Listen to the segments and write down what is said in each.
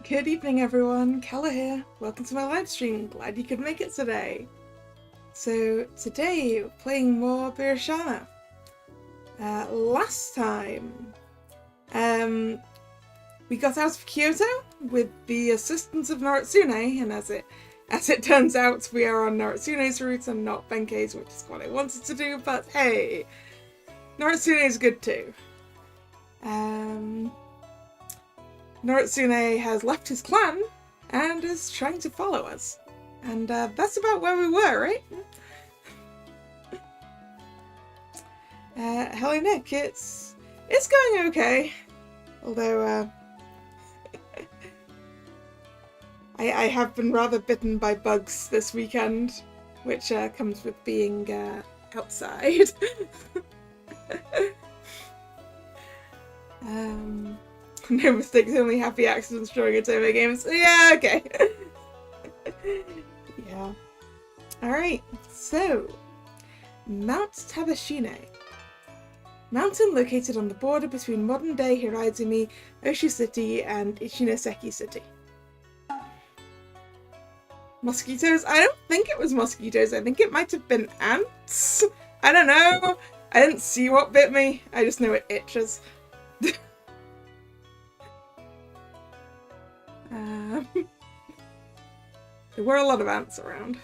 Good evening, everyone. Kalla here. Welcome to my live stream. Glad you could make it today. So today, we're playing more Birushana. Last time, we got out of Kyoto with the assistance of Noritsune, and as it turns out, we are on Noritsune's route and not Benkei's, which is what I wanted to do. But hey, Noritsune is good too. Noritsune has left his clan and is trying to follow us. And that's about where we were, right? Hello Nick, it's going okay. Although I have been rather bitten by bugs this weekend, which comes with being outside. No mistakes, only happy accidents during a Otome games. Yeah, okay. Yeah. Alright, so Mount Tabashine. Mountain located on the border between modern-day Hiraizumi, Oshu City, and Ichinoseki City. Mosquitoes? I don't think it was mosquitoes. I think it might have been ants. I don't know. I didn't see what bit me. I just know it itches. There were a lot of ants around.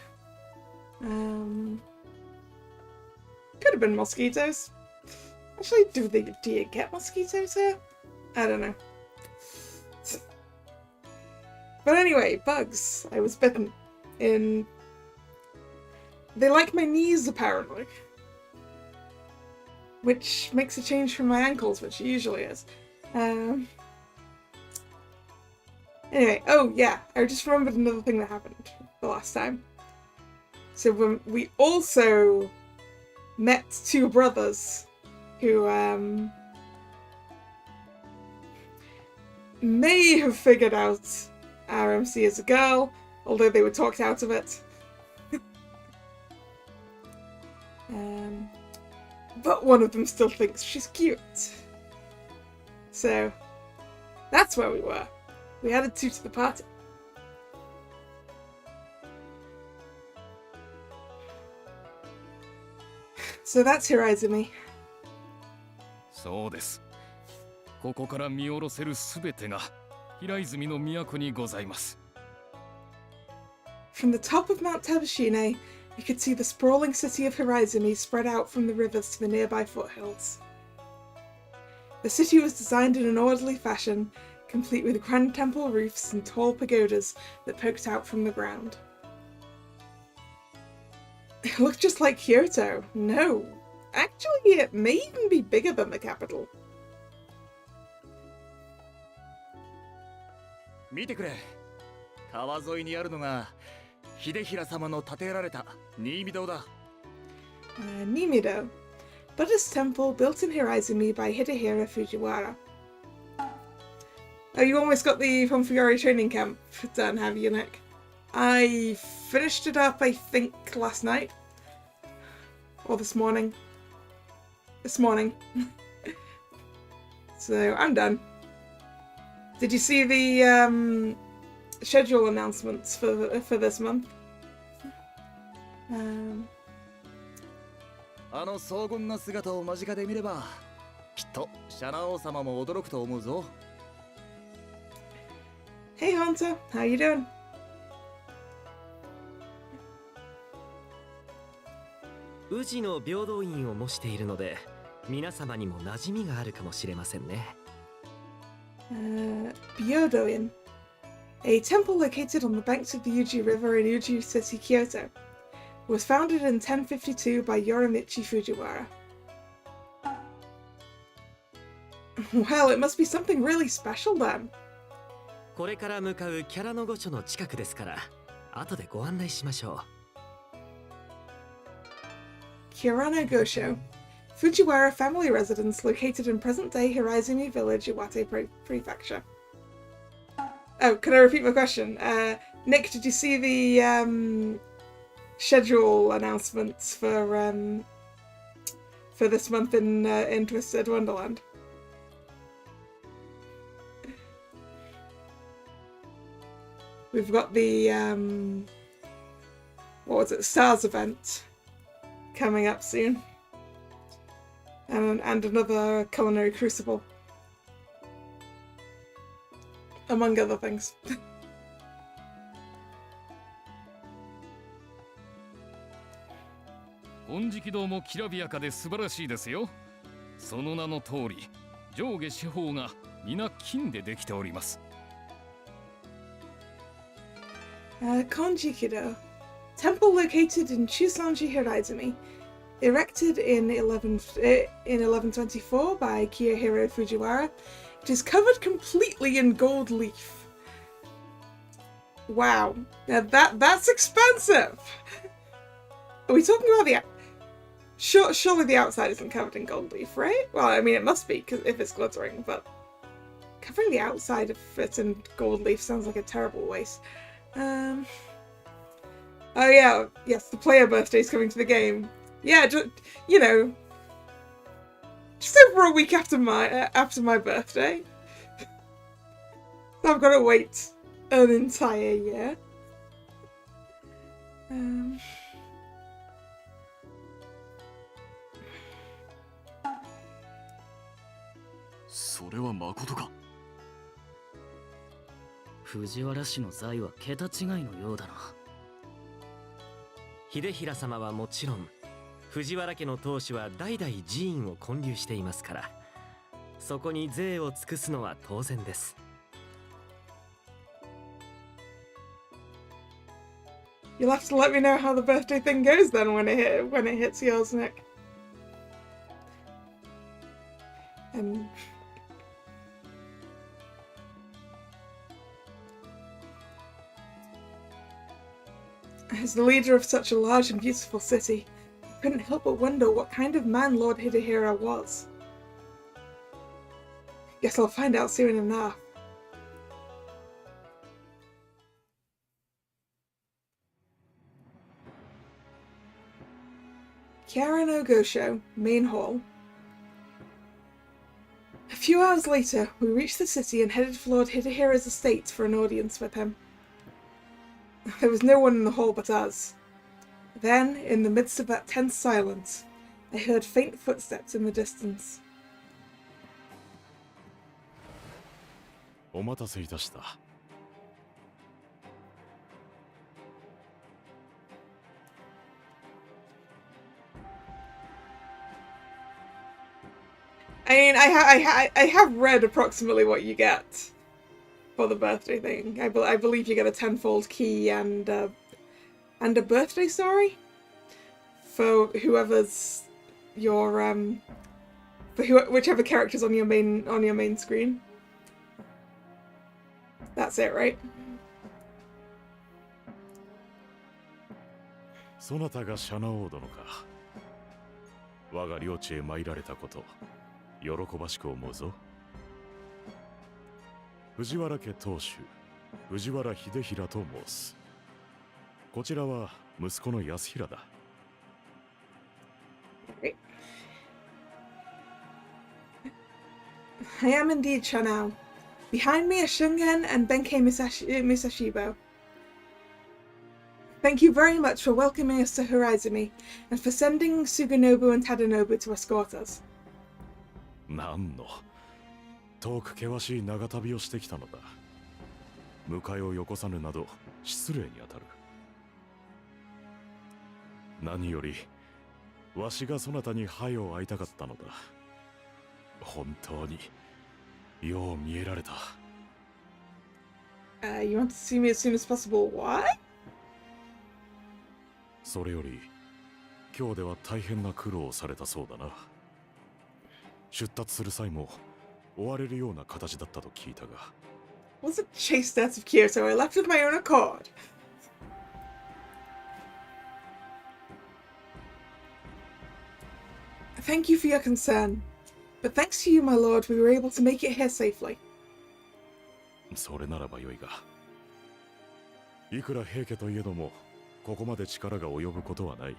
Could have been mosquitoes. Actually, do you get mosquitoes here? I don't know. But anyway, bugs. I was bitten. They like my knees, apparently. Which makes a change from my ankles, which it usually is. Anyway, oh yeah, I just remembered another thing that happened the last time. So when we also met two brothers who may have figured out our MC as a girl, although they were talked out of it. But one of them still thinks she's cute. So that's where we were. We added two to the party. So that's Hiraizumi. そうです。ここから見下ろせるすべてが平泉の都にございます。 From the top of Mount Tabashine, you could see the sprawling city of Hiraizumi spread out from the rivers to the nearby foothills. The city was designed in an orderly fashion, complete with grand temple roofs and tall pagodas that poked out from the ground. It looked just like Kyoto. No, actually it may even be bigger than the capital. 見てくれ。川沿いにあるのが秀衡様の建てられた新見堂だ。Nimido, Buddhist temple built in Hiraizumi by Hidehira Fujiwara. Oh, you almost got the Ponfigari training camp done, have you, Nick? I finished it up, I think, last night. Or this morning. This morning. So, I'm done. Did you see the schedule announcements for this month? あの荘厳な姿を間近で見れば、きっとシャナ王様も驚くと思うぞ。 Hey Hunter, how you doing? 宇治の平等院を模しているので、皆様にも馴染みがあるかもしれませんね。Byodo-in, a temple located on the banks of the Uji River in Uji City, Kyoto. It was founded in 1052 by Yorimichi Fujiwara. Well, it must be something really special then. これから向かうキャラの御所の近くですから、後でご案内しましょう。Kirano Gosho, Fujiwara family residence located in present-day Hiraizumi village, Iwate Prefecture. Oh, can I repeat my question? Nick, did you see the schedule announcements for this month in Twisted Wonderland? We've got the what was it, Stars event coming up soon, and another culinary crucible, among other things. 金色堂もきらびやかで素晴らしいですよ。その名の通り、上下四方が皆金でできております。Konjikido, temple located in Chusanji Hiraizumi, erected in 1124 by Kiyohiro Fujiwara. It is covered completely in gold leaf. Wow, now that's expensive. Are we talking about the? Surely the outside isn't covered in gold leaf, right? Well, I mean it must be because if it's glittering, but covering the outside of it in gold leaf sounds like a terrible waste. Oh yeah, yes, the player birthday is coming to the game. Yeah, just, you know, just over a week after my birthday. I've got to wait an entire year. それは誠か。藤原氏の財は桁違いのようだな。秀衡様はもちろん、藤原家の当主は代々寺院を建立していますから、そこに税を尽くすのは当然です。You'll have to let me know how the birthday thing goes then when it hits yours, Nick. As the leader of such a large and beautiful city, I couldn't help but wonder what kind of man Lord Hidehira was. Guess I'll find out soon enough. Chiara no Gosho, main hall. A few hours later, we reached the city and headed for Lord Hidehira's estate for an audience with him. There was no one in the hall but us. Then, in the midst of that tense silence, I heard faint footsteps in the distance. お待たせいたした。I mean, I have read approximately what you get for the birthday thing. I believe you get a tenfold key and a birthday story for whoever's your whichever character's on your main screen. That's it, right? そなたがシャナオー殿か。我が領地へ参られたこと、喜ばしく思うぞ。藤原家当主、藤原秀衡と申す。こちらは息子の安平だ。I am indeed Chanao. Behind me are Shungen and Benkei Musashibo. Thank you very much for welcoming us to Horizumi, and for sending Suganobu and Tadanobu to escort us. なんの遠く険しい長旅をしてきたのだ。迎えをよこさぬなど失礼にあたる。何よりわしがそなたに早う会いたかったのだ。本当によう見えられた。You want to see me as soon as possible? What? それより今日では大変な苦労をされたそうだな。出立する際も追われるような形だったと聞いたが。Wasn't chased out of Kyoto. I left of my own accord. Thank you for your concern. But thanks to you, my lord, we were able to make it here safely. それならばよいが。いくら平家といえども、ここまで力が及ぶことはない。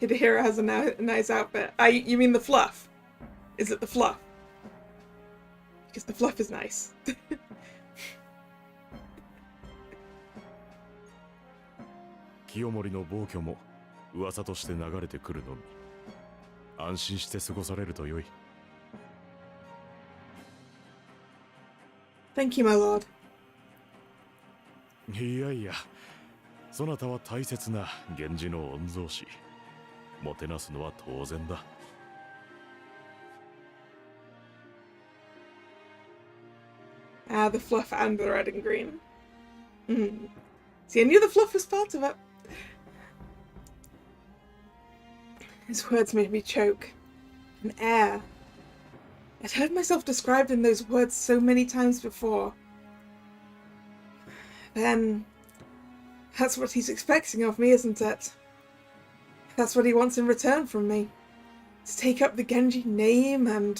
Hidehira has a nice outfit. You mean the fluff? Is it the fluff? Because the fluff is nice. 清盛の暴挙も噂として流れてくるのみ。安心して過ごされるとよい。Thank you, my lord. いやいや、そなたは大切な源氏の御曹司。もてなすのは当然だ。Ah, the fluff and the red and green. See, I knew the fluff was part of it. His words made me choke. An air. I'd heard myself described in those words so many times before. Then, that's what he's expecting of me, isn't it? That's what he wants in return from me. To take up the Genji name and...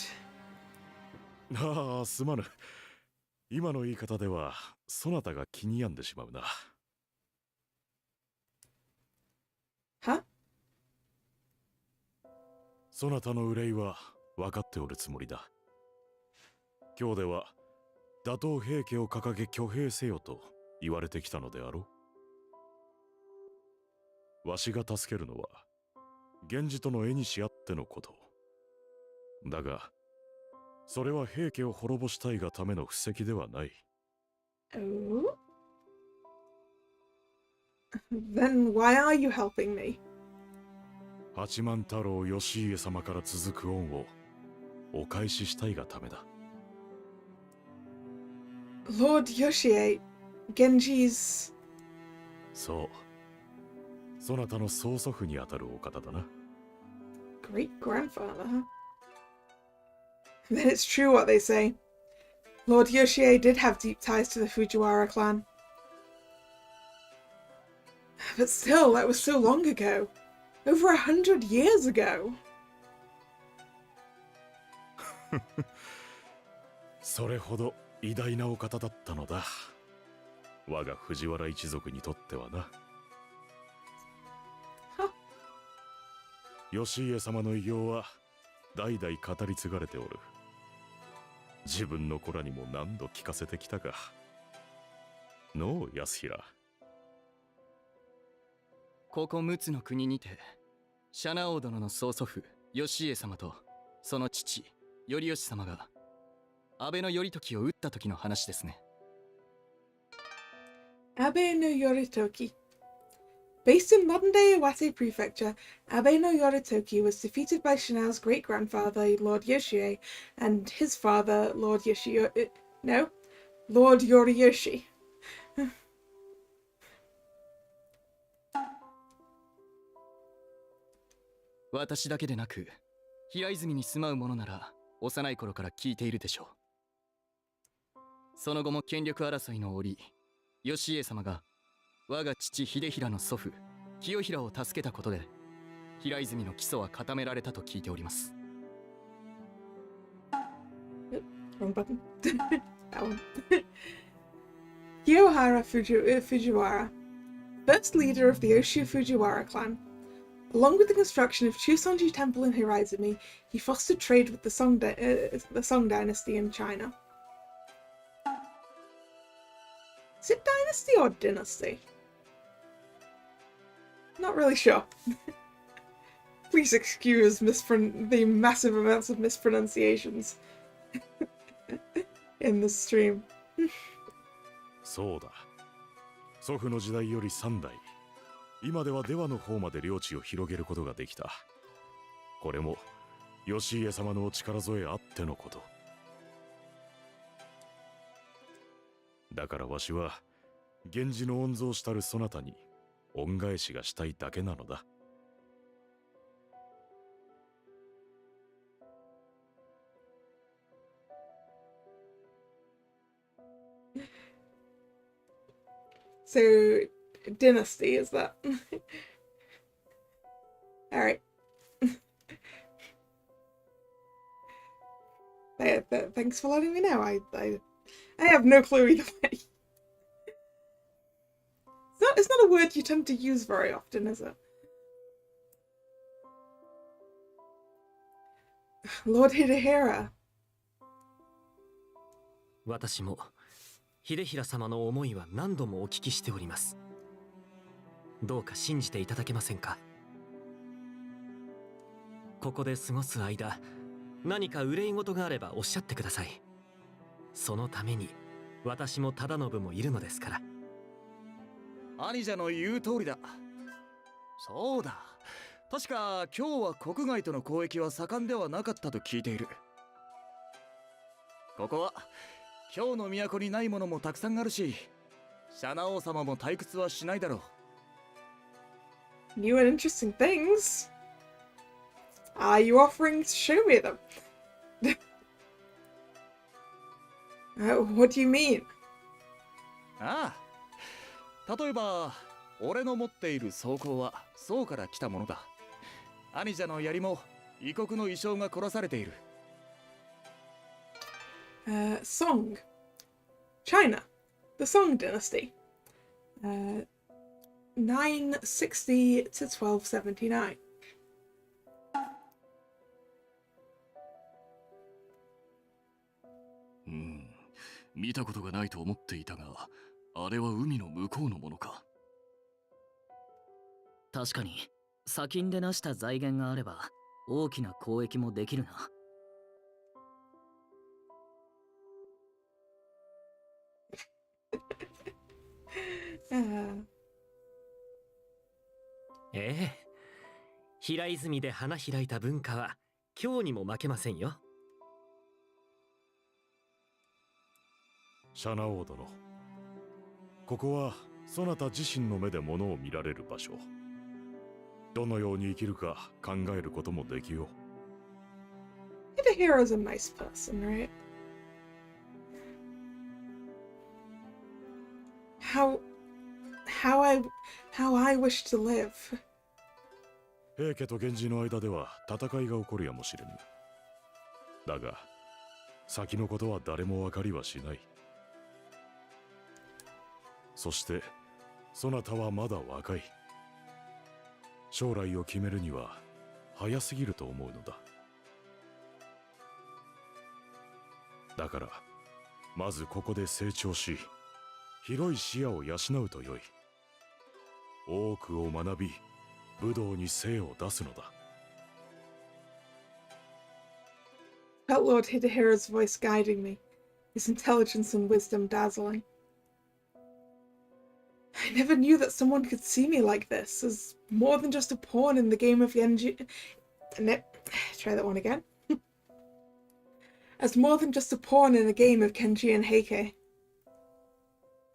ああ、すまぬ。今の言い方では、そなたが気に病んでしまうな。Huh? そなたの憂いは分かっておるつもりだ。今日では打倒平家を掲げ挙兵せよと言われてきたのであろう。わしが助けるのは源氏との縁しあってのこと。だがそれは平家を滅ぼしたいがための布石ではない。Oh? Then why are you helping me? 八幡太郎義家様から続く恩をお返ししたいがためだ。Lord Yoshie, Genji's... そう。そなたの曽祖父にあたるお方だな。great-grandfather, huh? Then it's true what they say. Lord Yoshie did have deep ties to the Fujiwara clan. But still, that was so long ago. Over 100 years ago. それほど偉大なお方だったのだ。我が藤原一族にとってはな。は義家様の偉業は代々語り継がれておる。自分の子らにも何度聞かせてきたか。のう安平。ここ陸奥の国にてシャナ王殿の曽祖父義家様とその父頼義様が安倍の頼時を討った時の話ですね。Abe no Yoritoki. Based in modern-day Iwate Prefecture, Abe no Yoritoki was defeated by Shanao's great-grandfather, Lord Yoshie, and his father, Lord Lord Yoriyoshi. 私だけでなく平泉に住まう者なら幼い頃から聞いているでしょう。その後も権力争いの折、義家様が我が父秀衡の祖父清衡を助けたことで平泉の基礎は固められたと聞いております。Wrong button. That one. Kiyohara Fujiwara, first leader of the Oshu Fujiwara clan. Along with the construction of Chusonji Temple in Hiraizumi, he fostered trade with the Song dynasty in China. Is it dynasty or dynasty? Not really sure. Please excuse the massive amounts of mispronunciations in this stream. そうだ。祖父の時代より3代。今では出羽の方まで領地を広げることができた。これも義家様のお力添えあってのこと。だからわしは源氏の御曹したるそなたに恩返しがしたいだけなのだ。So, dynasty, is that? Alright. Thanks for letting me know. I have no clue either way. It's not a word you tend to use very often, is it? Lord Hidehira. 私も秀衡様の思いは何度もお聞きしております。どうか信じていただけませんか。ここで過ごす間、何か憂い事があればおっしゃってください。そのために私も忠信もいるのですから。兄者の言う通りだ。そうだ、確か今日は国外との交易は盛んではなかったと聞いている。ここは今日の都にないものもたくさんあるし、シャナ王様も退屈はしないだろう。 New and interesting things? Are you offering to show me them? What do you mean? ああ、例えば俺の持っている装甲は宋から来たものだ。兄者の槍も異国の衣装が凝らされている。Song. China. The Song Dynasty. 960 to 1279. うん、見たことがないと思っていたが、あれは海の向こうのものか。確かに砂金で成した財源があれば大きな交易もできるな。ええ、平泉で花開いた文化は今日にも負けませんよ。シャナ王殿、ここはそなた自身の目で物を見られる場所。どのように生きるか考えることもできよう。 Hidehira's a nice person, right? How I wish to live. 平家と源氏の間では戦いが起こるやもしれぬ。だが先のことは誰も分かりはしない。そしてそなたはまだ若い。将来を決めるには早すぎると思うのだ。だからまずここで成長し、広い視野を養うとよい。多くを学び、武道に精を出すのだ。Felt Lord Hidehira's voice guiding me, his intelligence and wisdom dazzling. I never knew that someone could see me like this, as more than just a pawn in the game of Genji. Try that one again. As more than just a pawn in a game of Kenji and Heike.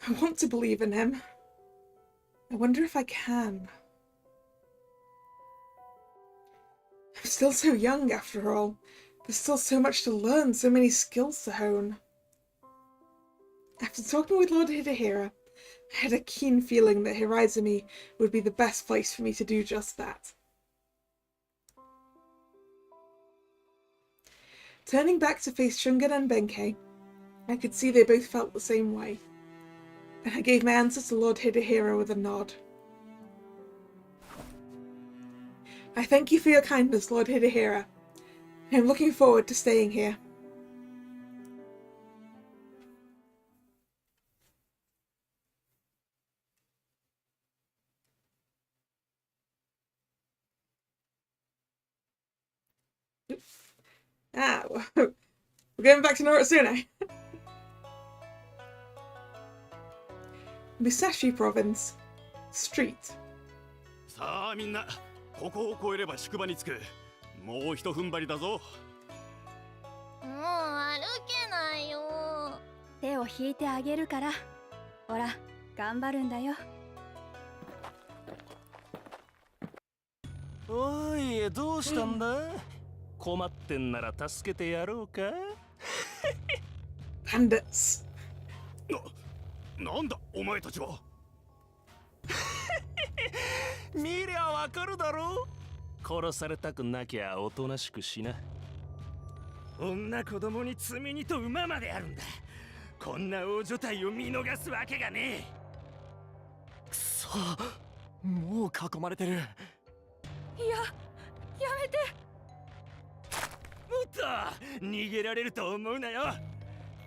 I want to believe in him. I wonder if I can. I'm still so young after all. There's still so much to learn, so many skills to hone. After talking with Lord Hidehira, I had a keen feeling that Hiraizumi would be the best place for me to do just that. Turning back to face Shungan and Benkei, I could see they both felt the same way. And I gave my answer to Lord Hidehira with a nod. I thank you for your kindness, Lord Hidehira. I am looking forward to staying here. Ah, we're going back to Noritsune. Musashi Province. Street. さあみんな、ここを越えれば宿場に着く。もう一踏ん張りだぞ。もう歩けないよ。手を引いてあげるから。ほら、頑張るんだよ。おい、どうしたんだ？困ってんなら助けてやろうか。Bandits. なんだお前たちは。見りゃわかるだろう。殺されたくなきゃおとなしくしな。女子供に罪にと馬まであるんだ。こんな大所帯を見逃すわけがねえ。くそ、もう囲まれてる。いや、やめて。もっと逃げられると思うなよ。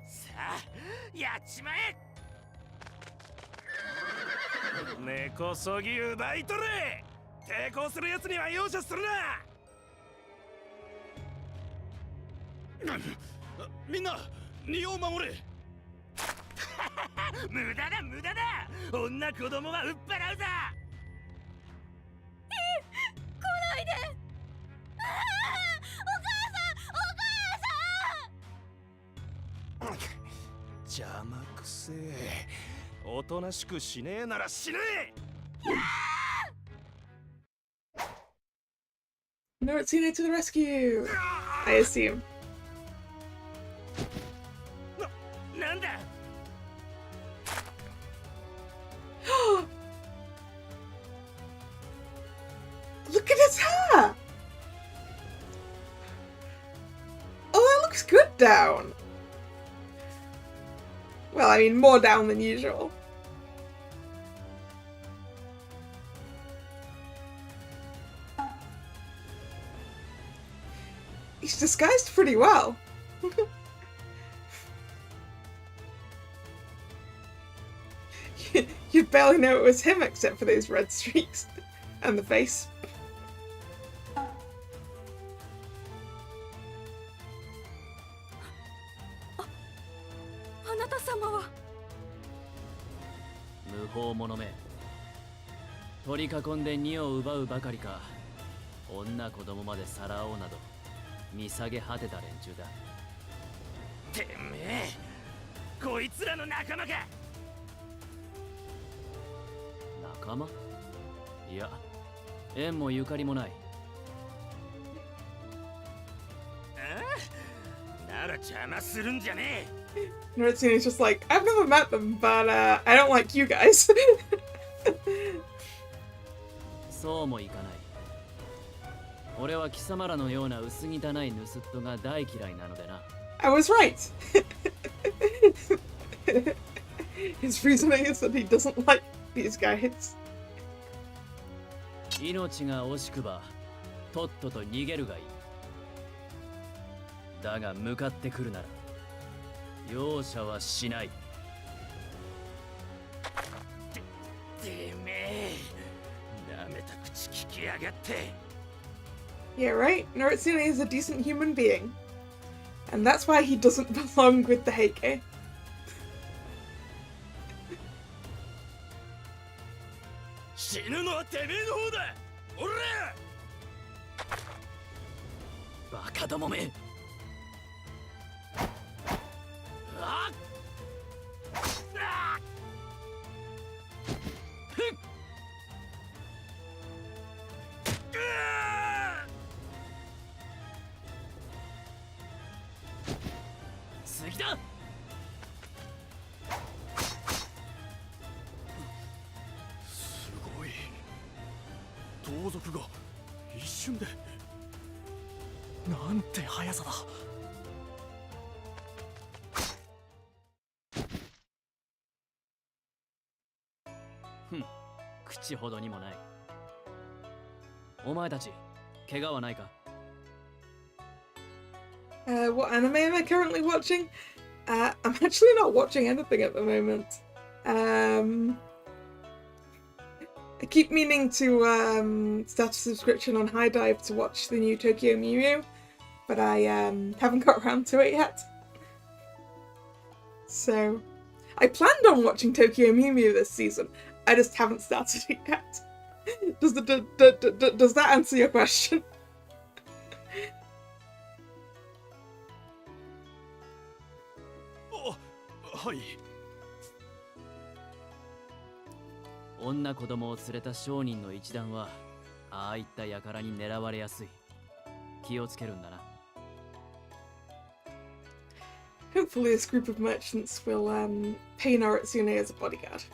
さあやっちまえ。根こそぎ奪い取れ。抵抗する奴には容赦するな。みんな身を守れ。無駄だ無駄だ。女子供は売っ払うざ。来ないで。ああ、お母さん、お母さん。邪魔くせえ。おとなしくしねえなら死ねえ。Noritsune to the rescue! I assume. なんだ。Look at his hair! Oh, that looks good down. Well, I mean, more down than usual. He's disguised pretty well. You'd barely know it was him except for those red streaks and the face. あなた様は無法者め。取り囲んで荷を奪うばかりか、女子供までさらおうなど見下げ果てた連中だ。てめえ、こいつらの仲間か。仲間？いや、縁もゆかりもない。なら邪魔するんじゃねえ。Noritsune is just like, I've never met them, but I don't like you guys. そうもいかない。俺は貴様らのような薄汚い盗っ人が大嫌いなのでな。I was right. His reasoning is that he doesn't like these guys. 命が惜しくば、とっとと逃げるがいい。だが向かってくるなら、容赦はしない。てめえ、なめた口聞きやがって。Yeah, right? Noritsune is a decent human being. And that's why he doesn't belong with the Heike. 死ぬのはてめえの方だ。おら！バカどもめ。あっ！あっ！ふっ！次だ。すごい。盗賊が一瞬で。なんて速さだ。ふん、口ほどにもない。お前たち、怪我はないか？ What anime am I currently watching? I'm actually not watching anything at the moment. I keep meaning to start a subscription on High Dive to watch the new Tokyo Mew Mew, but I haven't got around to it yet. So, I planned on watching Tokyo Mew Mew this season. I just haven't started it yet. Does that answer your question? はい。女子供を連れた商人の一団は、ああいった輩に狙われやすい。気をつけるんだな。Hopefully this group of merchants will pay Noritsune as a bodyguard.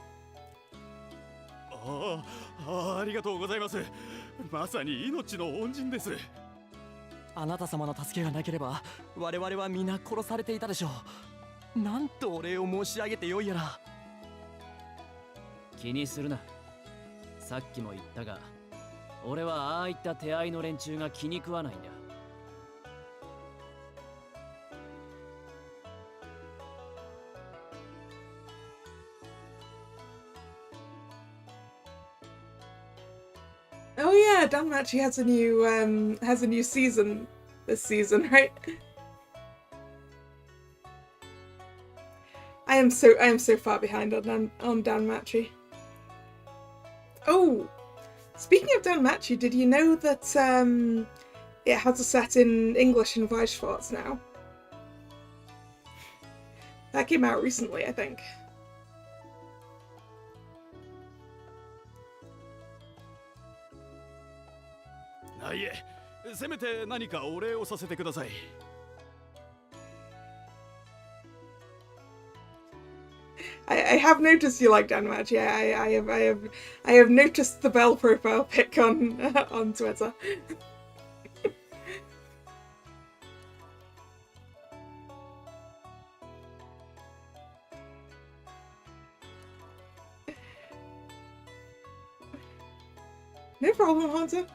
ありがとうございます。まさに命の恩人です。あなた様の助けがなければ我々は皆殺されていたでしょう。なんとお礼を申し上げてよいやら。気にするな。さっきも言ったが、俺はああいった手合いの連中が気に食わないんだ。Danmachi has a new season this season, right? I am so far behind on Danmachi. Oh, speaking of Danmachi, did you know that it has a set in English in Weisschwarz now? That came out recently, I think. あ、いえ、せめて何かお礼をさせてください。I have noticed you like Danmachi. I have noticed the Bell profile pic on on Twitter. No problem, Hunter.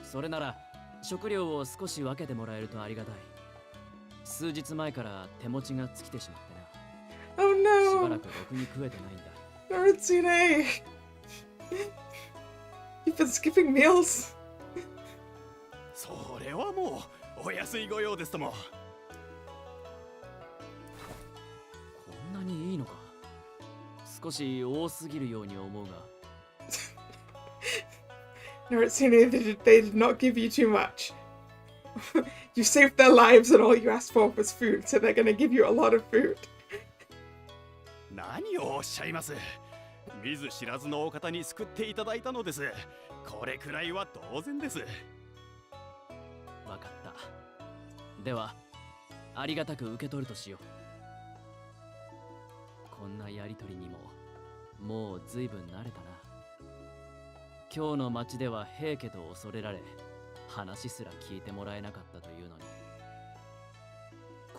それなら食料を少し分けてもらえるとありがたい。数日前から手持ちが尽きてしまってな。 Oh しば no! らくろくに食えてないんだ。 Noritsune! You've been skipping meals. それはもうお安いご用ですとも。こんなにいいのか。少し多すぎるように思うが。 Noritsune, they did not give you too much. You saved their lives and all you asked for was food, so they're gonna give you a lot of food. 何をおっしゃいます。見ず知らずのお方に救っていただいたのです。これくらいは当然です。わかった。では、ありがたく受け取るとしよう。こんなやりとりにも、もう随分慣れたな。今日の町では平家と恐れられ、話すら聞いてもらえなかったというのに、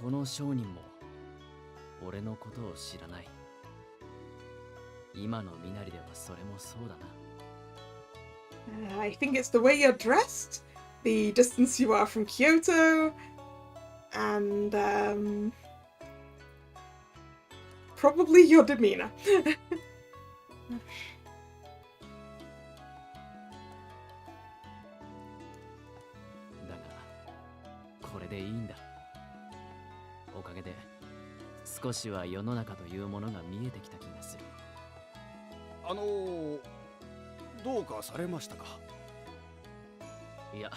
この商人も俺のことを知らない。今の身なりではそれもそうだな。I think it's the way you're dressed, the distance you are from Kyoto, and probably your demeanor. だが、これでいいんだ。おかげで少しは世の中というものが見えてきた気がする。どうかされましたか。いや、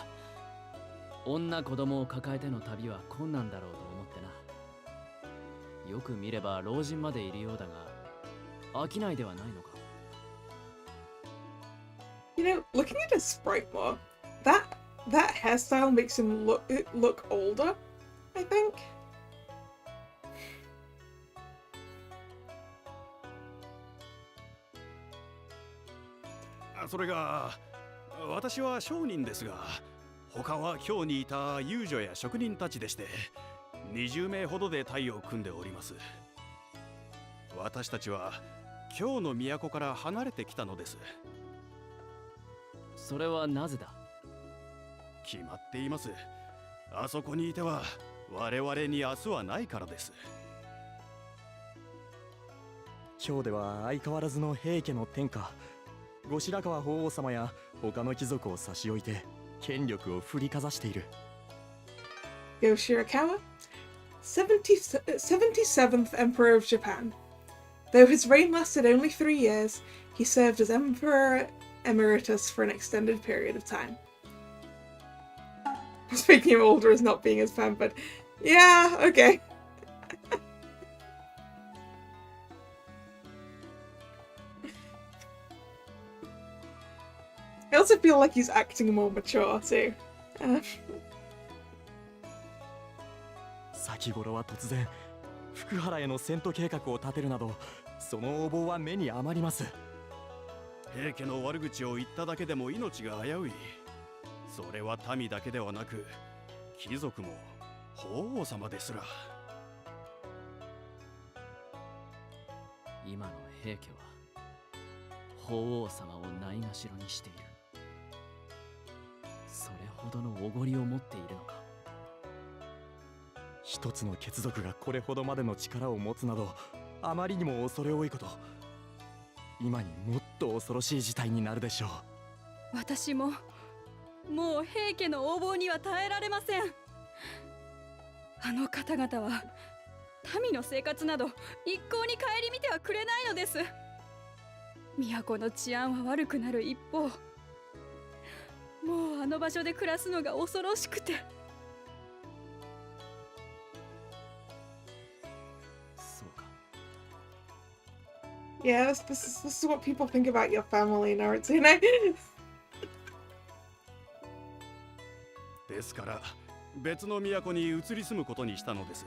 女子供を抱えての旅は困難だろうと思ってな。よく見れば老人までいるようだが、飽きないではないのか。You know, looking at his sprite more, that hairstyle makes him look older, I think. それが私は商人ですが、他は京にいた遊女や職人たちでして、20名ほどで隊を組んでおります。私たちは京の都から離れてきたのです。それはなぜだ。決まっています。あそこにいては我々に明日はないからです。京では相変わらずの平家の天下、後白河法皇様や他の貴族を差し置いて権力を振りかざしている。 Go Shirakawa, 77th Emperor of Japan. Though his reign lasted only 3 years, he served as Emperor Emeritus for an extended period of time. Speaking him older as not being as pampered. Yeah, okay. I also feel like he's acting more mature too. 先頃は突然福原への遷都計画を立てるなど、その横暴は目に余ります。平家の悪口を言っただけでも命が危うい。それは民だけではなく貴族も法皇様ですら。今の平家は法皇様をないがしろにしている。それほどのおごりを持っているのか。一つの血族がこれほどまでの力を持つなど、あまりにも恐れ多いこと。今にもっと恐ろしい事態になるでしょう。私ももう平家の横暴には耐えられません。あの方々は民の生活など一向に顧みてはくれないのです。都の治安は悪くなる一方、もうあの場所で暮らすのが恐ろしくて。そうか。 Yeah, this is what people think about your family, Noritsune. ですから別の都に移り住むことにしたのです。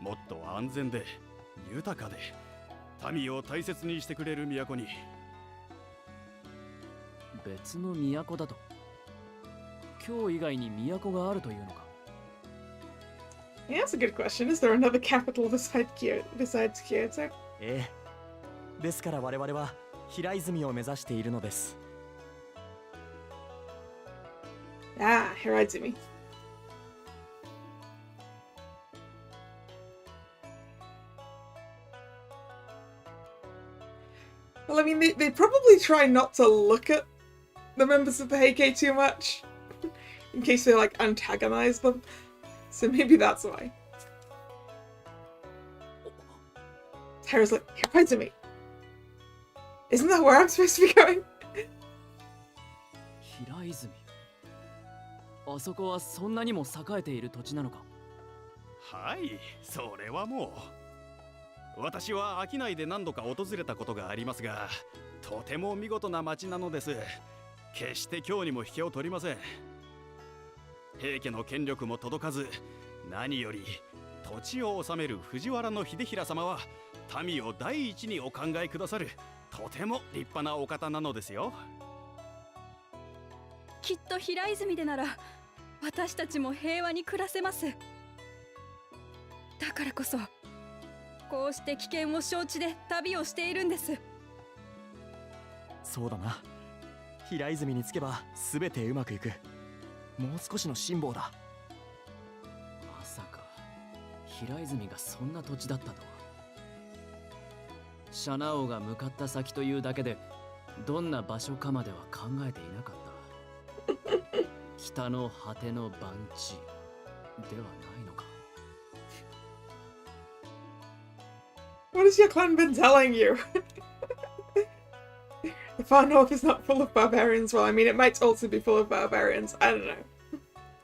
もっと安全で豊かで民を大切にしてくれる都に。別の都だと？今日以外に都があるというのか？ Yeah, that's a good question. Is there another capital besides Kyoto? ええ。ですから我々は平泉を目指しているのです。Ah, Hiraizumi. Well, I mean, they probably try not to look at the members of the Heike too much, in case they, like, antagonize them. So maybe that's why. Tara's like, Hiraizumi. Isn't that where I'm supposed to be going? 平泉。あそこはそんなにも栄えている土地なのか？はい、それはもう。私は商いで何度か訪れたことがありますが、とても見事な町なのです。決して今日にも引けを取りません。平家の権力も届かず、何より土地を治める藤原秀衡様は民を第一にお考えくださるとても立派なお方なのですよ。きっと平泉でなら私たちも平和に暮らせます。だからこそこうして危険を承知で旅をしているんです。そうだな。平泉に着けば全てうまくいく。もう少しの辛抱だ。まさか平泉がそんな土地だったとは。シャナ王が向かった先というだけでどんな場所かまでは考えていなかった。北の果ての番地ではないのか。 What has your clan been telling you? The far north is not full of barbarians. Well, I mean, it might also be full of barbarians. I don't know.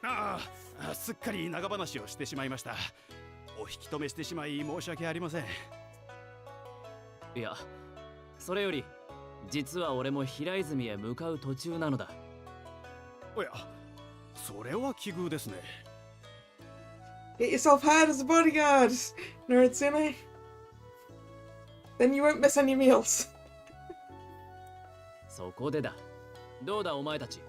ああ、すっかり長話をしてしまいました。お引き止めしてしまい申し訳ありません。いや、それより実は俺も平泉へ向かう途中なのだ。おや、それは奇遇ですね。Get yourself hired as a bodyguard, Noritsune. Then you won't miss any meals. そこでだ。どうだお前たち。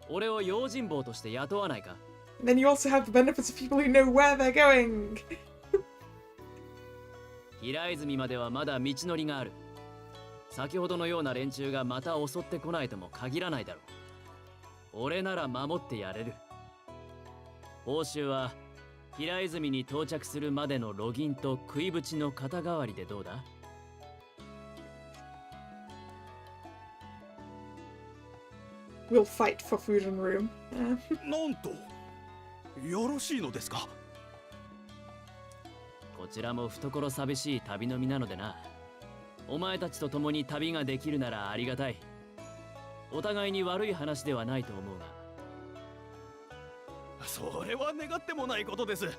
俺を用心棒として雇わないか？ And then you also have the benefits of people who know where they're going. 平泉まではまだ道のりがある。先ほどのような連中がまた襲ってこないとも限らないだろう。俺なら守ってやれる。報酬は平泉に到着するまでのロギンと食いぶちの肩代わりでどうだ？We'll fight for food and room. なんと、よろしいのですか？こちらも懐寂しい旅の身なのでな。お前たちと共に旅ができるならありがたい。お互いに悪い話ではないと思うが。それは願ってもないことです。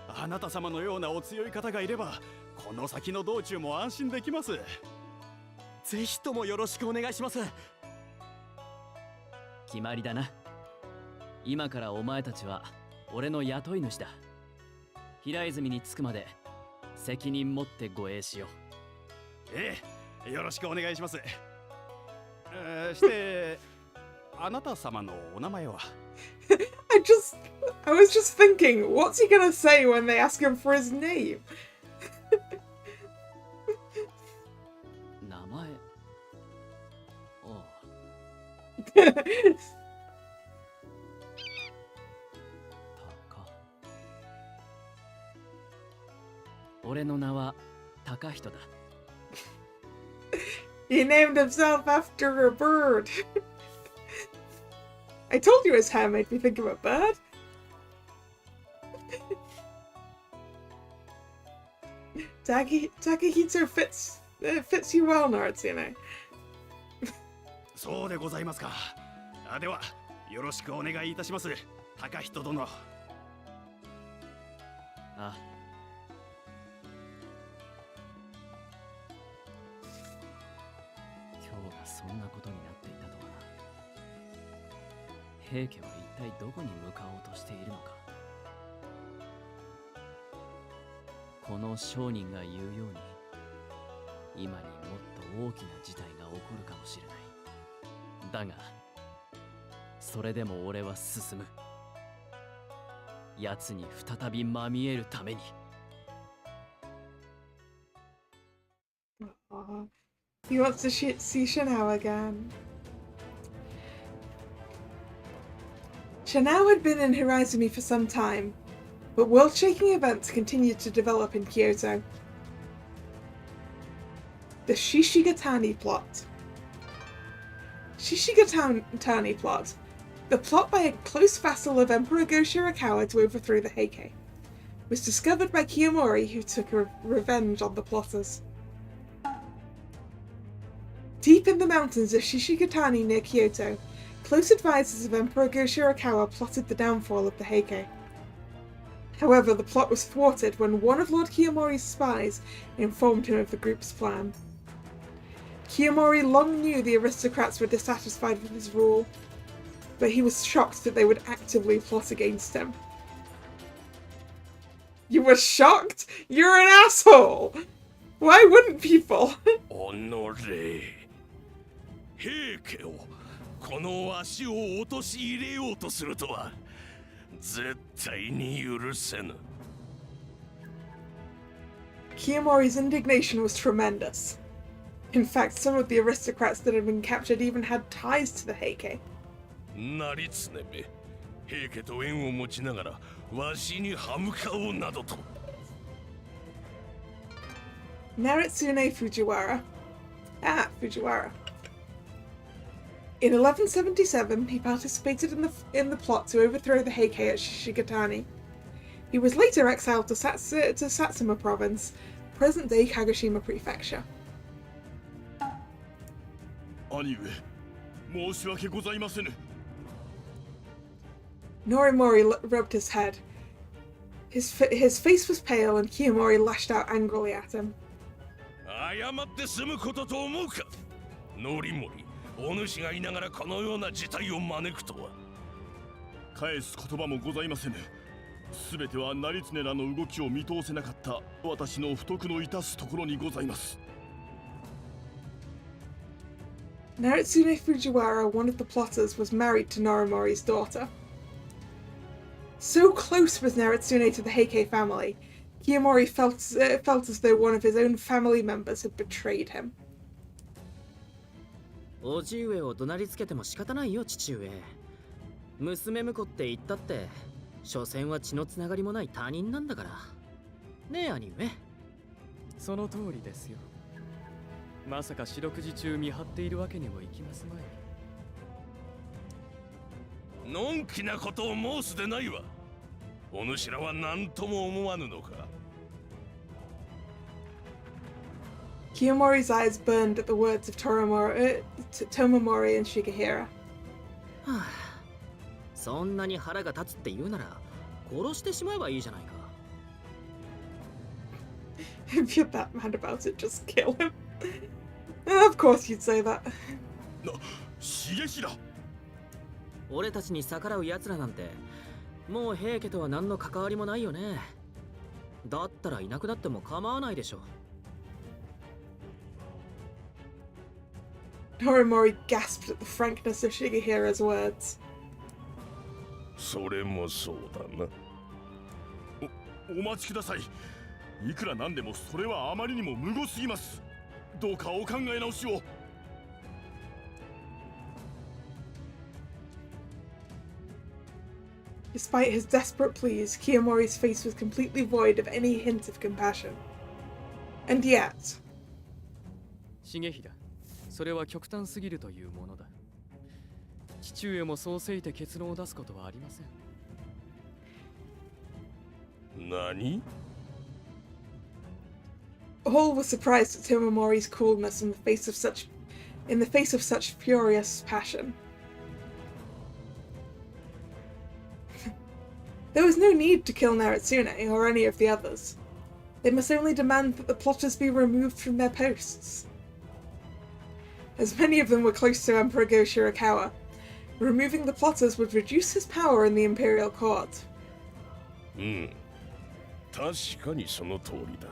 あなた様のようなお強い方がいれば、この先の道中も安心できます。ぜひともよろしくお願いします。決まりだな。今からお前たちは俺の雇い主だ。平泉に着くまで責任持って護衛しよう。ええ、よろしくお願いします。して、あなた様のお名前は？ I was just thinking, what's he gonna say when they ask him for his name? 名前。おう。俺の名は高人だ。He named himself after a bird. I told you his hair made me think of a bird. Takahito fits you well, Noritsune. そうでございますか。ではよろしくお願いいたします、高人殿。あ、今日がそんなことになっていたとはな。平家は一体どこに向かおうとしているのか。この商人が言うように、今にもっと大きな事態が起こるかもしれない。だがそれでも俺は進む。奴に再びまみえるために。He wants to see Shanao again. Shanao had been in Hiraizumi for some time, but world-shaking events continued to develop in Kyoto. The Shishigatani plot. Shishigatani plot. The plot by a close vassal of Emperor Go Shirakawa to overthrow the Heike was discovered by Kiyomori, who took revenge on the plotters. Deep in the mountains of Shishigatani near Kyoto, close advisors of Emperor Go Shirakawa plotted the downfall of the Heike. However, the plot was thwarted when one of Lord Kiyomori's spies informed him of the group's plan. Kiyomori long knew the aristocrats were dissatisfied with his rule, but he was shocked that they would actively plot against him. You were shocked? You're an asshole! Why wouldn't people? おのれ、平家をこの足を陥れようとするとは絶対に許せぬ。Kiyomori's indignation was tremendous. In fact, some of the aristocrats that had been captured even had ties to the Heike. なりつねめ、平家と縁を持ちながらわしに歯向かおうなどと。Noritsune Fujiwara. Fujiwara. In 1177, he participated in the plot to overthrow the Heike at Shishigatani. He was later exiled to Satsuma Province, present-day Kagoshima Prefecture. 兄上、申し訳ございませぬ。Norimori rubbed his head. His face was pale, and Kiyomori lashed out angrily at him. 謝って済むことと思うか。ノリモリ、お主がいながらこのような事態を招くとは。返す言葉もございませぬ。すべては成常らの動きを見通せなかった私の不徳の致すところにございます。Noritsune Fujiwara, one of the plotters, was married to Norimori's daughter. So close was Noritsune to the Heike family, Kiyomori felt as though one of his own family members had betrayed him. おじ上を怒鳴りつけても仕方ないよ、父上。娘婿って言ったって、所詮は血のつながりもない他人なんだから。ねえ、兄上。その通りですよ。まさか四六時中見張っているわけにもいきますまい。のんきなことを申すでないわ。お主らは何とも思わぬのか。Kiyomori's eyes burned at the words of Tomomori and Shigehira. はあ、そんなに腹が立つって言うなら殺してしまえばいいじゃないか。If you're that mad about it, just kill him. Of course you'd say that. 重衡。俺たちに逆らう奴らなんてもう平家とは何の関わりもないよね。だったらいなくなっても構わないでしょ。Norimori gasped at the frankness of Shigehira's words. それもそうだな。お待ちください。いくらなんでもそれはあまりにも無謀すぎます。どうかお考え直しを。Despite his desperate pleas, Kiyomori's face was completely void of any hint of compassion. And yet... 重衡、それは極端すぎるというものだ。父上もそうせいて結論を出すことはありません。何？ All were surprised at Tomomori's coolness in the face of such furious passion. There was no need to kill Noritsune or any of the others. They must only demand that the plotters be removed from their posts. As many of them were close to Emperor Go Shirakawa, removing the plotters would reduce his power in the imperial court. 確かにその通りだ。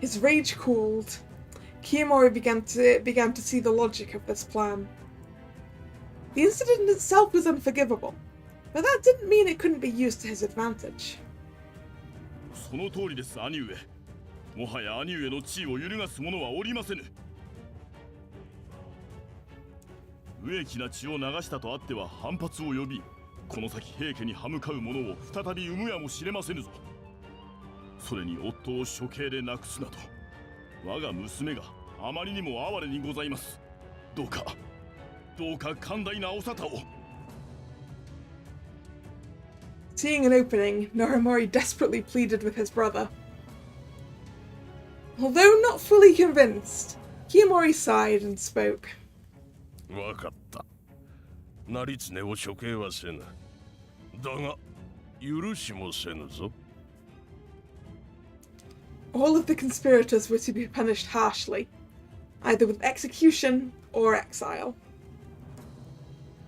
His rage cooled. Kiyomori began to see the logic of this plan. The incident itself was unforgivable, but that didn't mean it couldn't be used to his advantage. その通りです、兄上。もはや兄上の地位を揺るがす者はおりませぬ。無益な血を流したとあっては反発を呼び、この先平家に歯向かう者を再び生むやもしれませぬぞ。それに夫を処刑で亡くすなど、我が娘があまりにも哀れにございます。どうか寛大なお沙汰を。Seeing an opening, Norimori desperately pleaded with his brother. Although not fully convinced, Kiyomori sighed and spoke. わかった。成常を処刑はせぬ。だが、許しもせぬぞ。 All of the conspirators were to be punished harshly, either with execution or exile.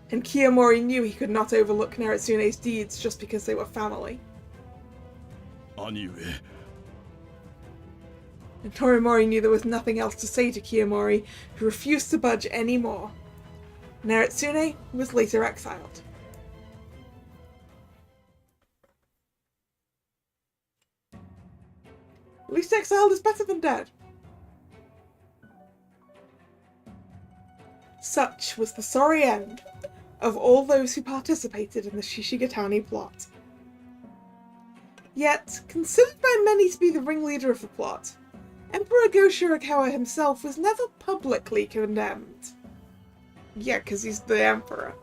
And Kiyomori knew he could not overlook Naritsune's deeds just because they were family. 兄上。 And Norimori knew there was nothing else to say to Kiyomori, who refused to budge any more. Naritsune was later exiled. At least exiled is better than dead. Such was the sorry end of all those who participated in the Shishigatani plot. Yet, considered by many to be the ringleader of the plot, Emperor Go Shirakawa himself was never publicly condemned. Yeah, because he's the emperor.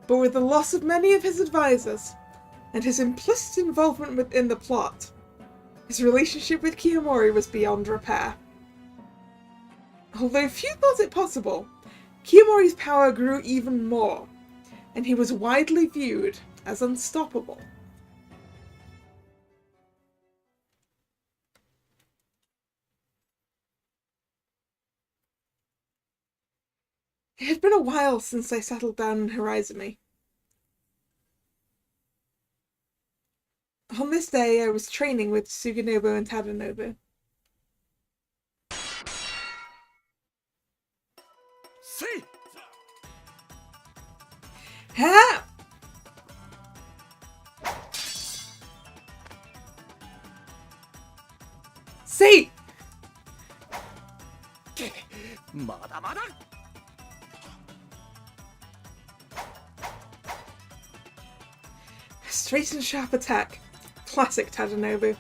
But with the loss of many of his advisors, and his implicit involvement within the plot, his relationship with Kiyomori was beyond repair. Although few thought it possible, Kiyomori's power grew even more, and he was widely viewed as unstoppable. It had been a while since I settled down in Horizumi. On this day, I was training with Suginobu and Tadanobu. See! Ha! See! まだまだ Straight and sharp attack. Classic Tadanobu.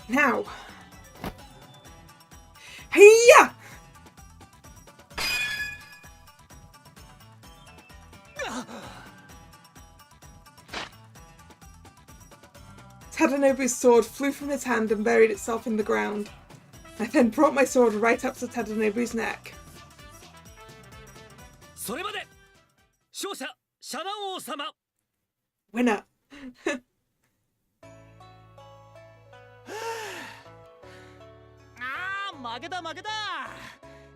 Now. Hiya! Tadanobu's sword flew from his hand and buried itself in the ground. I then brought my sword right up to Tadanobu's neck. それまで勝者シャナ王様 Winner. 負けた負けた。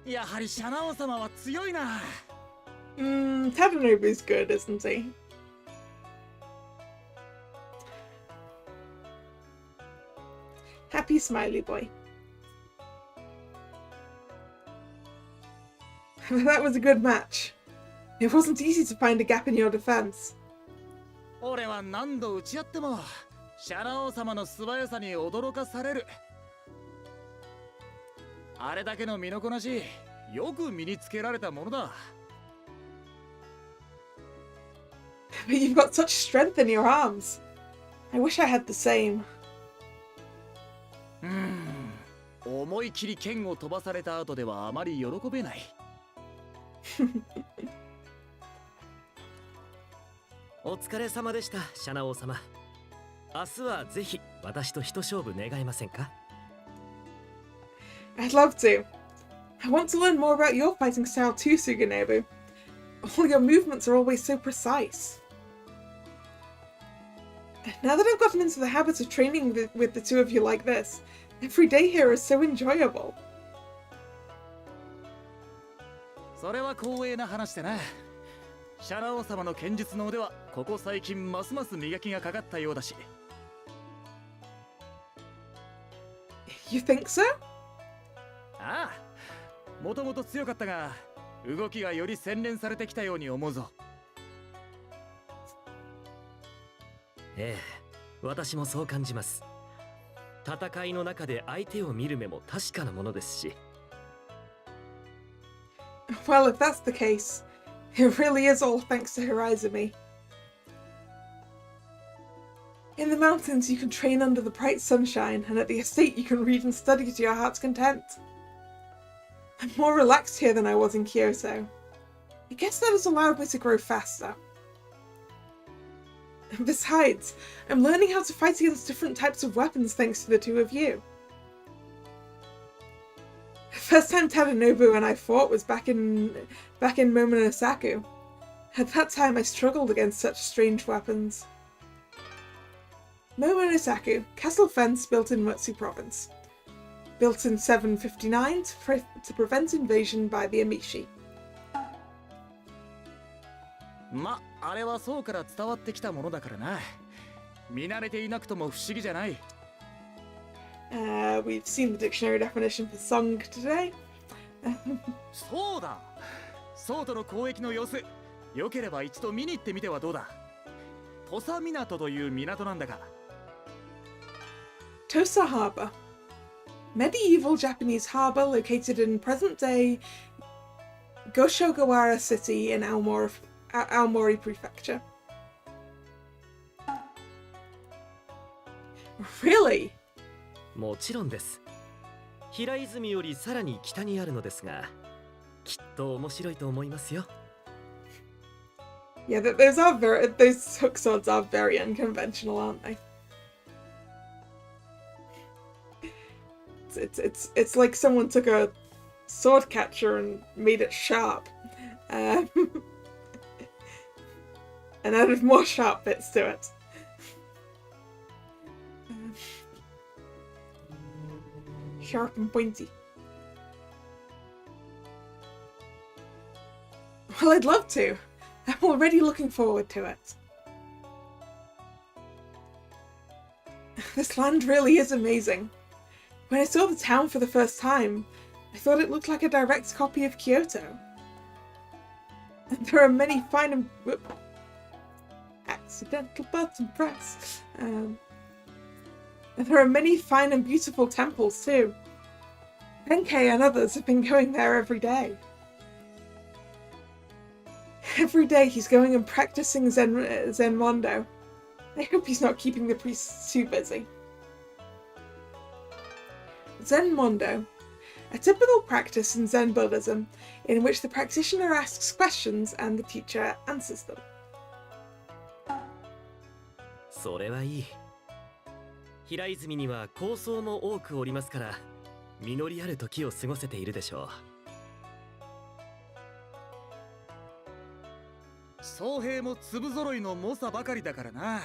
やはりシャナ王様は強いな。Tadanobu's good, isn't he? Happy smiley boy. That was a good match. It wasn't easy to find a gap in your defense. 俺は何度打ち合ってもシャナ王様の素早さに驚かされる。あれだけの身のこなし、よく身につけられたものだ。But you've got such strength in your arms. I wish I had the same. 思い切り剣を飛ばされた後ではあまり喜べない。お疲れ様でした、シャナ王様。明日はぜひ私と一勝負願えませんか？ I'd love to. I want to learn more about your fighting style too, Suganobu. All your movements are always so precise. Now that I've gotten into the habit of training with the two of you like this, every day here is so enjoyable. それは光栄な話でな。シャラ王様の剣術の腕はここ最近ますます磨きがかかったようだし。You think so? ああ、もともと強かったが、動きがより洗練されてきたように思うぞ。ええ、私もそう感じます。戦いの中で相手を見る目も確かなものですし。Well, if that's the case, it really is all thanks to Hirazumi. In the mountains you can train under the bright sunshine, and at the estate you can read and study to your heart's content. I'm more relaxed here than I was in Kyoto. I guess that has allowed me to grow faster. Besides, I'm learning how to fight against different types of weapons thanks to the two of you. The first time Tadanobu and I fought was back in Momonosaku. At that time I struggled against such strange weapons. Momonosaku, castle fence built in Mutsu province. Built in 759 to prevent invasion by the Amishi. ま、あれはそうから伝わってきたものだからな。見慣れていなくとも不思議じゃない。We've seen the dictionary definition for song today. そうだ。ソートの交易の様子、よければ一度見に行ってみてはどうだ。土佐港という港なんだが。Tosa Harbor. Medieval Japanese harbor located in present-day Goshogawara City in Aomori Prefecture. Really? もちろんです。平泉よりさらに北にあるのですが、きっと面白いと思いますよ。Yeah, those hook swords are very unconventional, aren't they? It's like someone took a sword catcher and made it sharp, and added more sharp bits to it. Sharp and pointy. Well, I'd love to. I'm already looking forward to it. This land really is amazing. When I saw the town for the first time, I thought it looked like a direct copy of Kyoto. And there are many fine and... accidental button press. And there are many fine and beautiful temples too. Benkei and others have been going there every day. Every day he's going and practicing Zen Mondo. I hope he's not keeping the priests too busy. Zen Mondo, a typical practice in Zen Buddhism in which the practitioner asks questions and the teacher answers them. それはいい。平泉には高僧も多くおりますから、実りある時を過ごせているでしょう。僧兵も粒揃いの猛者ばかりだからな。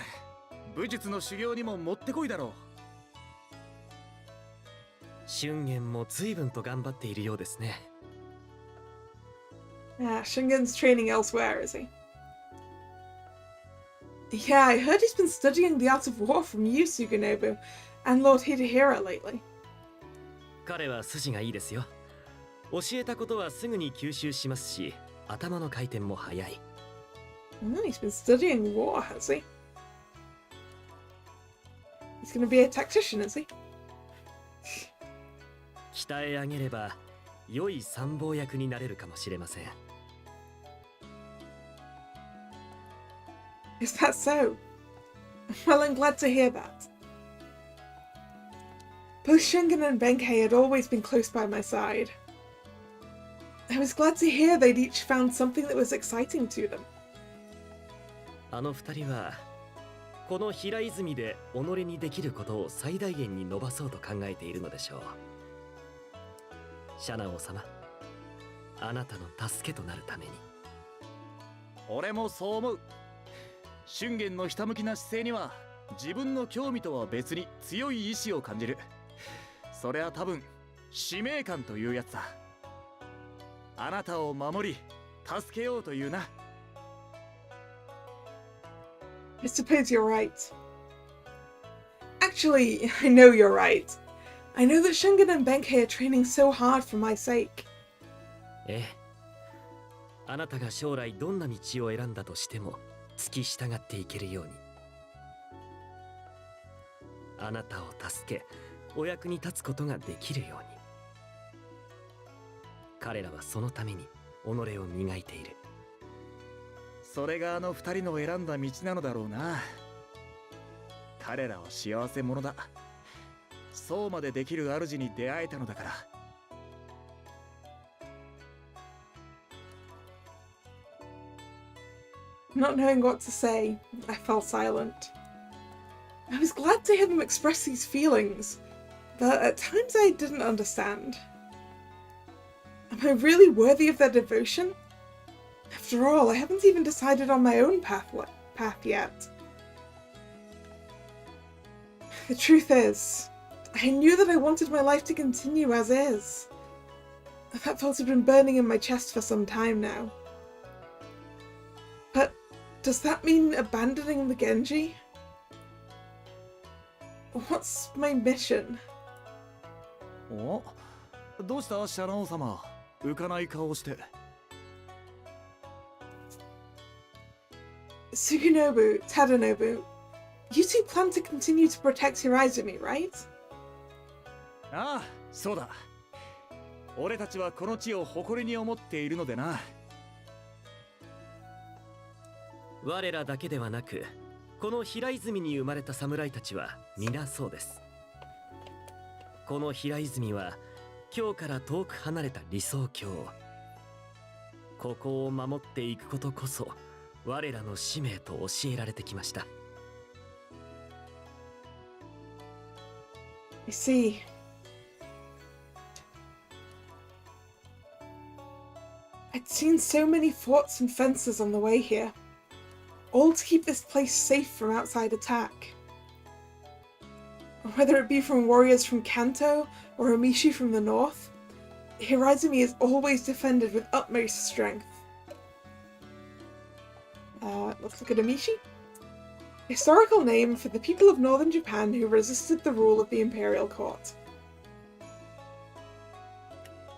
武術の修行にももってこいだろう。春元も随分と頑張っているようですね。Shungen's training elsewhere, is he? Yeah, I heard he's been studying the art of war from you, Suganobu, and Lord Hidehira lately. 彼は筋がいいですよ。教えたことはすぐに吸収しますし、頭の回転も速い。He's been studying war, has he? He's going to be a tactician, is he? 鍛え上げれば良い参謀役になれるかもしれません。Is that so? Well, I'm glad to hear that. Both Shungan and Benkei had always been close by my side. I was glad to hear they'd each found something that was exciting to them. あの二人はこの平泉で己にできることを最大限に伸ばそうと考えているのでしょう。シャナ王様、あなたの助けとなるために。俺もそう思う。俊元のひたむきな姿勢には自分の興味とは別に強い意志を感じる。それは多分使命感というやつだ。あなたを守り助けようというな。I suppose you're right. Actually, I know you're right. I know that Shungan and Benkei are training so hard for my sake. ええ。あなたが将来どんな道を選んだとしても付き従っていけるように。あなたを助け、お役に立つことができるように。彼らはそのために己を磨いている。それがあの二人の選んだ道なのだろうな。彼らは幸せ者だ。そうまでできる主に出会えたのだから。Not knowing what to say, I fell silent. I was glad to hear them express these feelings, but at times I didn't understand. Am I really worthy of their devotion? After all, I haven't even decided on my own path yet. The truth is, I knew that I wanted my life to continue as is. That thought had been burning in my chest for some time now. But does that mean abandoning the Genji? What's my mission? お、どうしたシャナ王様。浮かない顔をして。Suginobu, Tadanobu, you two plan to continue to protect Hiraizumi, right? ああ、そうだ。俺たちはこの地を誇りに思っているのでな。我らだけではなく、この平泉に生まれた侍たちは皆そうです。この平泉は今日から遠く離れた理想郷。ここを守っていくことこそ我らの使命と教えられてきました。I see. I'd seen so many forts and fences on the way here, all to keep this place safe from outside attack. Whether it be from warriors from Kanto or Amishi from the north, Hiraizumi is always defended with utmost strength. Let's look at Amishi. Historical name for the people of northern Japan who resisted the rule of the imperial court.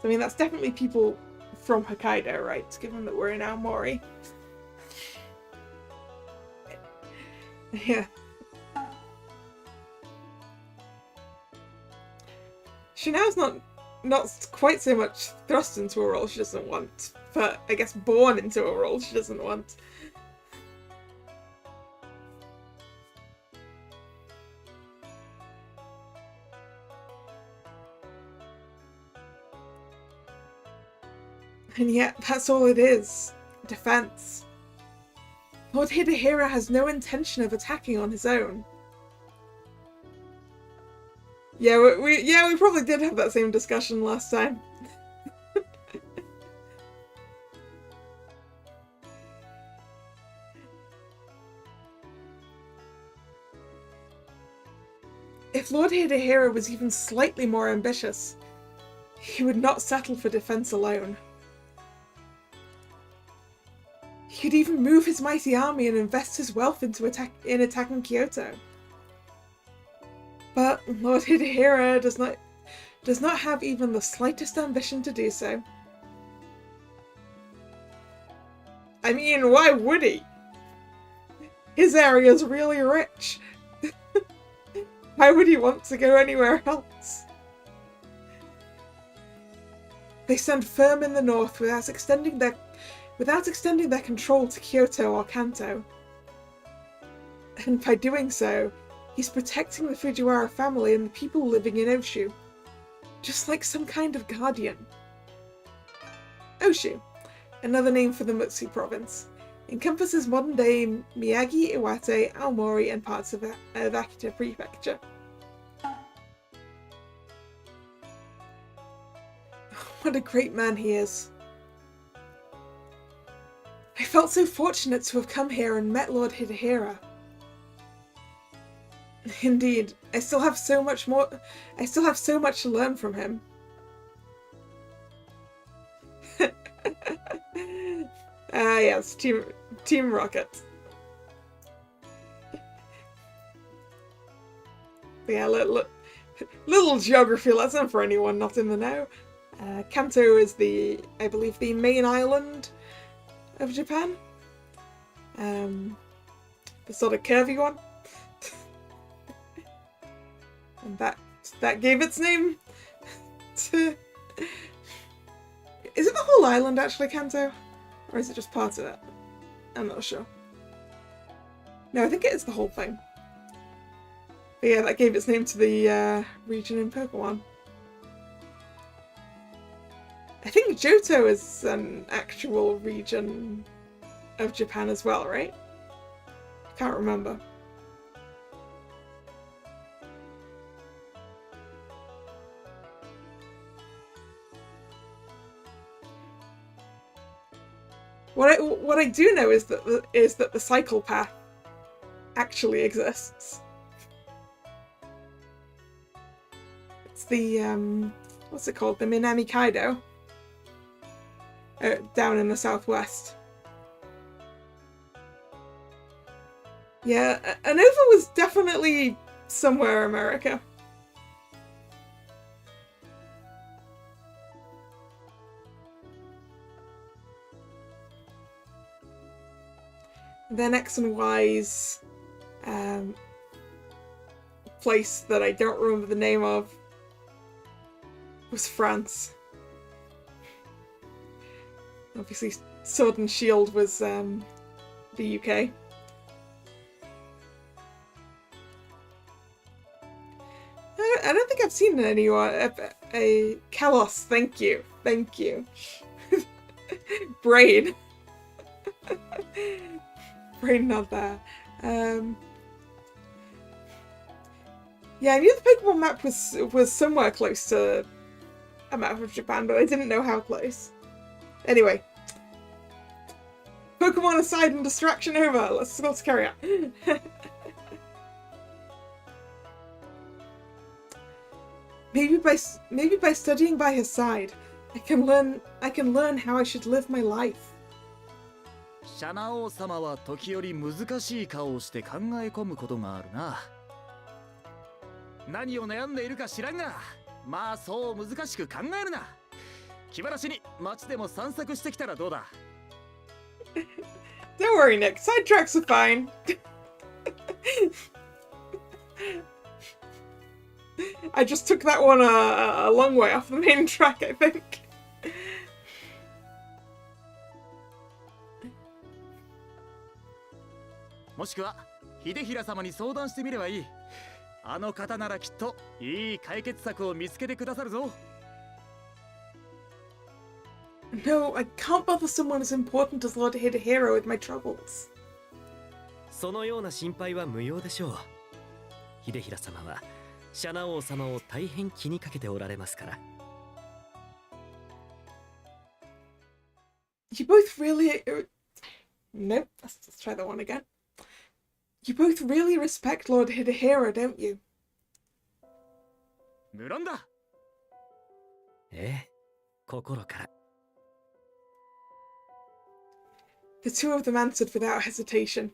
I mean, that's definitely people from Hokkaido, right? Given that we're in Aomori. Yeah. Shinao's not quite so much thrust into a role she doesn't want, but I guess born into a role she doesn't want. And yet, that's all it is. Defense. Lord Hidehira has no intention of attacking on his own. Yeah, we probably did have that same discussion last time. If Lord Hidehira was even slightly more ambitious, he would not settle for defense alone. He could even move his mighty army and invest his wealth into attacking Kyoto. But Lord Hidehira does not have even the slightest ambition to do so. I mean, why would he? His area's really rich. Why would he want to go anywhere else? They stand firm in the north without extending their control to Kyoto or Kanto. And by doing so, he's protecting the Fujiwara family and the people living in Oshu. Just like some kind of guardian. Oshu, another name for the Mutsu province, encompasses modern-day Miyagi, Iwate, Aomori, and parts of Akita Prefecture. What a great man he is. I felt so fortunate to have come here and met Lord Hidehira. Indeed, I still have so much to learn from him. Yes, Team Rocket. Yeah, little geography lesson for anyone not in the know. Kanto is I believe, the main island of Japan. The sort of curvy one. And that gave its name to... Is it the whole island, actually, Kanto? Or is it just part of it? I'm not sure. No, I think it is the whole thing. But yeah, that gave its name to the region in Pokemon. I think Johto is an actual region of Japan as well, right? I can't remember. What I do know is that the cycle path actually exists. It's the what's it called? The Minami Kaido. Down in the southwest. Yeah, Unova was definitely somewhere America. Then X and Y's place that I don't remember the name of was France. Obviously, Sword and Shield was the UK. I don't think I've seen anyone. A Kalos, thank you. Brain. Brain not there. Yeah, I knew the Pokemon map was somewhere close to a map of Japan, but I didn't know how close. Anyway. Pokemon aside and distraction over. Let's carry on. Maybe by studying by his side, I can learn how I should live my life. シャナ王様は時折難しい顔をして考え込むことがあるな。何を悩んでいるか知らんが、まあそう難しく考えるな。気晴らしに街でも散策してきたらどうだ。Don't worry, Nick. Sidetracks are fine. I just took that one a long way off the main track, I think. もしくは秀平様に相談してみればいい。あの方ならきっといい解決策を見つけてくださるぞ。No, I can't bother someone as important as Lord Hidehira with my troubles. そのような心配は無用でしょう。秀平様はシャナ王様を大変気にかけておられますから。You both really... Nope, let's try that one again. You both really respect Lord Hidehira, don't you? 無論だ。ええ、心から。The two of them answered without hesitation.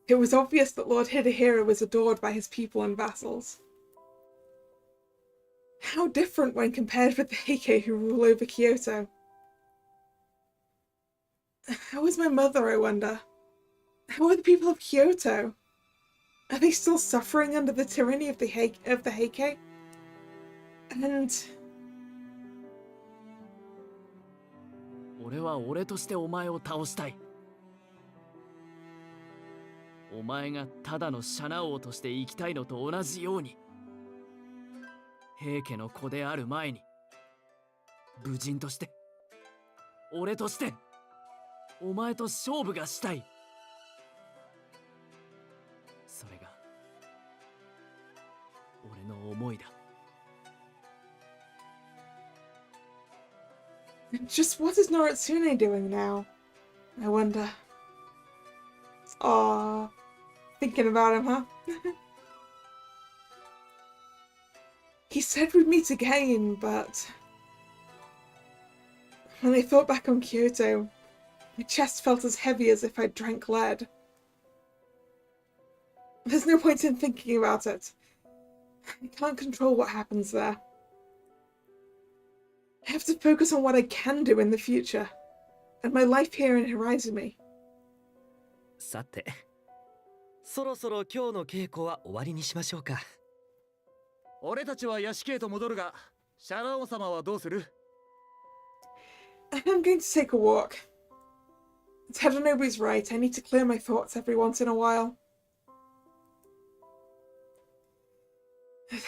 It was obvious that Lord Hidehira was adored by his people and vassals. How different when compared with the Heike who rule over Kyoto. How is my mother, I wonder? How are the people of Kyoto? Are they still suffering under the tyranny of the Heike? And... 俺は俺としてお前を倒したい。お前がただのシャナ王として生きたいのと同じように、平家の子である前に、武人として、俺として、お前と勝負がしたい。それが俺の思いだ。Just what is Noritsune doing now? I wonder. Aww. Thinking about him, huh? He said we'd meet again, but... When I thought back on Kyoto, my chest felt as heavy as if I'd drank lead. There's no point in thinking about it. I can't control what happens there. I have to focus on what I can do in the future, and my life here in Hirazumi. さて、そろそろ今日の稽古は終わりにしましょうか。俺たちは屋敷へと戻るが、シャラ王様はどうする？ I'm going to take a walk. Tadanobu's right, I need to clear my thoughts every once in a while.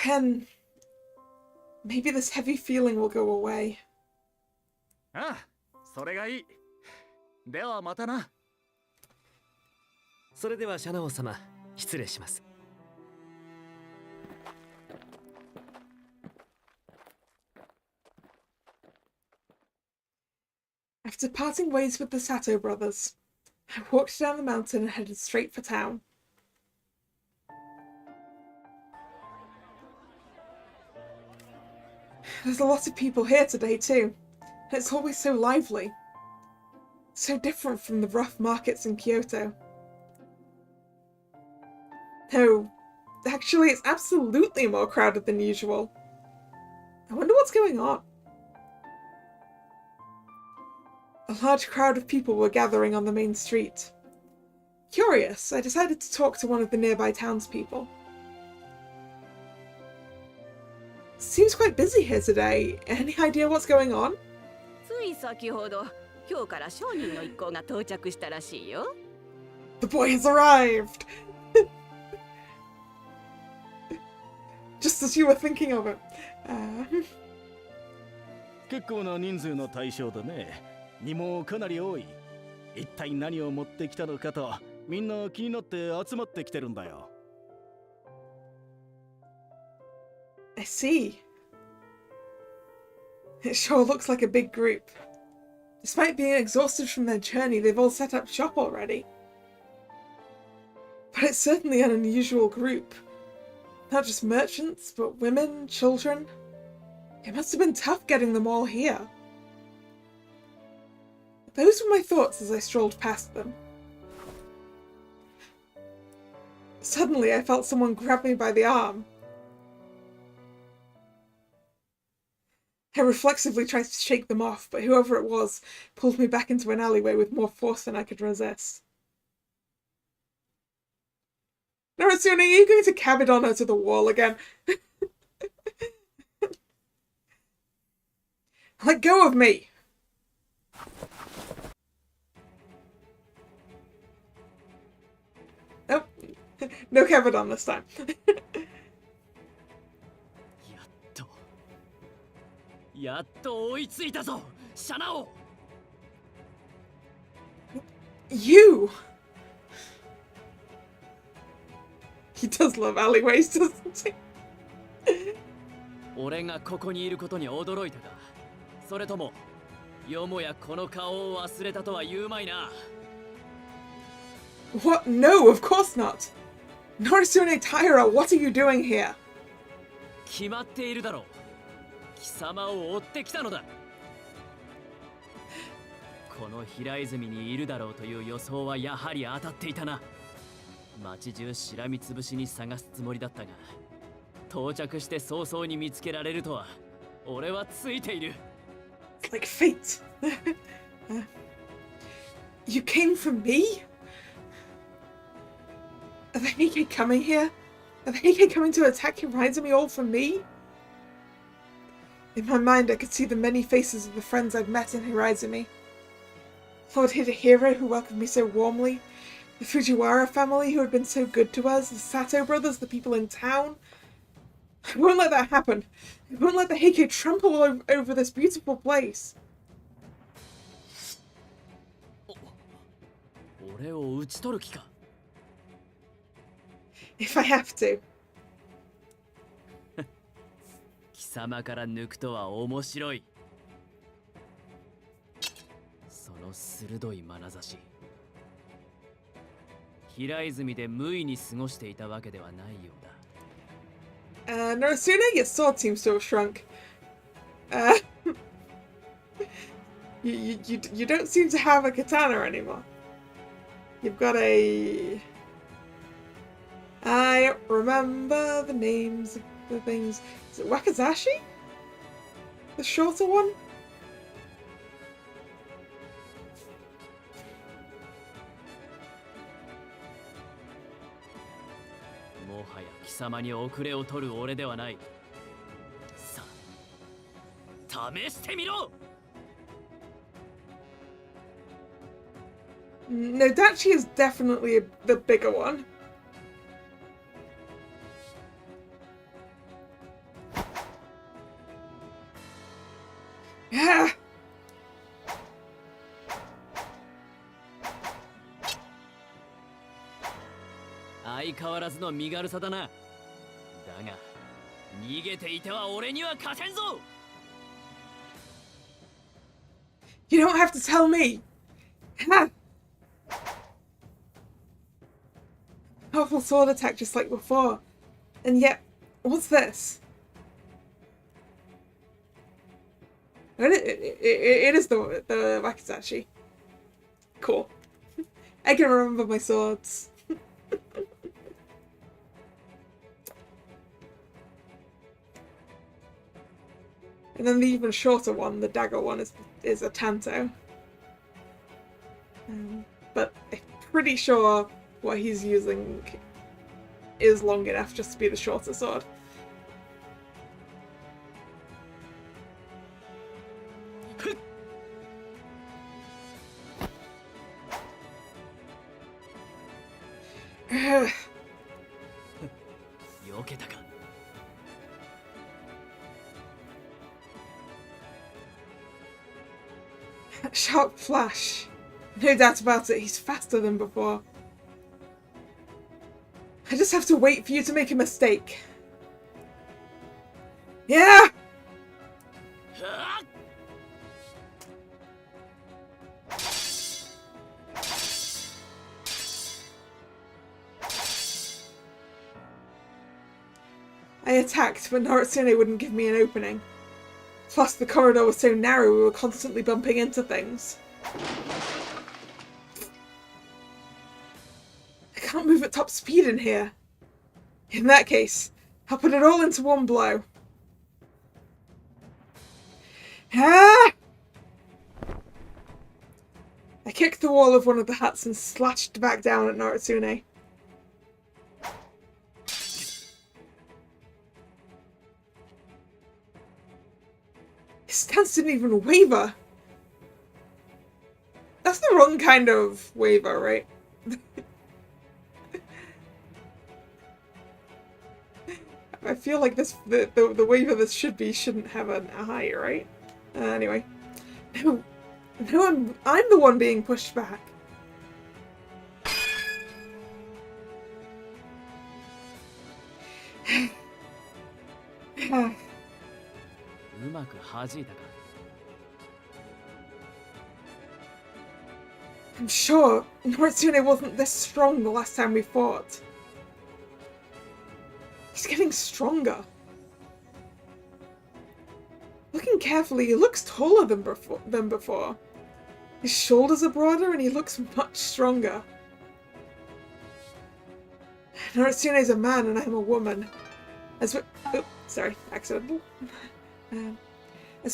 Then... maybe this heavy feeling will go away. ああ、それがいい。ではまたな。それではシャナ王様、失礼します。After parting ways with the Sato brothers, I walked down the mountain and headed straight for town. There's a lot of people here today too, and it's always so lively. So different from the rough markets in Kyoto. No, actually it's absolutely more crowded than usual. I wonder what's going on. A large crowd of people were gathering on the main street. Curious, I decided to talk to one of the nearby townspeople. Seems quite busy here today. Any idea what's going on? つい先ほど、今日から商人の一行が到着したらしいよ。The boy has arrived! Just as you were thinking of it. 結構な人数の対象だね。荷もかなり多い。一体何を持ってきたのかと、みんな気になって集まってきてるんだよ。I see. It sure looks like a big group. Despite being exhausted from their journey, they've all set up shop already. But it's certainly an unusual group. Not just merchants, but women, children. It must have been tough getting them all here. Those were my thoughts as I strolled past them. Suddenly I felt someone grab me by the arm. I reflexively tried to shake them off, but whoever it was pulled me back into an alleyway with more force than I could resist. Noritsune, are you going to Kabedon her to the wall again? Let go of me! Nope. No Kabedon this time. やっと追いついたぞ、シャナ王。You! He does love alleyways, doesn't he? 俺がここにいることに驚いたか、それともよもやこの顔を忘れたとは言うまいな。 What? No, of course not. Noritsune Taira, what are you doing here? 決まっているだろう。貴様を追ってきたのだ。この平泉にいるだろうという予想はやはり当たっていたな。町中しらみつぶしに探すつもりだったが、到着して早々に見つけられるとは俺はついている。 It's like fate. You came for me? Are the Heike coming here? Are the Heike coming to attack Hirazumi all for me? In my mind, I could see the many faces of the friends I'd met in Hirazumi. Lord Hidehiro, who welcomed me so warmly, The Fujiwara family who had been so good to us, the Sato brothers, the people in town. I won't let that happen. I won't let the Heike trample over this beautiful place. 俺を討ち取る気か If I have to. 貴様から抜くとは面白いその鋭い眼差し平泉で無意に過ごしていたわけではないようだ Noritsune, your sword seems to have shrunk. You don't seem to have a katana anymore. You've got a... I don't remember the names of the things. Is it Wakizashi? The shorter one? もはや貴様に遅れを取る俺ではないさあ試してみろ No, Dachi is definitely the bigger one. Yeah. 相変わらずの身軽さだなだが逃げていては俺には勝てんぞ You don't have to tell me. Ha! Powerful sword attack just like before. And yet, what's this? It is the Wakizashi. Cool. I can remember my swords. And then the even shorter one, the dagger one, is a Tanto. But I'm pretty sure what he's using is long enough just to be the shorter sword. Sharp flash. No doubt about it, he's faster than before. I just have to wait for you to make a mistake. Yeah! I attacked, but Noritsune wouldn't give me an opening. Plus, the corridor was so narrow we were constantly bumping into things. I can't move at top speed in here. In that case, I'll put it all into one blow. Ah! I kicked the wall of one of the huts and slashed back down at Noritsune. His stance didn't even waver. That's the wrong kind of waver, right? I feel like this the waver this should be shouldn't have a high, right? Anyway. No, I'm the one being pushed back. うまく弾いたか I'm sure Noritsune wasn't this strong the last time we fought. He's getting stronger. Looking carefully, he looks taller than before. His shoulders are broader and he looks much stronger. Noritsune is a man and I'm a woman. As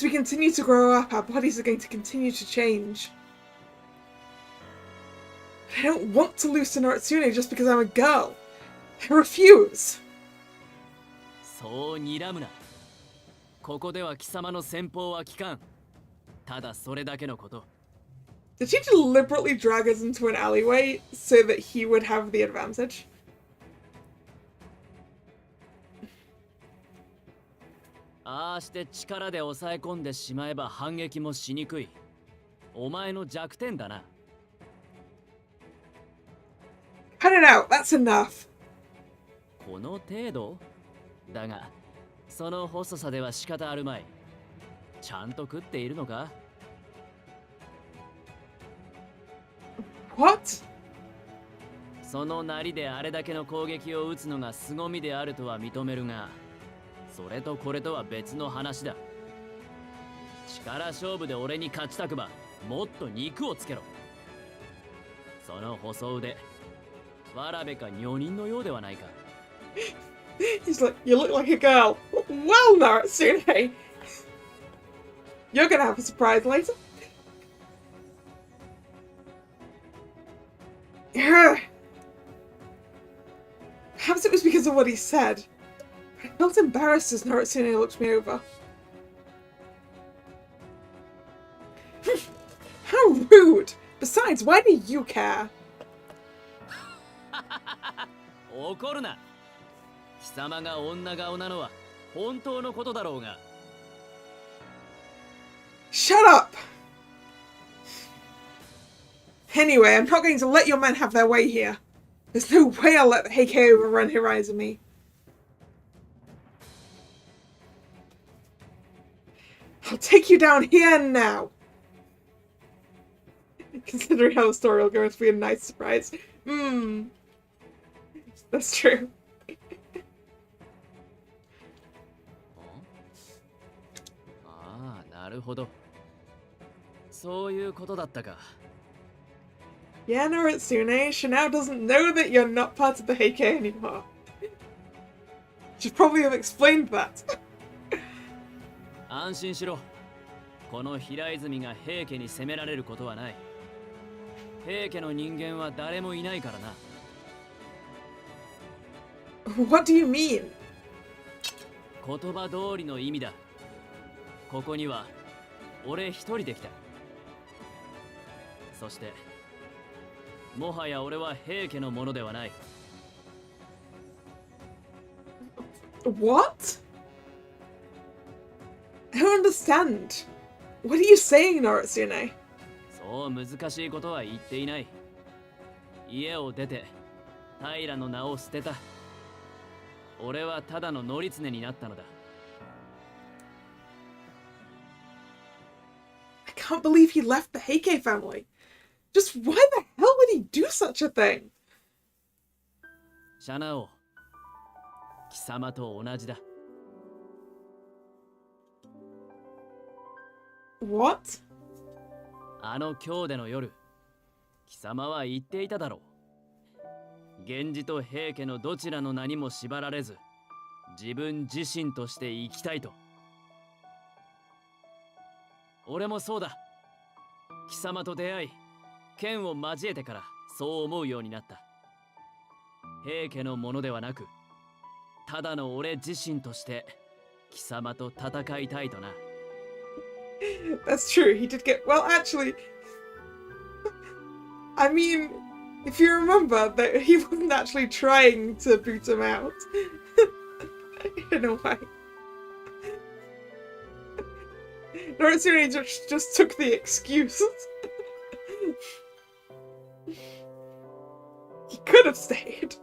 we continue to grow up, our bodies are going to continue to change. I don't want to lose to Noritsune just because I'm a girl. I refuse. そう睨むなここでは貴様の戦法は効かんただそれだけのこと Did she deliberately drag us into an alleyway so that he would have the advantage? ああして力で抑え込んでしまえば反撃もしにくい。お前の弱点だな。Cut it out, that's enough. この程度だが、その細さでは仕方あるまい。ちゃんと食っているのか？ What? そのなりであれだけの攻撃を打つのが凄みであるとは認めるが、それとこれとは別の話だ。力勝負で俺に勝ちたくば、もっと肉をつけろ。その細腕、わらべか女人のようではないか。He's like, you look like a girl. Well, Noritsune. You're gonna have a surprise later. Perhaps it was because of what he said. I felt embarrassed as Noritsune looked me over. How rude! Besides, why do you care? 怒るな。貴様が女顔なのは本当のことだろうが。Shut up! Anyway, I'm not going to let your men have their way here. There's no way I'll let the Heike overrun Hirazumi. I'll take you down here and now. Considering how the story will go, it's be a nice surprise. That's true. ああ、なるほど。そういうことだったか。Yeah, Noritsune, she now doesn't know that you're not part of the Heike anymore. Should probably have explained that. 安心しろ。この平泉が平家に攻められることはない。平家の人間は誰もいないからな。What do you mean? 言葉通りの意味だ。ここには俺一人で来た。そしてもはや俺は平家のものではない。What? I don't understand. What are you saying, Noritsune? そう難しいことは言っていない。家を出て平の名を捨てた。俺はただのNoritsuneになったのだ。I can't believe he left the Heike family. Just why the hell would he do such a thing? シャナオ、貴様と同じだ。What? あの今日での夜、貴様は言っていただろう。源氏と平家のどちらの名にも縛られず、自分自身として生きたいと。俺もそうだ。貴様と出会い、剣を交えてからそう思うようになった。平家のものではなく、ただの俺自身として貴様と戦いたいとな。That's true. He did get... Well, actually... I mean, if you remember, that he wasn't actually trying to boot him out. In a way. Noritsune just took the excuse. He could have stayed.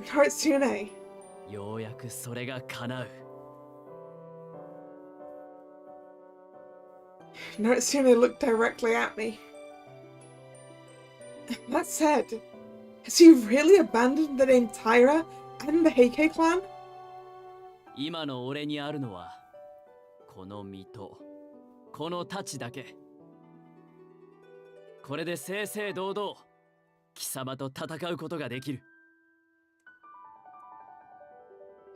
Noritsune. ようやくそれが叶う。Noritsune looked directly at me. That said, has he really abandoned the name Tyra and the Heike clan? 今の俺にあるのはこの身とこの太刀だけ。これで正々堂々貴様と戦うことができる。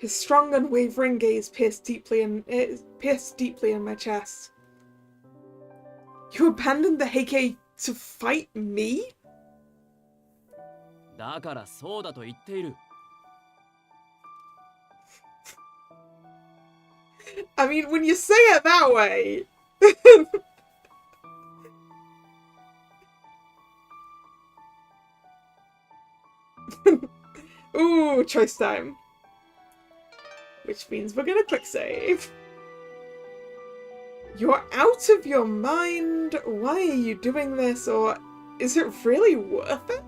His strong, unwavering gaze pierced deeply in my chest. You abandoned the Heike to fight me? だからそうだと言っている。I mean, when you say it that way. Ooh, choice time. Which means we're gonna quick save. You're out of your mind. Why are you doing this? Or is it really worth it?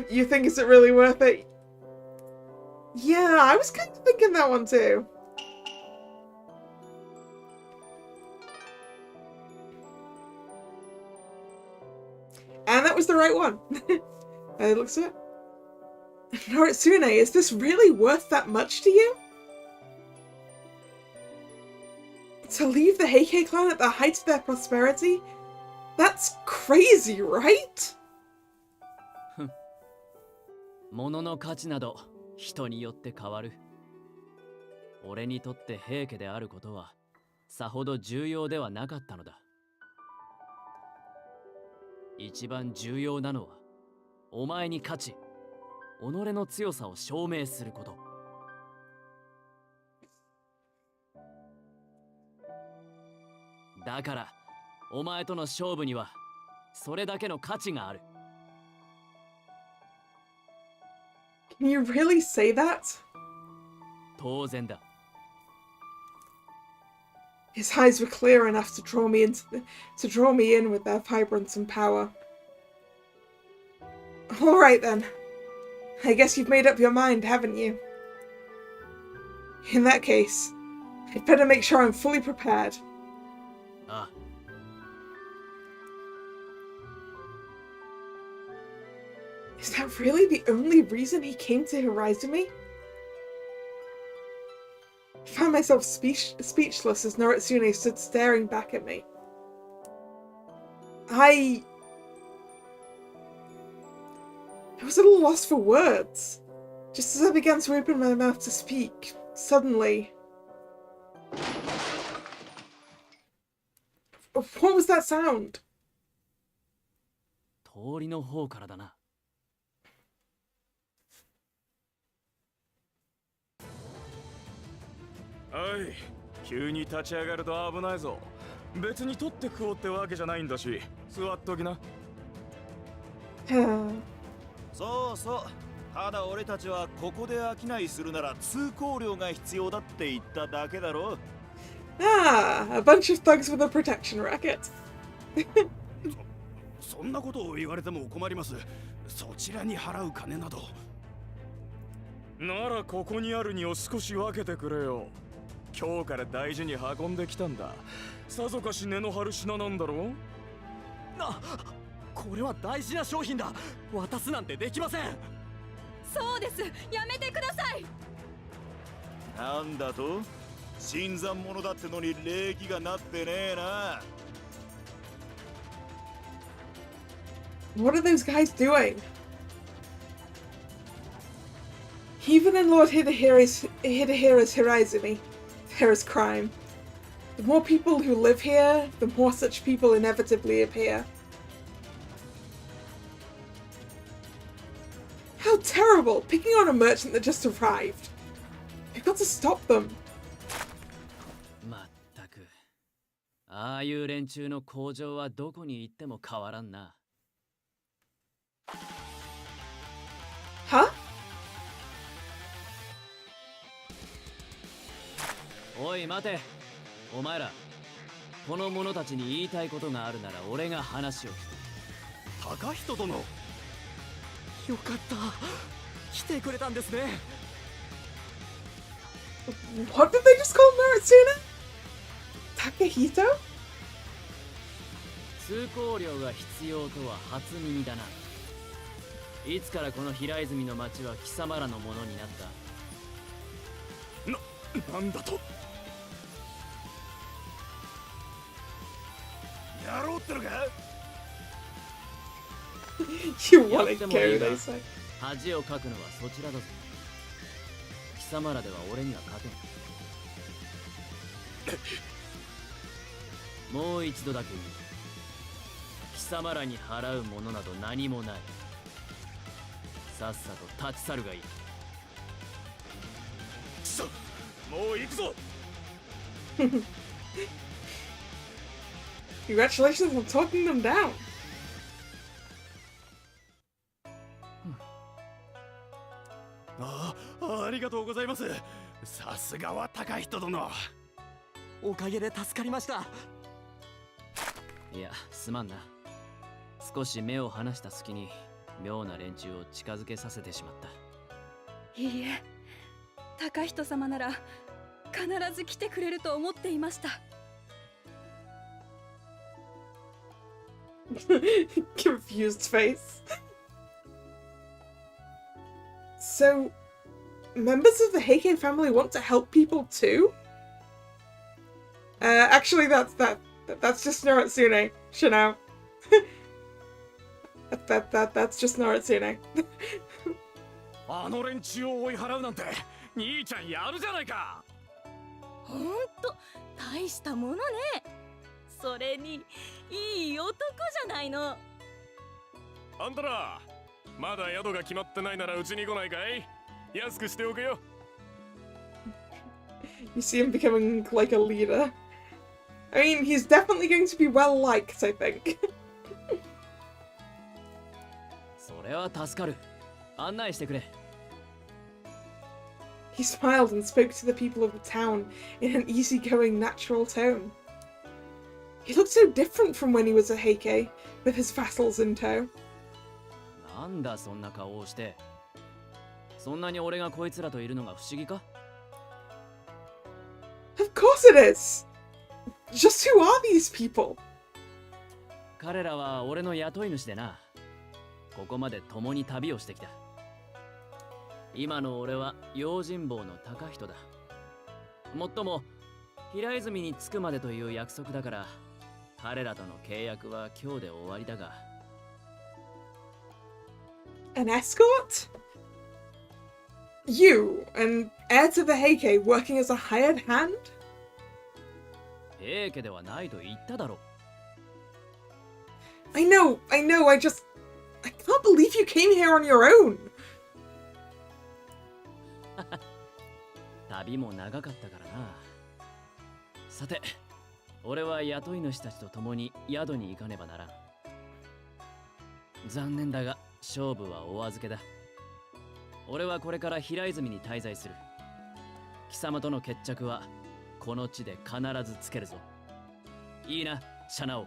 You think is it really worth it? Yeah, I was kind of thinking that one too. And that was the right one. It looks it. Noritsune, is this really worth that much to you? To leave the Heike clan at the height of their prosperity? That's crazy, right? 物の価値など人によって変わる。俺にとって平家であることはさほど重要ではなかったのだ。一番重要なのはお前に勝ち、己の強さを証明すること。だからお前との勝負にはそれだけの価値がある。Can you really say that? 当然だ。His eyes were clear enough to draw me in with their vibrance and power. All right then. I guess you've made up your mind, haven't you? In that case, I'd better make sure I'm fully prepared. Ah. Is that really the only reason he came to Hirazumi? I found myself speechless as Noritsune stood staring back at me. I was at a loss for words. Just as I began to open my mouth to speak, suddenly... What was that sound? 通りの方からだな。はい、急に立ち上がると危ないぞ。別に取って食おうってわけじゃないんだし、座っときな。そうそう。ただ俺たちはここで商いするなら通行料が必要だって言っただけだろ。Ah, a bunch of thugs with a protection racket. そんなことを言われても困ります。そちらに払う金など。ならここにある荷を少し分けてくれよ。今日から大事に運んできたんだ。さぞかし根の張る品なんだろう。あ、これは大事な商品だ。渡すなんてできません。そうです。やめてください。なんだと？新参者だってのに礼儀がなってねえな。What are those guys doing? Even in Lord Hidehira's Hirazumi, there is crime. The more people who live here, the more such people inevitably appear. How terrible! Picking on a merchant that just arrived. We've got to stop them. まったく。ああいう連中の工場はどこに行っても変わらんな。Huh? おい待て。お前らこの者たちに言いたいことがあるなら俺が話を聞く。高人殿。よかった。来てくれたんですね。What did they just call Noritsune? Takahito? 通行料が必要とは初耳だな。いつからこの平泉の町は貴様らのものになった？なんだと。やろうってのか？ You wanna go, they say. 恥をかくのはそちらだぞ。貴様らでは俺には勝てん。もう一度だけ言う。様らに払うものなど何もない。さっさと立ち去るがいい。くそ、もう行くぞ。Congratulations on talking them down. ありがとうございます。さすがは高人殿。おかげで助かりました。いや、すまんな。少し目を離した隙に妙な連中を近づけさせてしまった。いいえ、高人様なら必ず来てくれると思っていました。Confused face. So, members of the Heike family want to help people too? Actually, that's just Noritsune. Shanao. That's just Noritsune. あの連中を追い払うなんて兄ちゃんやるじゃないか。ほんと大したものね。それにいい男じゃないの。あんたらまだ宿が決まってないならうちに来ないかい。安くしておけよ。You see him becoming like a leader. I mean, he's definitely going to be well liked, I think. それは助かる。案内してくれ。He smiled and spoke to the people of the town in an easygoing, natural tone. He looked so different from when he was a Heike, with his vassals in tow. なんだそんな顔をして。そんなに俺がこいつらといるのが不思議か？ Of course it is! Just who are these people? 彼らは俺の雇い主でな。ここまで共に旅をしてきた。今の俺は用心棒の高人だ。もっとも平泉に着くまでという約束だから、彼らとの契約は今日で終わりだが。An escort? You, an heir to the Heike, working as a hired hand? 平家ではないと言っただろ。I know, I can't believe you came here on your own! 旅も長かったからな。さて、俺は雇い主たちと共に宿に行かねばならん。残念だが勝負はお預けだ。俺はこれから平泉に滞在する。貴様との決着はこの地で必ずつけるぞ。いいな、シャナオ。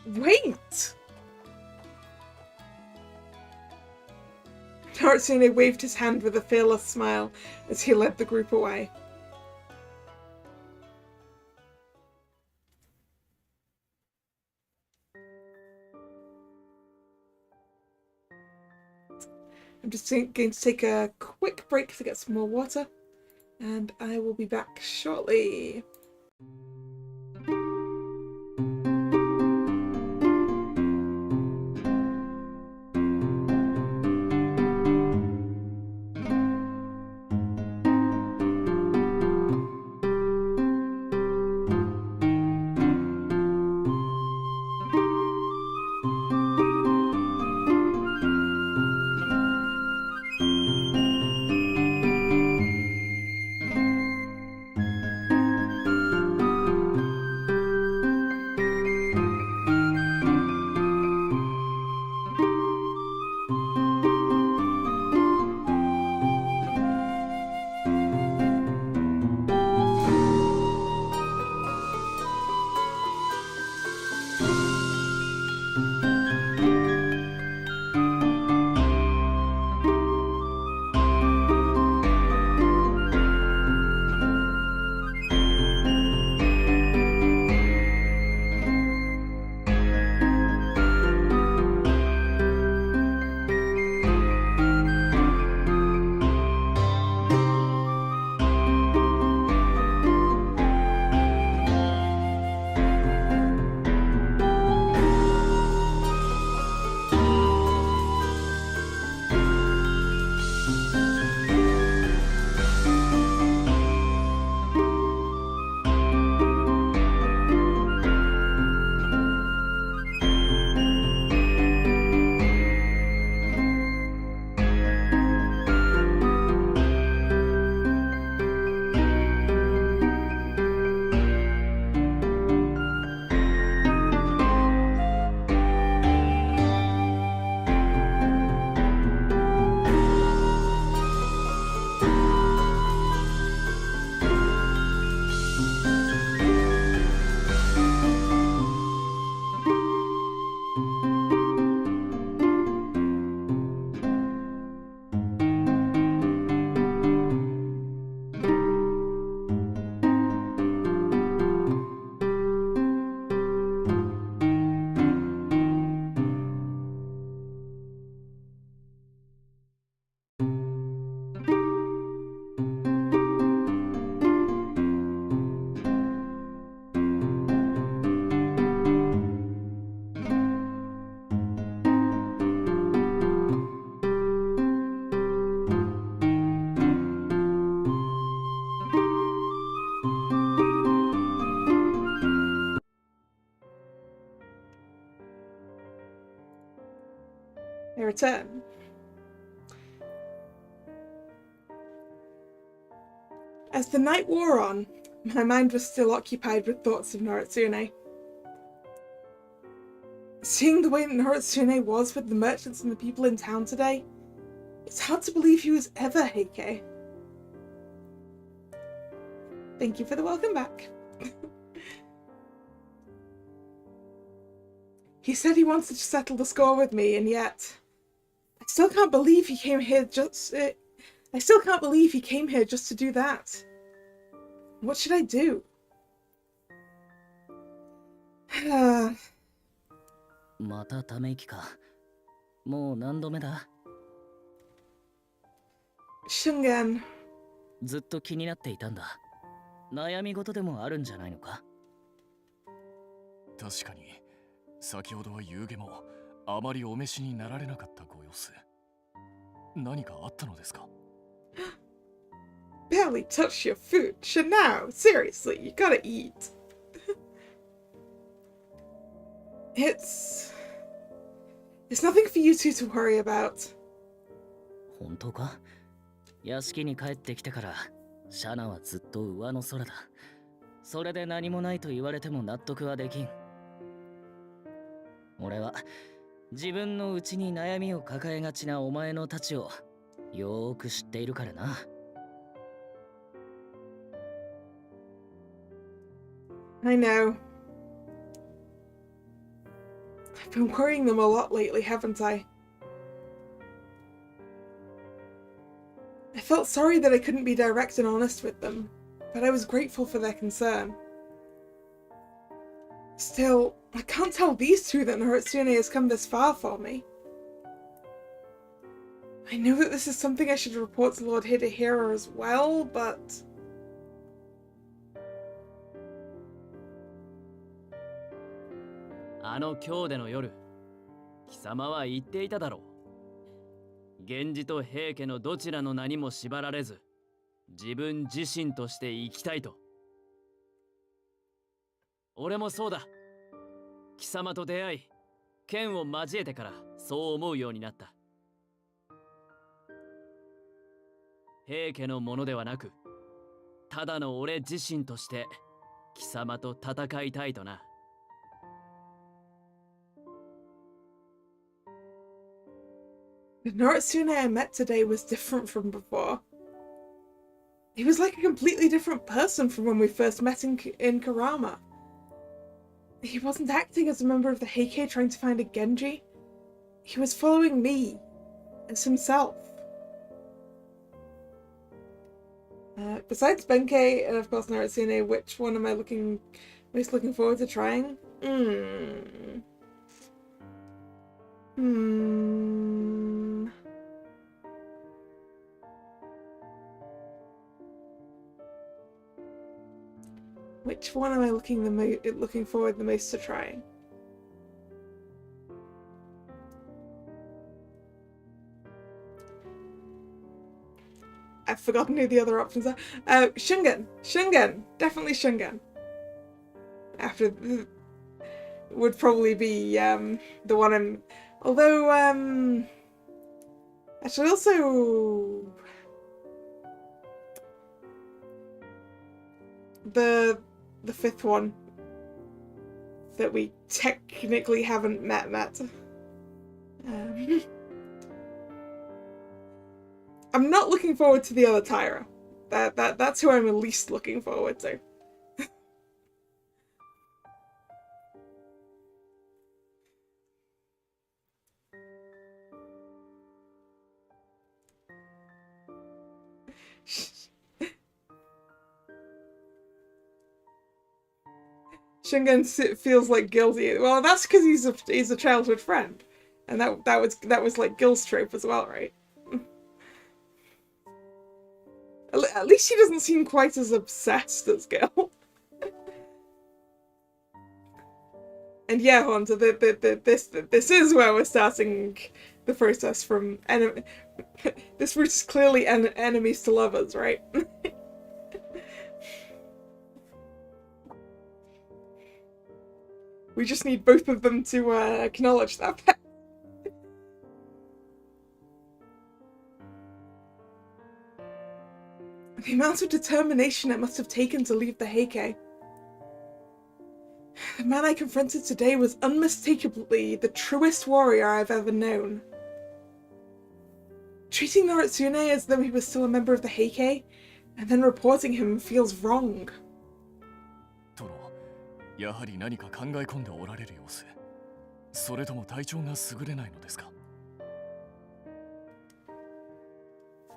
Wait! Noritsune waved his hand with a fearless smile as he led the group away. I'm just going to take a quick break to get some more water, and I will be back shortly. turn. As the night wore on, my mind was still occupied with thoughts of Noritsune. Seeing the way that Noritsune was with the merchants and the people in town today, it's hard to believe he was ever Heike. Thank you for the welcome back. He said he wanted to settle the score with me, and yet I still can't believe he came here just to do that. What should I do? またため息か。もう何度目だ？ Shungen. ずっと気になっていたんだ。悩み事でもあるんじゃないのか？確かに先ほどは夕げもあまりお召しになられなかったご様子。何かあったのですか？ Barely touched your food. Now, seriously, you gotta eat. It's nothing for you two to worry about. 本当か？屋敷に帰ってきてからシャナはずっと上の空だ。それで何もないと言われても納得はできん。俺は自分の内に悩みを抱えがちなお前のたちをよーく知っているからな。I know. I've been worrying them a lot lately, haven't I? I felt sorry that I couldn't be direct and honest with them, but I was grateful for their concern. Still, I can't tell these two that Noritsune has come this far for me. I know that this is something I should report to Lord Hidehira as well, but... あの今日での夜、貴様は言っていただろう。源氏と平家のどちらの名にも縛られず、自分自身として生きたいと。俺もそうだ。貴様と出会い、剣を交えてからそう思うようになった。平家のものではなく、ただの俺自身として貴様と戦いたいとな。The Noritsune I met today was different from before. He was like a completely different person from when we first met in Karama. He wasn't acting as a member of the Heike trying to find a Genji. He was following me as himself. Besides Benkei and of course Noritsune, which one am I most looking forward to trying? Which one am I looking forward the most to trying? I've forgotten who the other options are. Shungen. Shungen. Definitely Shungen. Would probably be the one I'm... Although, actually also... The fifth one that we technically haven't met. I'm not looking forward to the other Tyra. That's who I'm least looking forward to. Shingen feels like guilty. Well, that's because he's a childhood friend, and that was like Gil's trope as well, right? At least he doesn't seem quite as obsessed as Gil. And yeah, Hunter, this is where we're starting the process from this route is clearly enemies to lovers, right? We just need both of them to acknowledge that fact. The amount of determination it must have taken to leave the Heike. The man I confronted today was unmistakably the truest warrior I've ever known. Treating Noritsune as though he was still a member of the Heike, and then reporting him feels wrong. 殿、やはり何か考え込んでおられる様子。それとも体調が優れないのですか？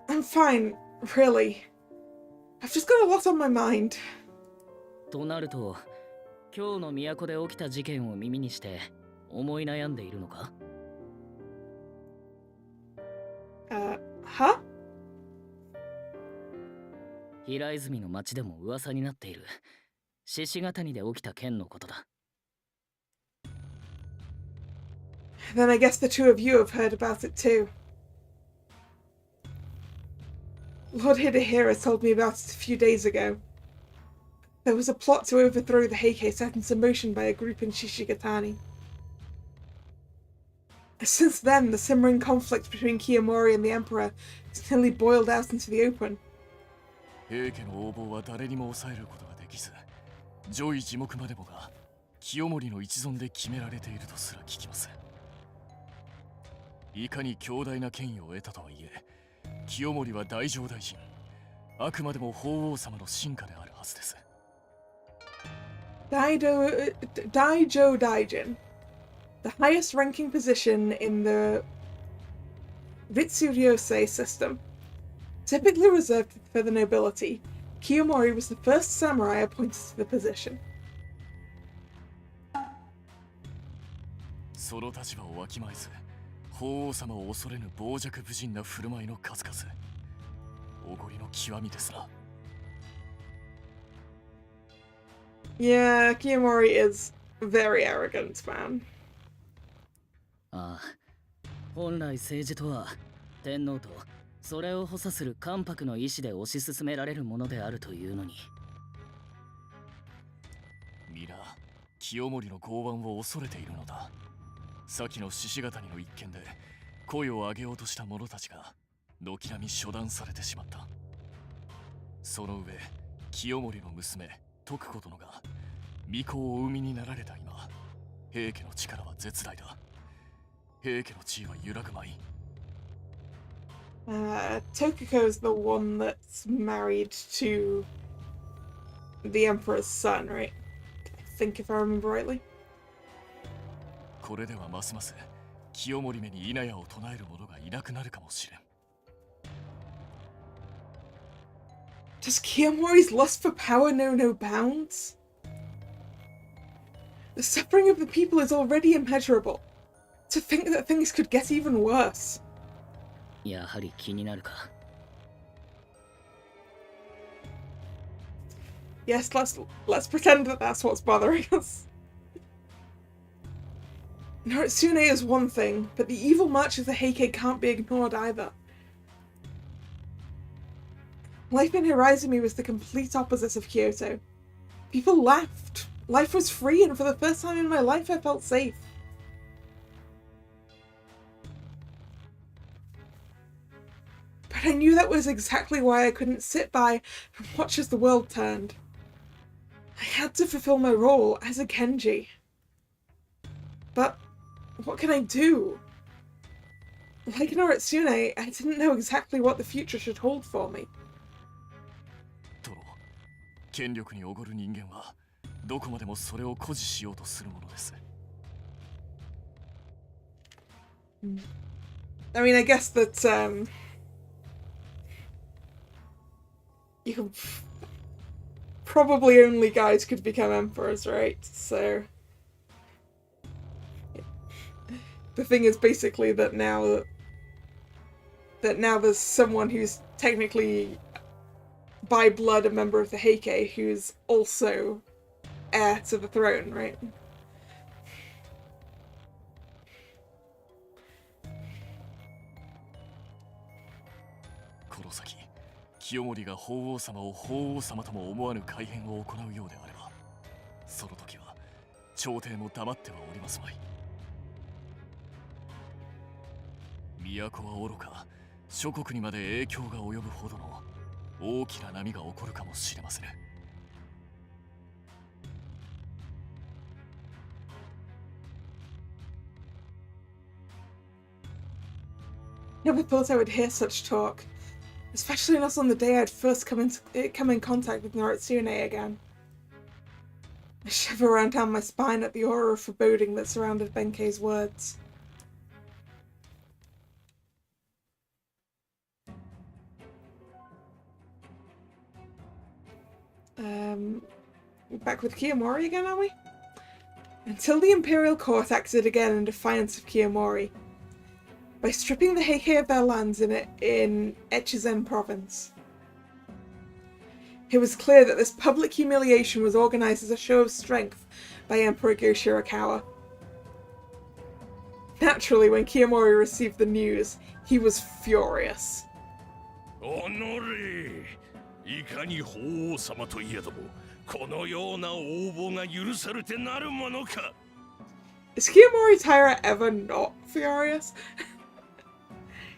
I'm fine, really. I've just got a lot on my mind. となると、今日の都で起きた事件を耳にして思い悩んでいるのか？ Huh? 平泉の町でも噂になっている獅子ヶ谷で起きた件のことだ。 Then I guess the two of you have heard about it too. Lord Hidehira told me about it a few days ago. There was a plot to overthrow the Heike set into motion by a group in Shishigatani. Since then, the simmering conflict between Kiyomori and the Emperor has nearly boiled out into the open. 平家の横暴は誰にも抑えることができず、上位地目までもが清盛の一存で決められているとすら聞きます。いかに強大な権威を得たとはいえ、清盛は大乗大臣、あくまでも法皇様の臣下であるはずです。Daijo Daijin, the highest ranking position in the Ritsuryosei system. Typically reserved for the nobility, Kiyomori was the first samurai appointed to the position. その立場をわきまえず、法皇様を恐れぬ傍若無人な振る舞いの数々。おごりの極みですな。Yeah, Kiyomori is very arrogant, man. ああ、本来政治とは天皇とそれを補佐する関白の意志で推し進められるものであるというのに。皆、清盛の剛腕を恐れているのだ。先の獅子ヶ谷の一件で声を上げようとした者たちが軒並み処断されてしまった。その上、清盛の娘徳子殿が巫女をお産みになられた今、平家の力は絶大だ。平家の地位は揺らぐまい。Tokiko's the one that's married to the Emperor's son, right? I think if I remember rightly. これではますます清盛めに稲屋を唱える者がいなくなるかもしれん。Does Kiyomori's lust for power know no bounds? The suffering of the people is already immeasurable. To think that things could get even worse. やはり気になるか。Yes, let's pretend that that's what's bothering us. Noritsune is one thing, but the evil march of the Heike can't be ignored either. Life in Hiraizumi was the complete opposite of Kyoto. People laughed. Life was free, and for the first time in my life I felt safe. But I knew that was exactly why I couldn't sit by and watch as the world turned. I had to fulfill my role as a Kenji. But what can I do? Like Noritsune, I didn't know exactly what the future should hold for me. 殿、権力におごる人間はどこまでもそれを誇示しようとするものです。I mean, I guess that you can probably only guys could become emperors, right? So the thing is basically that now there's someone who's technically by blood a member of the Heike who's also heir to the throne, right? Kuro saki, Kiyomoriが法皇様を法皇様とも思わぬ改変を行うようであれば、その時は朝廷も黙ってはおりますまい。都はおろか、諸国にまで影響が及ぶほどの大きな波が起こるかもしれません。Never thought I would hear such talk, especially not on the day I'd first come in contact with Noritsune again. A shiver ran down my spine at the aura of foreboding that surrounded Benkei's words. Back with Kiyomori again, are we? Until the Imperial Court acted again in defiance of Kiyomori, by stripping the Heike of their lands in Echizen province. It was clear that this public humiliation was organised as a show of strength by Emperor Go Shirakawa. Naturally, when Kiyomori received the news, he was furious. Honore! いかに法皇様といえども、このような横暴が許されてなるものか。Is Kiyomori Taira ever not furious?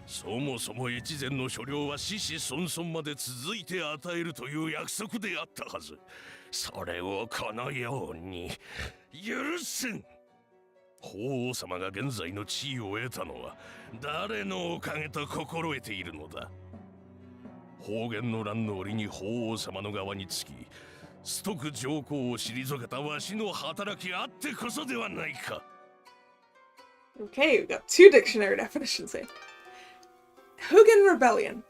そもそも越前の所領は子々孫々まで続いて与えるという約束であったはず。それをこのように許せん。法皇様が現在の地位を得たのは誰のおかげと心得ているのだ。方言の乱の折に法皇様の側につき、崇徳上皇を退けたわしの働きあってこそではないか。Okay, we've got 2 dictionary definitions here. Hogan Rebellion.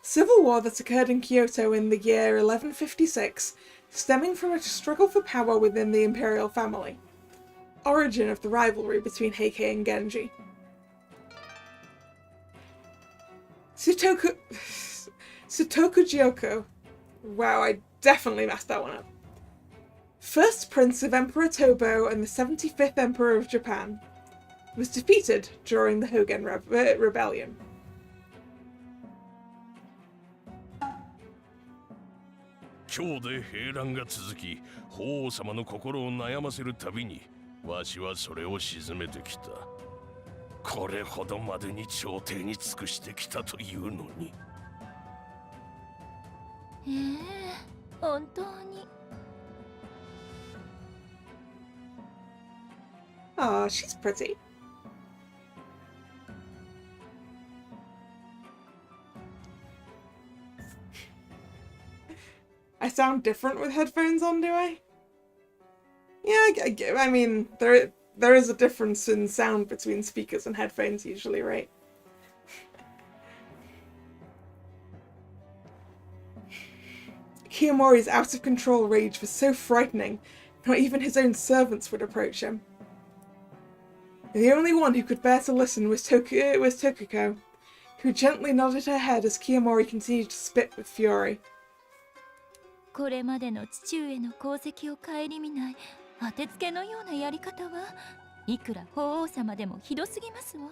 Civil war that occurred in Kyoto in the year 1156, stemming from a struggle for power within the imperial family. Origin of the rivalry between Heike and Genji. Sutoku Wow, I definitely messed that one up. First prince of Emperor Tobo and the 75th Emperor of Japan. Was defeated during the Hogan Rebellion. 今日で平乱が続き、法皇様の心を悩ませるたびに、わしはそれを鎮めてきた。これほどまでに朝廷に尽くしてきたというのに。本当に。Aw, she's pretty. I sound different with headphones on, do I? Yeah, I mean, there is a difference in sound between speakers and headphones usually, right? Kiyomori's out-of-control rage was so frightening, not even his own servants would approach him. The only one who could bear to listen was Tokuko, who gently nodded her head as Kiyomori continued to spit with fury. これまでの父上の功績を顧みない当てつけのようなやり方はいくら法皇様でもひどすぎますわ。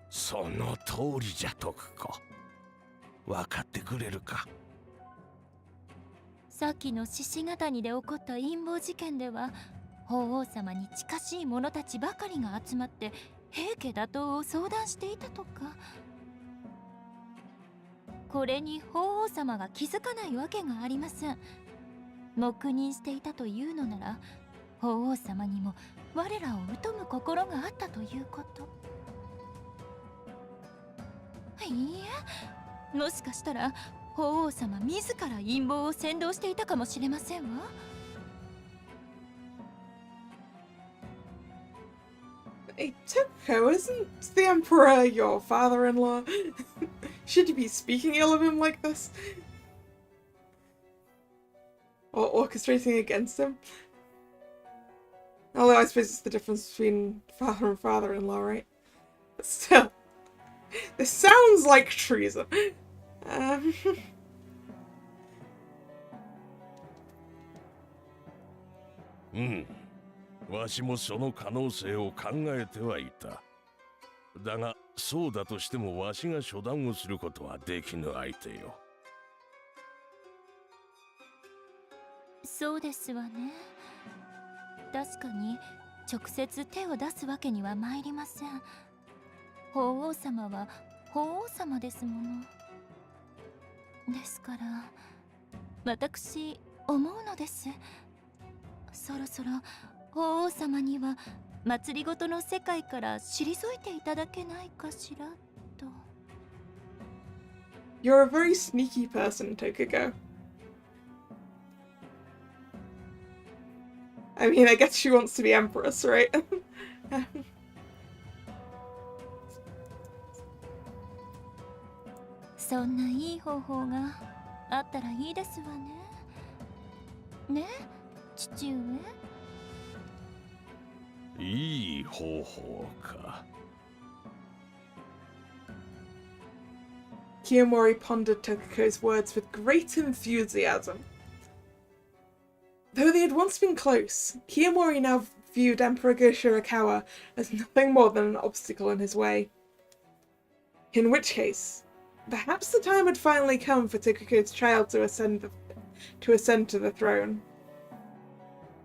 その通りじゃ、徳子。分かってくれるか。さっきの獅子ヶ谷で起こった陰謀事件では法皇様に近しい者たちばかりが集まって平家打倒を相談していたとか。これに法皇様が気づかないわけがありません。黙認していたというのなら法皇様にも我らを疎む心があったということ。いいえ、もしかしたら法皇様自ら陰謀を扇動していたかもしれませんわ。Hey, Tokuko, isn't the Emperor your father-in-law? Should you be speaking ill of him like this? Or orchestrating against him? Although I suppose it's the difference between father and father-in-law, right? But still, this sounds like treason. わしもその可能性を考えてはいた。だが、そうだとしてもわしが処断をすることはできぬ相手よ。そうですわね。確かに直接手を出すわけには参りません。法皇様は法皇様ですもの。ですから私思うのです。そろそろ法皇様には祭りごとの世界から退いていただけないかしらと。 You're a very sneaky person, Tokuko. I mean, I guess she wants to be Empress, right? そんないい方法があったらいいですわね。ね、父上。いい方法か。Kiyomori pondered Tokuko's words with great enthusiasm. Though they had once been close, Kiyomori now viewed Emperor Go-Shirakawa as nothing more than an obstacle in his way. In which case, perhaps the time had finally come for Tokuko's child to ascend to the throne.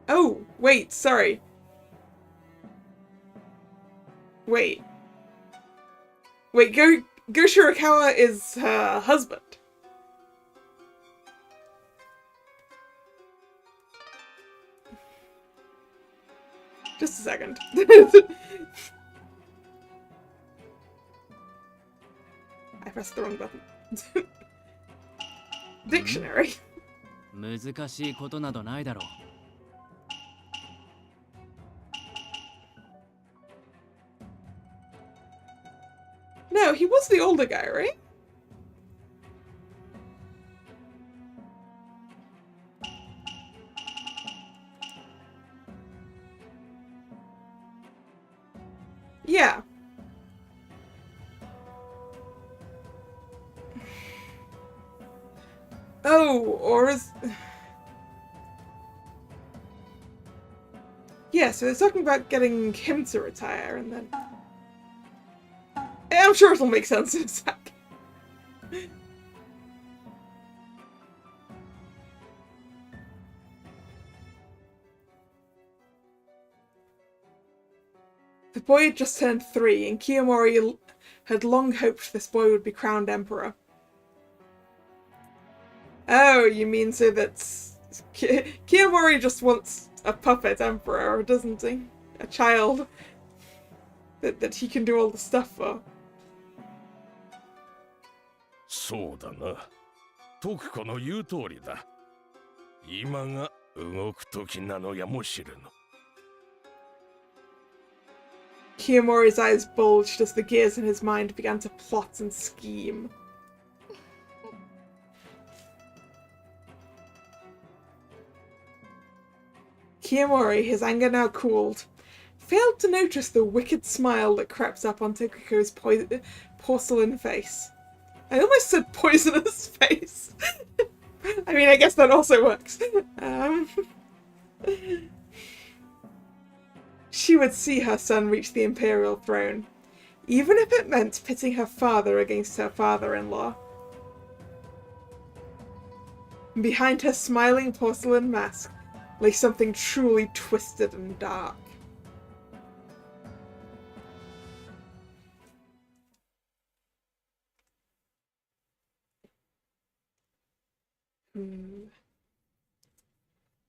Oh, wait, sorry. Wait, Go-Shirakawa is her husband. Just a second. I pressed the wrong button. Dictionary. 難しいことなどないだろう。No, he was the older guy, right? Yeah. Oh, or is... Yeah, so they're talking about getting him to retire, and then... I'm sure it'll make sense in a sec. The boy had just turned 3, and Kiyomori had long hoped this boy would be crowned emperor. Oh, you mean so that Kiyomori just wants a puppet emperor, doesn't he? A child that he can do all the stuff for. そうだな。徳子の言う通りだ。今が動く時なのやもしれぬ。Kiyomori's eyes bulged as the gears in his mind began to plot and scheme. Kiyomori, his anger now cooled, failed to notice the wicked smile that crept up on Tokuko's porcelain face. I almost said poisonous face. I mean, I guess that also works. She would see her son reach the imperial throne, even if it meant pitting her father against her father-in-law. Behind her smiling porcelain mask lay something truly twisted and dark.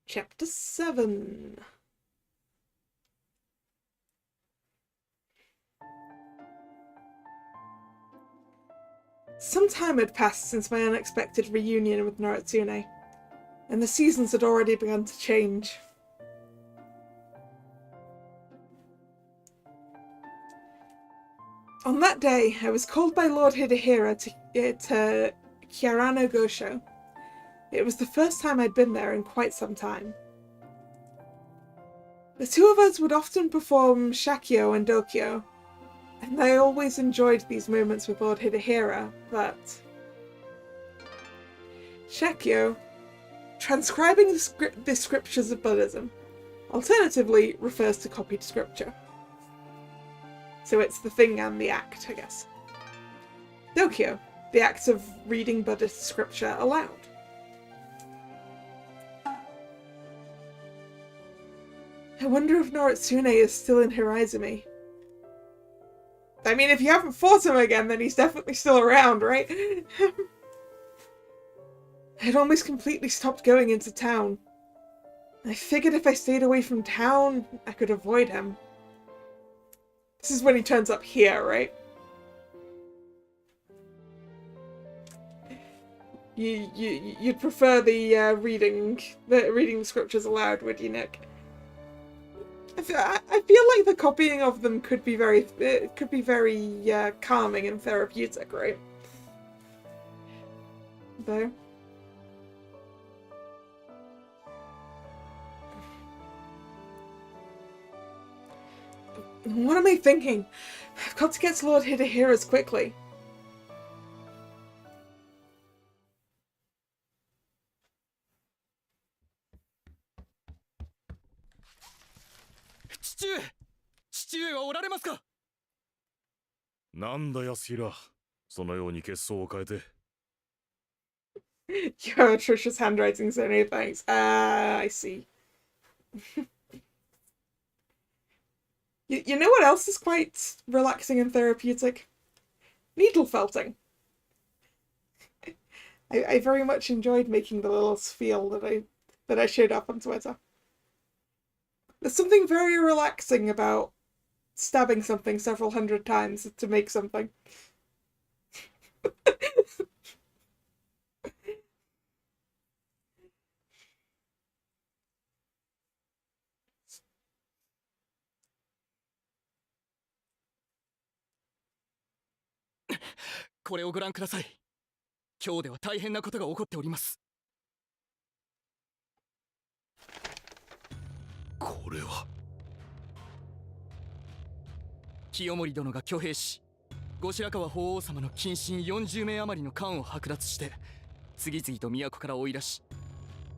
Chapter 7. Some time had passed since my unexpected reunion with Noritsune, and the seasons had already begun to change. On that day, I was called by Lord Hidehira to Chiarano Gosho. It was the first time I'd been there in quite some time. The two of us would often perform Shakyo and Dokyo, and I always enjoyed these moments with Lord Hidehira, but... Shakyo, transcribing the scriptures of Buddhism, alternatively refers to copied scripture. So it's the thing and the act, I guess. Dokyo, the act of reading Buddhist scripture aloud. I wonder if Noritsune is still in Hiraizumi. I mean, if you haven't fought him again, then he's definitely still around, right? I'd almost completely stopped going into town. I figured if I stayed away from town, I could avoid him. This is when he turns up here, right? You'd prefer the reading the scriptures aloud, would you, Nick? I feel like the copying of them could be very calming and therapeutic, right? Though. What am I thinking? I've got to get to Lord Hidehira's quickly.なんだ安平、そのように血相を変えて。Your atrocious handwriting, so no thanks. I see. You know what else is quite relaxing and therapeutic? Needle felting. I very much enjoyed making the little spiel that I showed up on Twitter. There's something very relaxing about stabbing something several hundred times to make something.これをご覧ください。今日では大変なことが起こっております。これは清盛殿が挙兵し、後白河法皇様の近親40名余りの官を剥奪して次々と都から追い出し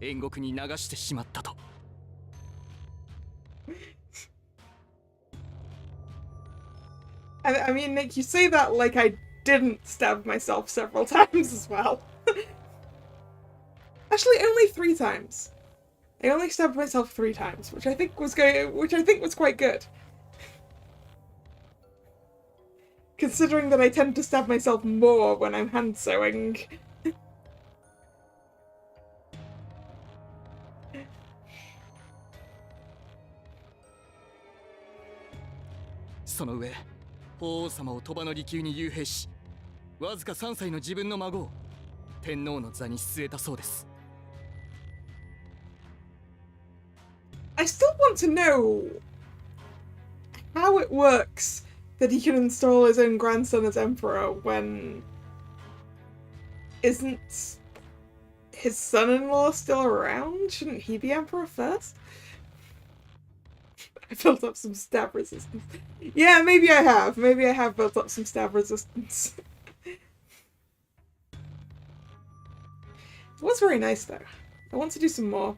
燕国に流してしまったと。I mean, Nick, you say that like I didn't stab myself several times as well. Actually, only 3 times. I only stabbed myself 3 times, which I think was quite good. Considering that I tend to stab myself more when I'm hand sewing. その上、法皇様を鳥羽の離宮に幽閉し、わずか3歳の自分の孫を天皇の座に据えたそうです。I still want to know how it works that he can install his own grandson as emperor when isn't his son-in-law still around? Shouldn't he be emperor first? I built up some stab resistance. Yeah, maybe I have. Maybe I have built up some stab resistance. It was very nice though. I want to do some more.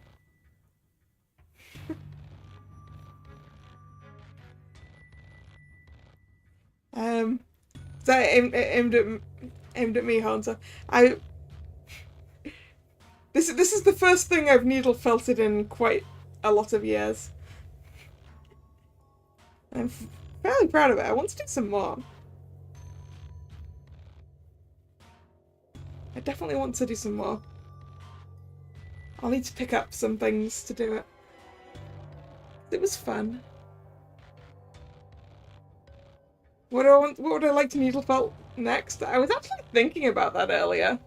Is that aimed at me, Hunter? This is the first thing I've needle felted in quite a lot of years. I'm fairly proud of it. I want to do some more. I definitely want to do some more. I'll need to pick up some things to do it. It was fun. What would I like to needle felt next? I was actually thinking about that earlier.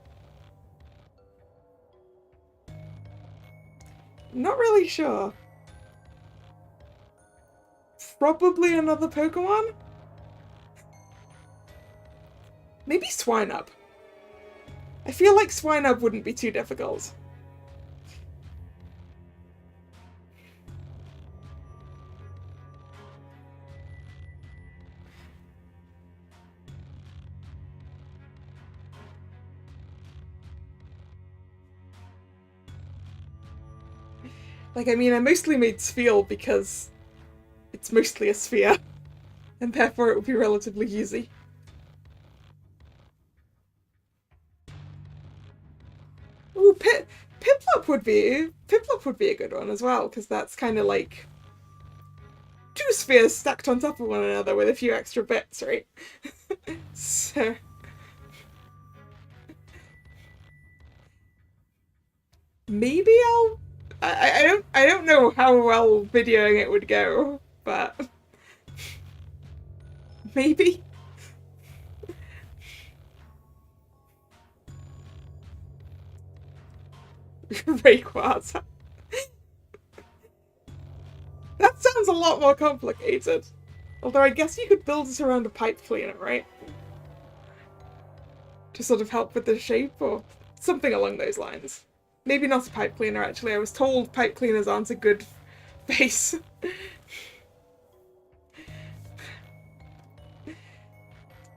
Not really sure. Probably another Pokemon? Maybe Swinub. I feel like Swinub wouldn't be too difficult. Like, I mean, I mostly made Sphere because it's mostly a sphere, and therefore it would be relatively easy. Ooh, Piplup would be a good one as well, because that's kind of like... To two spheres stacked on top of one another with a few extra bits, right? So maybe I don't know how well videoing it would go, but maybe. Rayquaza. That sounds a lot more complicated. Although I guess you could build it around a pipe cleaner, right? To sort of help with the shape or something along those lines. Maybe not a pipe cleaner, actually. I was told pipe cleaners aren't a good base.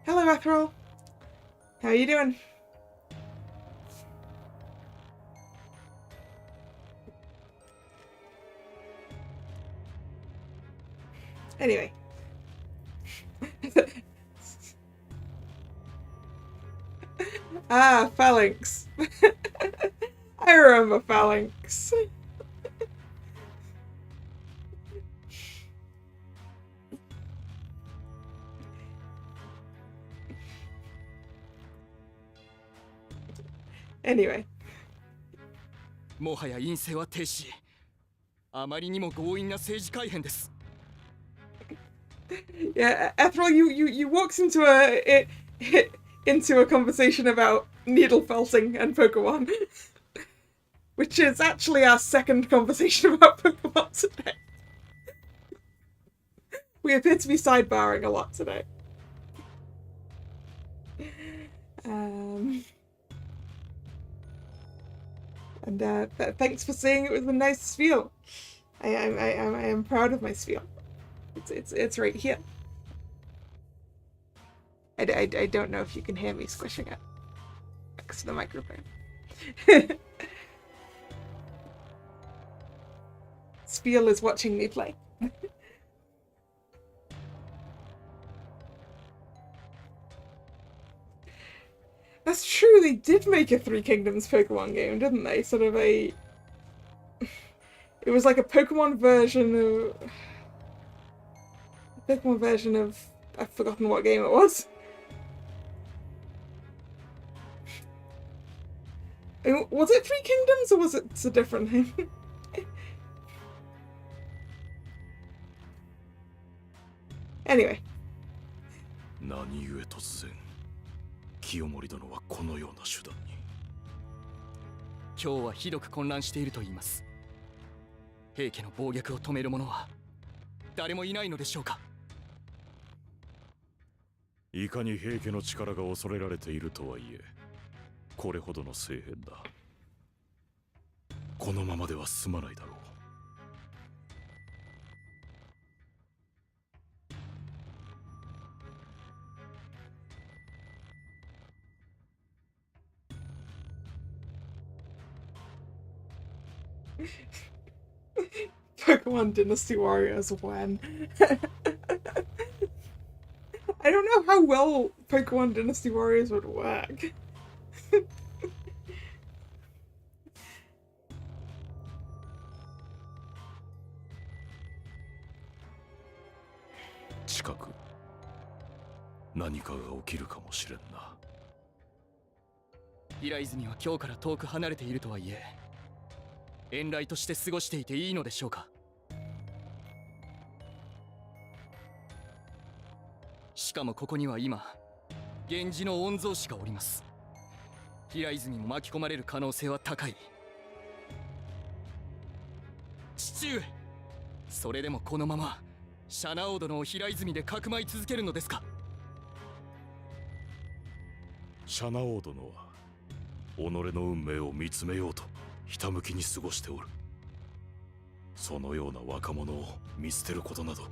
Hello, Ethereal. How are you doing? Anyway. Ah, Phalanx. I remember Phalanx. Anyway. もはや陰性は停止。あまりにも強引な政治改変です。 Yeah, Ethereal, you walked into a conversation about needle felting and Pokemon, which is actually our second conversation about Pokemon today. We appear to be sidebarring a lot today. And thanks for saying it was a nice spiel. I am proud of my spiel. It's right here. I don't know if you can hear me squishing it next to the microphone. Spiel is watching me play. That's true, they did make a Three Kingdoms Pokemon game, didn't they? Sort of a... It was like a Pokemon version of... Pokemon version of... I've forgotten what game it was. Was it Three Kingdoms or was it a different name? Anyway. 何故突然清盛殿はこのような手段に。今日はひどく混乱していると言います。平家の暴虐を止める者は誰もいないのでしょうか。いかに平家の力が恐れられているとはいえ、これほどの政変だ。このままでは済まないだろう。Pokemon Dynasty Warriors when? I don't know how well Pokemon Dynasty Warriors would work.近く何かが起きるかもしれんな。平泉は今日から遠く離れているとはいえ、遠来として過ごしていていいのでしょうか。しかもここには今源氏の御曹司がおります。平泉も巻き込まれる可能性は高い。父上、それでもこのままシャナオー殿を平泉でかくまい続けるのですか。シャナオー殿は己の運命を見つめようとひたむきに過ごしておる。そのような若者を見捨てることなど。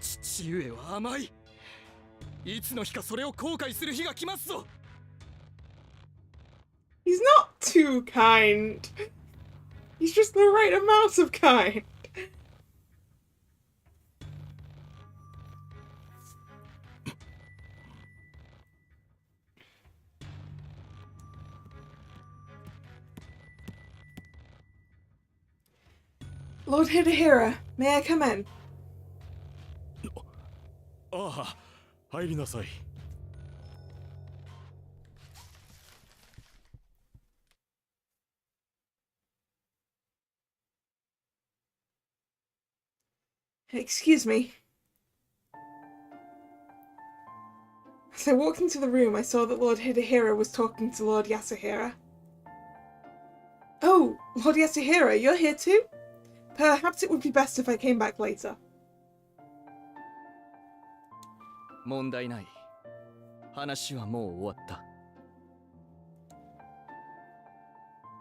父上は甘い。いつの日かそれを後悔する日が来ますぞ。He's not too kind. He's just the right amount of kind. Lord Hidehira, May I come in? ああ、入りなさい。Excuse me. As I walked into the room, I saw that Lord Hidehira was talking to Lord Yasuhira. Oh, Lord Yasuhira, you're here too? Perhaps it would be best if I came back later. 問題ない。話はもう終わった。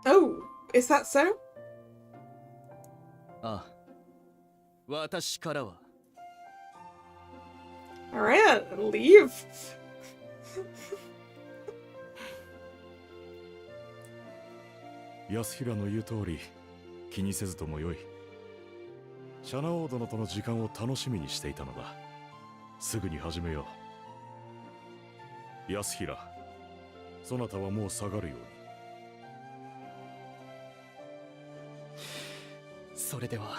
Oh, is that so? ああ。私からは。Alright, leave. 安平の言う通り、気にせずともよい。シャナオー殿との時間を楽しみにしていたのだ。すぐに始めよう。安平、そなたはもう下がるように。それでは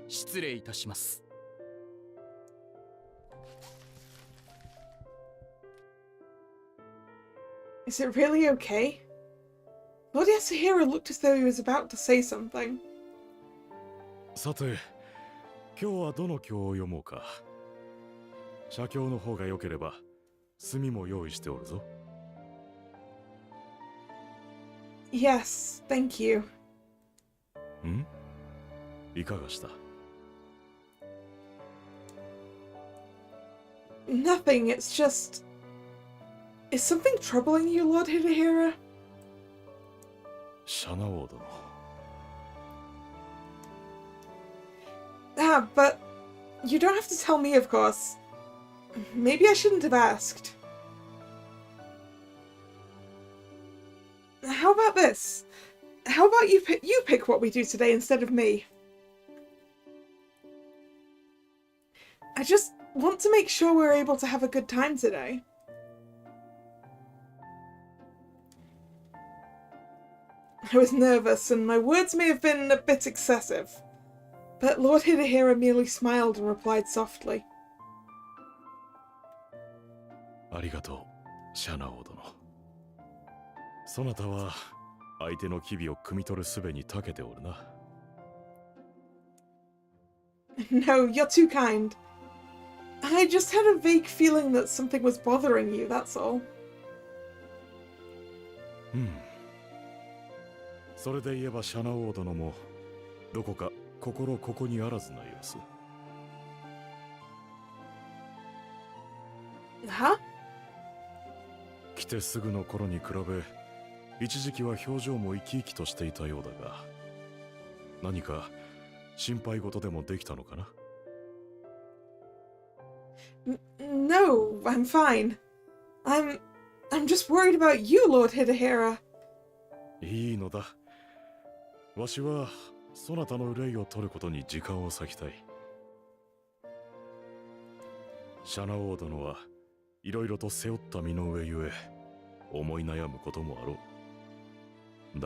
失礼いたします。Is it really okay? Lord Yasuhira looked as though he was about to say something. さて、今日はどの経を読もうか。写経の方が良ければ、墨も用意しておるぞ。Yes, thank you. ん？いかがした？ Nothing, it's just... Is something troubling you, Lord Hidehira? シャナオー殿。Ah, but you don't have to tell me, of course. Maybe I shouldn't have asked. How about this? How about you pick what we do today instead of me? I just want to make sure we're able to have a good time today. I was nervous, and my words may have been a bit excessive. But Lord Hidehira merely smiled and replied softly. ありがとう、シャナオー殿。そなたは相手の機微を汲み取る術に長けておるな。No, you're too kind. I just had a vague feeling that something was bothering you, that's all. うん。それで言えばシャナオー殿もどこか心ここにあらずな様子。は？来てすぐの頃に比べ、一時期は表情も生き生きとしていたようだが、何か心配事でもできたのかな？ No, I'm fine. I'm just worried about you, Lord Hidehira. いいのだ。わしはそなたの憂いを取ることに時間を割きたい。シャナオー殿はいろいろと背負った身の上ゆえ思い悩むこともあろう。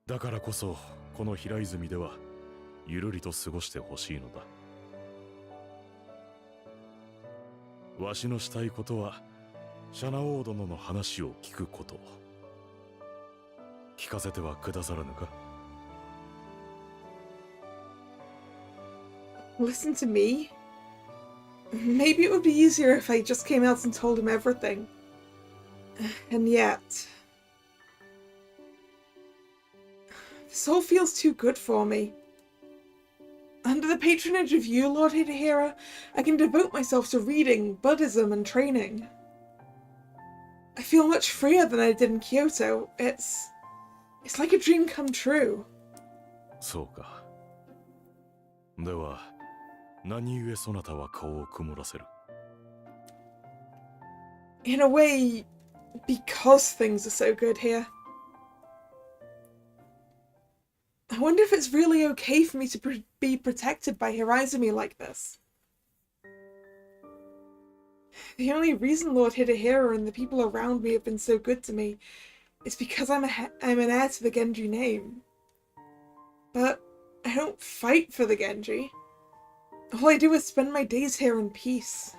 だからこそこの平泉ではゆるりと過ごしてほしいのだ。わしのしたいことはシャナオー殿の話を聞くこと。聞かせてはくださらぬか？ Listen to me? Maybe it would be easier if I just came out and told him everything. And yet... This all feels too good for me. Under the patronage of you, Lord Hidehira, I can devote myself to reading, Buddhism, and training. I feel much freer than I did in Kyoto. It's like a dream come true. そうか。では、何故そなたは顔を曇らせる？ In a way, because things are so good here. I wonder if it's really okay for me to be protected by Hiraizumi like this. The only reason Lord Hidehira and the people around me have been so good to me is because I'm an heir to the Genji name. But I don't fight for the Genji. All I do is spend my days here in peace.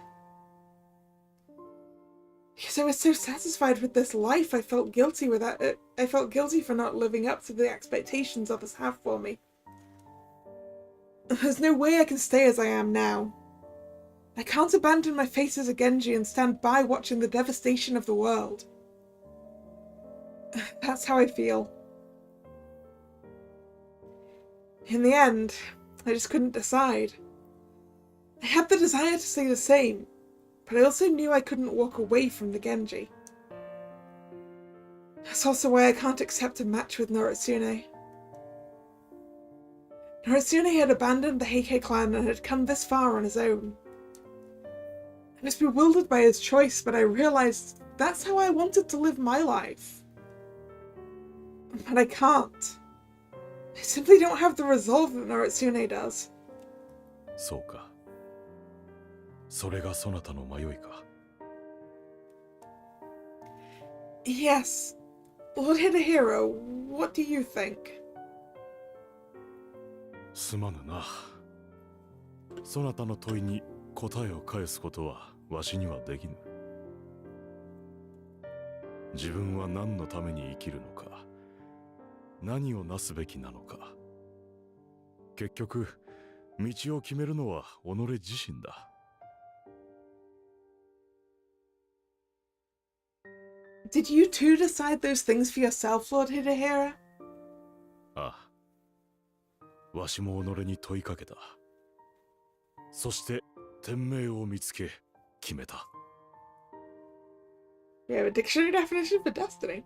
Because I was so satisfied with this life, I felt guilty without it. I felt guilty for not living up to the expectations others have for me. There's no way I can stay as I am now. I can't abandon my face as a Genji and stand by watching the devastation of the world. That's how I feel. In the end, I just couldn't decide. I had the desire to say the same, but I also knew I couldn't walk away from the Genji. That's also why I can't accept a match with Noritsune. Noritsune had abandoned the Heike clan and had come this far on his own. I was bewildered by his choice, but I realized that's how I wanted to live my life. But I can't. I simply don't have the resolve that Noritsune does. そうか。それがそなたの迷いか。Yes. Lord Hidehiro, what do you think? すまぬな。そなたの問いに答えを返すことはわしにはできぬ。自分は何のために生きるのか、何をなすべきなのか。結局、道を決めるのは己自身だ。Did you too decide those things for yourself, Lord Hidehiro? ああ。わしも己に問いかけた。そして、天命を見つけ、決めた。We have a dictionary definition for destiny.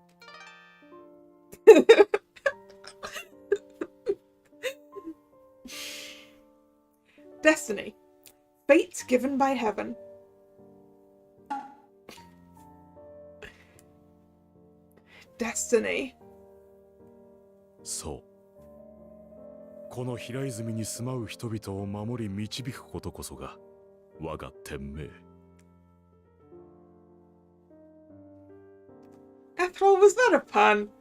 Destiny. Fate given by heaven. Destiny. そう。この平泉に住まう人々を守り導くことこそが我が天命。After all, was that a pun?「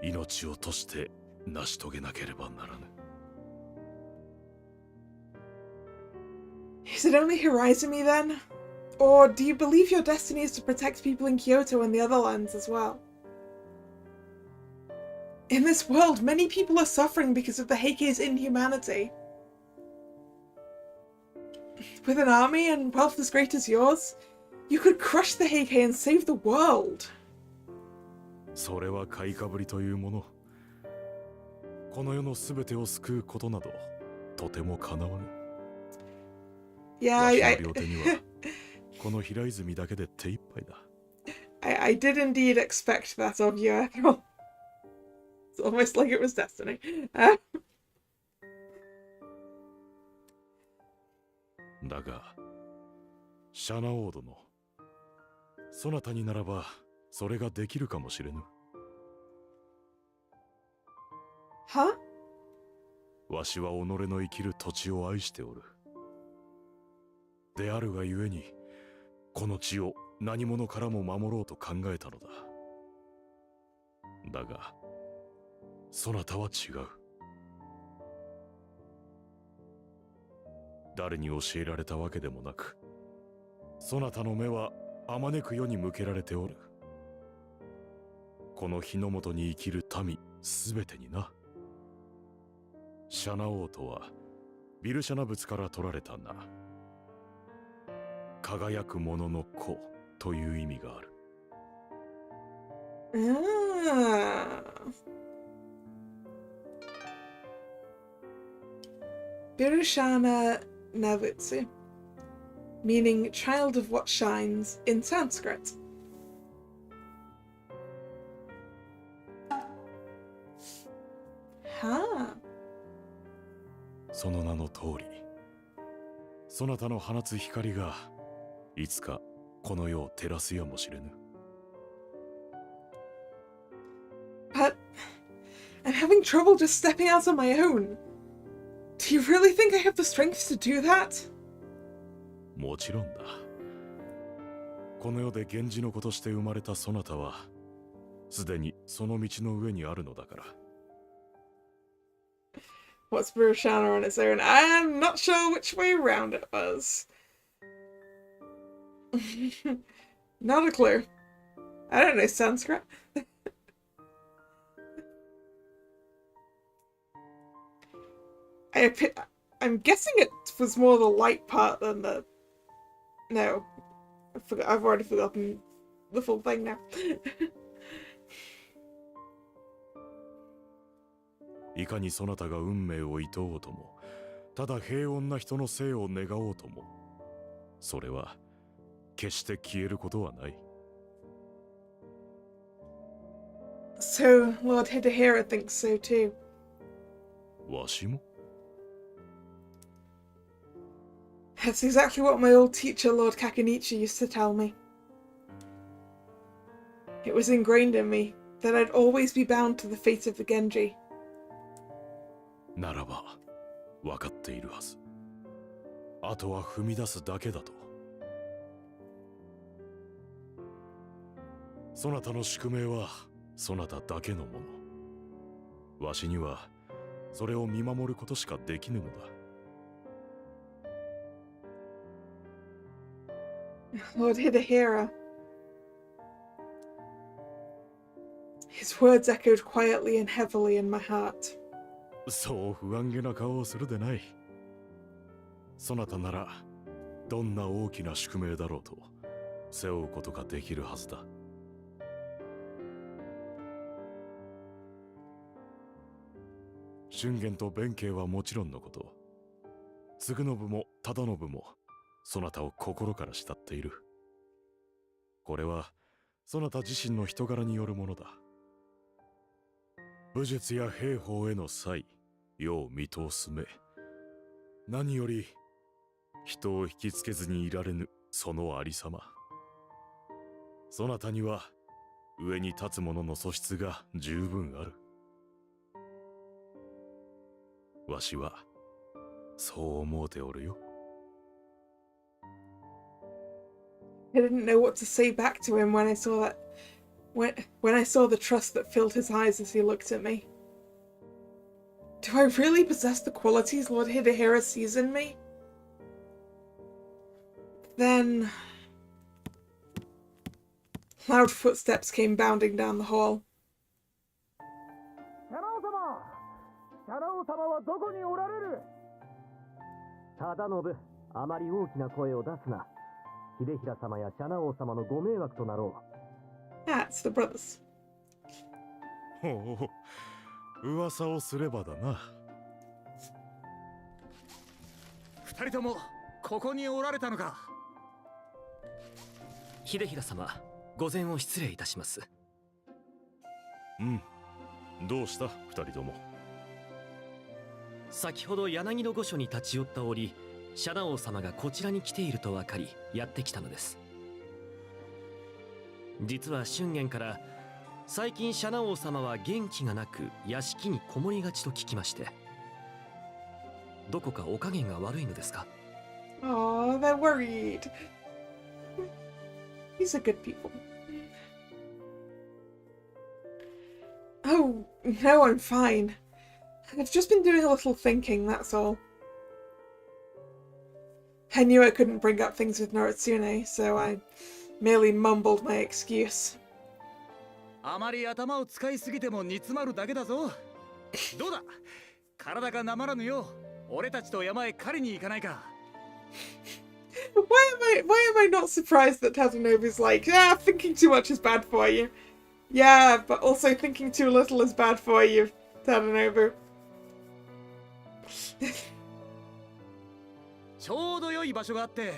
命を賭して成し遂げなければならぬ。 Is it only Horizon then? Or do you believe your destiny is to protect people in Kyoto and the other lands as well? In this world, many people are suffering because of the Heike's inhumanity. With an army and wealth as great as yours, you could crush the Heike and save the world. それは買いかぶりというもの。この世のすべてを救うことなどとても叶わぬ。 Yeah, わしの両手にはこの平泉だけで手一杯だ。I did indeed expect that of you, Ethel. It's almost like it was destiny. だが、シャナオー殿、そなたにならばそれができるかもしれぬ。Huh? わしは己の生きる土地を愛しておる。であるがゆえに、この地を何者からも守ろうと考えたのだ。だが、そなたは違う。誰に教えられたわけでもなく、そなたの目はあまねく世に向けられておる。この日の本に生きる民すべてにな。シャナオーとはビルシャナ仏から取られたな。輝く者の子という意味がある。Birushana Navutsu, meaning child of what shines in Sanskrit. Huh. その名の通り、そなたの放つ光がいつかこの世を照らすやもしれぬ。But I'm having trouble just stepping out on my own. Do you really think I have the strength to do that? もちろんだ。この世で源氏の子として生まれたそなたは、すでにその道の上にあるのだから。What's Birushana on its own? I'm not sure which way around it was. Not a clue. I don't know Sanskrit. I'm guessing it was more the light part than the... No. I've already forgotten the full thing now. いかにそなたが運命を厭おうとも、ただ平穏な人の生を願おうとも、それは決して消えることはない。So, Lord Hidehira thinks so too. わしも That's exactly what my old teacher, Lord Kakanichi, used to tell me. It was ingrained in me that I'd always be bound to the fate of the Genji. ならば、分かっているはず。あとは踏み出すだけだと。そなたの宿命は、そなただけのもの。わしには、それを見守ることしかできぬのだ。Lord Hidehira. His words echoed quietly and heavily in my heart. そう不安げな顔をするでない。そなたなら、どんな大きな宿命だろうと、背負うことができるはずだ。春元と弁慶はもちろんのこと、嗣信も忠信も、そなたを心から慕っている。これは、そなた自身の人柄によるものだ。武術や兵法への才、世を見通す目。何より、人を引きつけずにいられぬ、そのありさま。そなたには、上に立つ者の素質が十分ある。わしは、そう思うておるよ。I didn't know what to say back to him when I saw that. When I saw the trust that filled his eyes as he looked at me. Do I really possess the qualities Lord Hidehira sees in me? Then... Loud footsteps came bounding down the hall. 忠信、あまり大きな声を出すな。秀衡様やシャナ王様のご迷惑となろう。That's the brothers. ほう、噂をすればだな。二人ともここにおられたのか。秀衡様、御前を失礼いたします。うん、どうした二人とも。先ほど柳の御所に立ち寄った折、シャナ王様がこちらに来ていると分かりやってきたのです。実は春元から最近シャナ王様は元気がなく屋敷にこもりがちと聞きまして、どこかお加減が悪いのですか？ Oh, they're worried. These are good people. Oh, no, I'm fine. I've just been doing a little thinking, that's all. I knew I couldn't bring up things with Noritsune, so I merely mumbled my excuse. あまり頭を使いすぎても煮詰まるだけだぞ。どうだ、体がなまらぬよう、俺たちと山へ狩りに行かないか。Why am I not surprised that Tadanobu's like, yeah, thinking too much is bad for you. Yeah, but also thinking too little is bad for you, Tadanobu. ちょうど良い場所があって、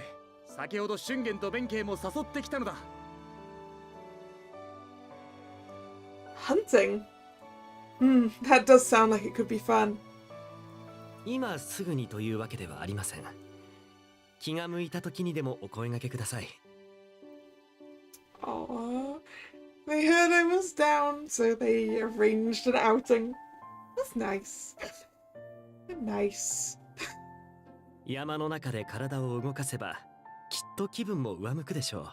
先ほど春元と弁慶も誘ってきたのだ。Hunting? That does sound like it could be fun. 今すぐにというわけではありません。気が向いた時にでもお声掛けください。Aww. They heard I was down, so they arranged an outing. That's nice. Nice. 山の中で体を動かせばきっと気分も上向くでしょう。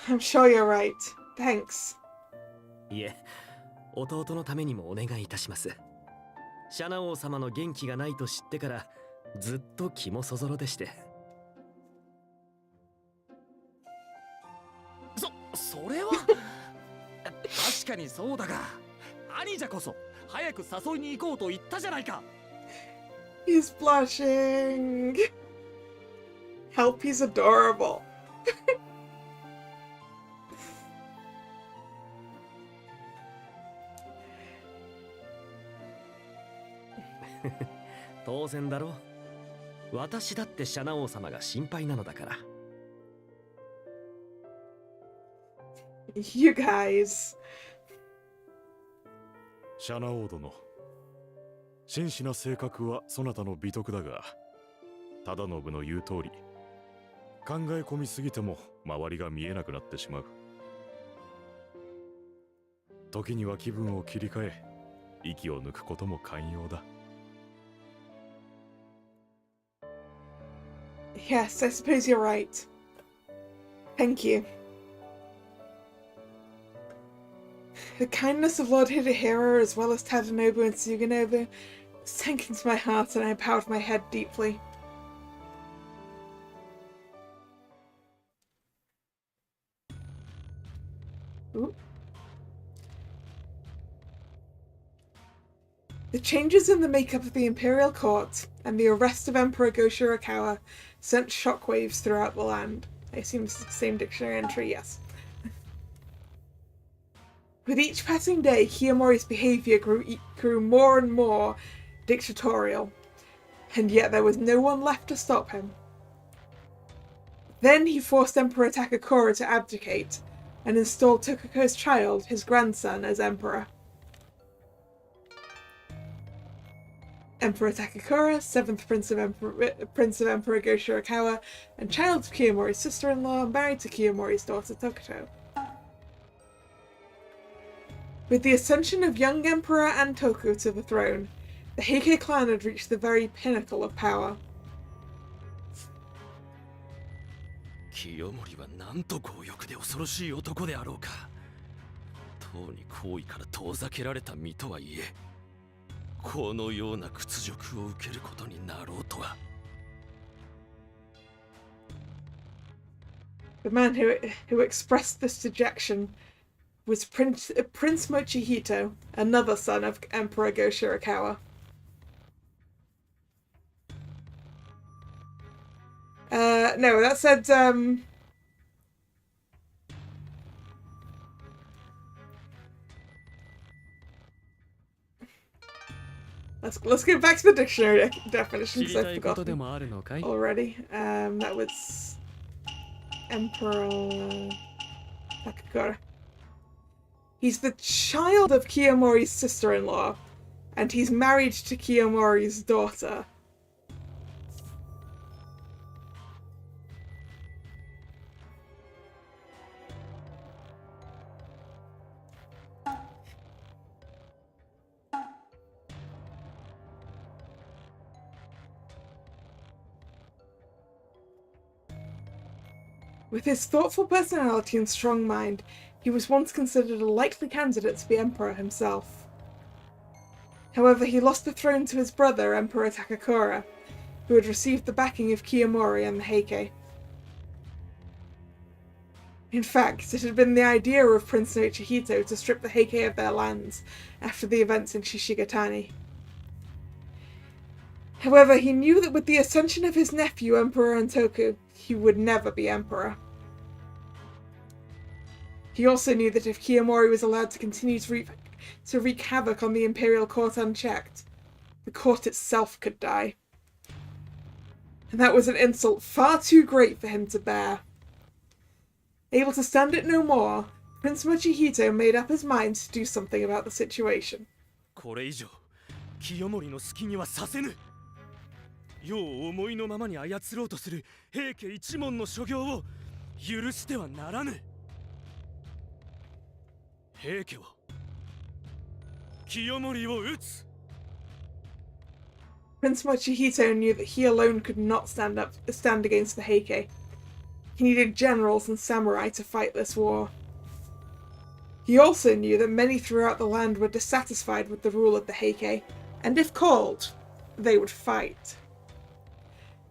I'm sure you're right. Thanks. いえ、弟のためにもお願いいたします。シャナ王様の元気がないと知ってからずっと気もそぞろでして。それは確かにそうだが、兄者こそ早く誘いに行こうと言ったじゃないか。 He's blushing. Help, he's adorable. 当然だろう。私だってシャナ王様が心配なのだから。 You guys. シャナ王殿、真摯な性格はそなたの美徳だが、忠信の言う通り、考え込みすぎても周りが見えなくなってしまう。時には気分を切り替え、息を抜くことも寛容だ。Yes, I suppose you're right. Thank you. The kindness of Lord Hidehiro, as well as Tadanobu and Suganobu, sank into my heart and I bowed my head deeply. Ooh. The changes in the makeup of the Imperial Court and the arrest of Emperor Go Shirakawa sent shockwaves throughout the land. I assume it's the same dictionary entry, yes. With each passing day, Kiyomori's behaviour grew more and more dictatorial, and yet there was no one left to stop him. Then he forced Emperor Takakura to abdicate, and installed Tokuko's child, his grandson, as emperor. Emperor Takakura, 7th Prince of Emperor Go Shirakawa, and child of Kiyomori's sister-in-law, married to Kiyomori's daughter Tokuto. With the ascension of young Emperor Antoku to the throne, the Heike clan had reached the very pinnacle of power. 清盛はなんと強欲で恐ろしい男であろうか。とうに皇位から遠ざけられた身とはいえ、このような屈辱を受けることになろうとは。The man who expressed this dejection was Prince Mochihito, another son of Emperor Go Shirakawa. No, that said, let's get back to the dictionary definition because I've forgotten already. That was Emperor Takakura. He's the child of Kiyomori's sister-in-law, and he's married to Kiyomori's daughter. With his thoughtful personality and strong mind, he was once considered a likely candidate to be emperor himself. However, he lost the throne to his brother, Emperor Takakura, who had received the backing of Kiyomori and the Heike. In fact, it had been the idea of Prince Nochihito to strip the Heike of their lands after the events in Shishigatani. However, he knew that with the ascension of his nephew, Emperor Antoku, he would never be emperor. He also knew that if Kiyomori was allowed to continue to wreak havoc on the imperial court unchecked, the court itself could die. And that was an insult far too great for him to bear. Able to stand it no more, Prince Mochihito made up his mind to do something about the situation. これ以上、清盛の好きにはさせぬ。世を思いのままに操ろうとする平家一門の所業を許してはならぬ。平家を、清盛を討つ。Prince Mochihito knew that he alone could not stand against the Heike. He needed generals and samurai to fight this war. He also knew that many throughout the land were dissatisfied with the rule of the Heike, and if called, they would fight.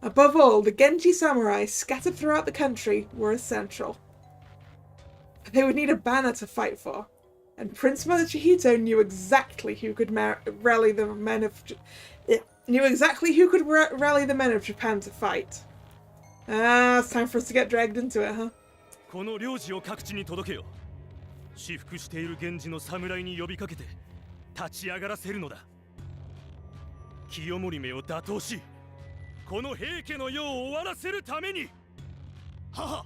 Above all, the Genji samurai scattered throughout the country were essential. They would need a banner to fight for, and Prince Mochihito knew exactly who could rally the men of Japan to fight. It's time for us to get dragged into it, huh? この領事を各地に届けよ。私服している源氏の侍に呼びかけて立ち上がらせるのだ。清盛めを打倒し、この平家の世を終わらせるために。母。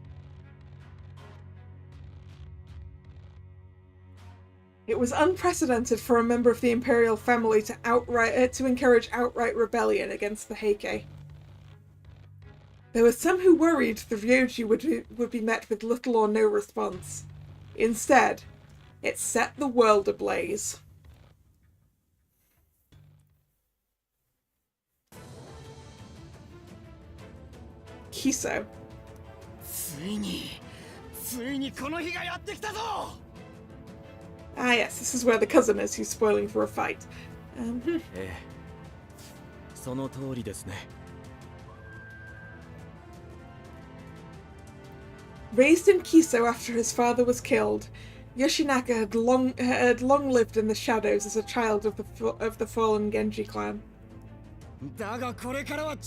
It was unprecedented for a member of the imperial family to encourage outright rebellion against the Heike. There were some who worried the Ryoji would be met with little or no response. Instead, it set the world ablaze. Kiso. ついにこの日がやってきたぞ! Ah yes, this is where the cousin is who's spoiling for a fight. その通りですね。 Raised in Kiso after his father was killed, Yoshinaka had long lived in the shadows as a child of the fallen Genji clan. だがこれからは違う。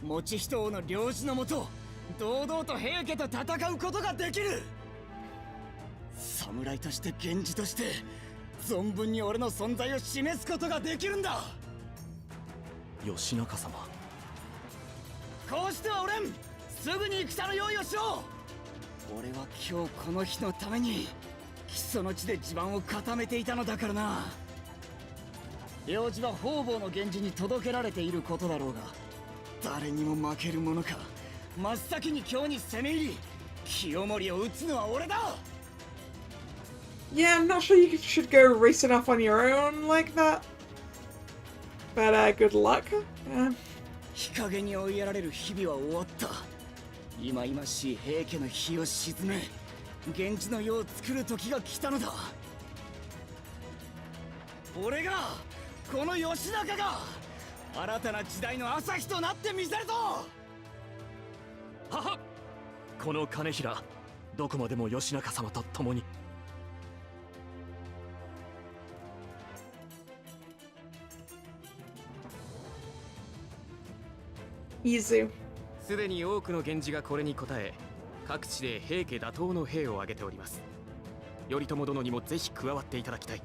持ち人王の領事のもと、堂々と平家と戦うことができる。侍として源氏として存分に俺の存在を示すことができるんだ。義仲様、こうしてはおれん。すぐに戦の用意をしろ。俺は今日この日のために基礎の地で地盤を固めていたのだからな。領事は方々の源氏に届けられていることだろうが、誰にも負けるものか。真っ先に今日に攻め入り、清盛を討つのは俺だ。Yeah, I'm not sure you should go racing off on your own like that. But good luck. 日陰に追いやられる日々は終わった。今々しい平家の火を沈め、源氏の世を作る時が来たのだ。俺が、この義仲が、新たな時代の朝日となってみせるぞ。はは、この金平、どこまでも義仲様と共に。Izu. すでに多くの源氏がこれに応え、各地で平家打倒の兵を挙げております。頼朝殿にもぜひ加わっていただきたい。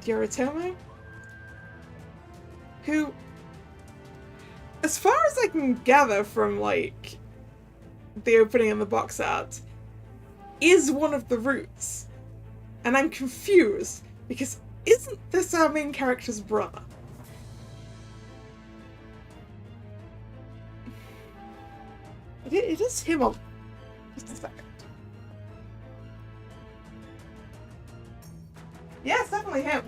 Yoritomo? Who, as far as I can gather from, like, the opening and the box art, is one of the roots. And I'm confused, because isn't this our main character's brother? It is him on... Just a second. Yeah, it's definitely him.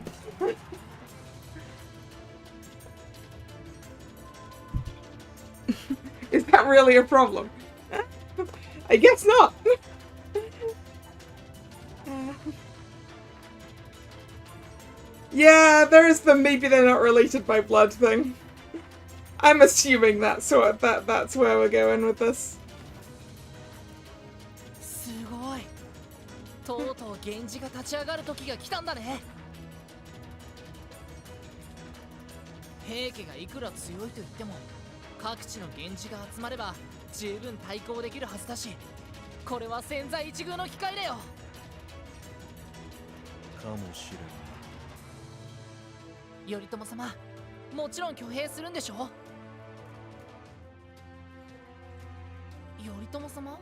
Is that really a problem? I guess not. Yeah, there's the maybe they're not related by blood thing. I'm assuming that's where we're going with this. すごい。とうとう源氏が立ち上がる時が来たんだね。平家がいくら強いと言っても、各地の源氏が集まれば十分対抗できるはずだし、これは千載一遇の機会だよ。かもしれん。頼朝様、もちろん挙兵するんでしょ？頼朝様？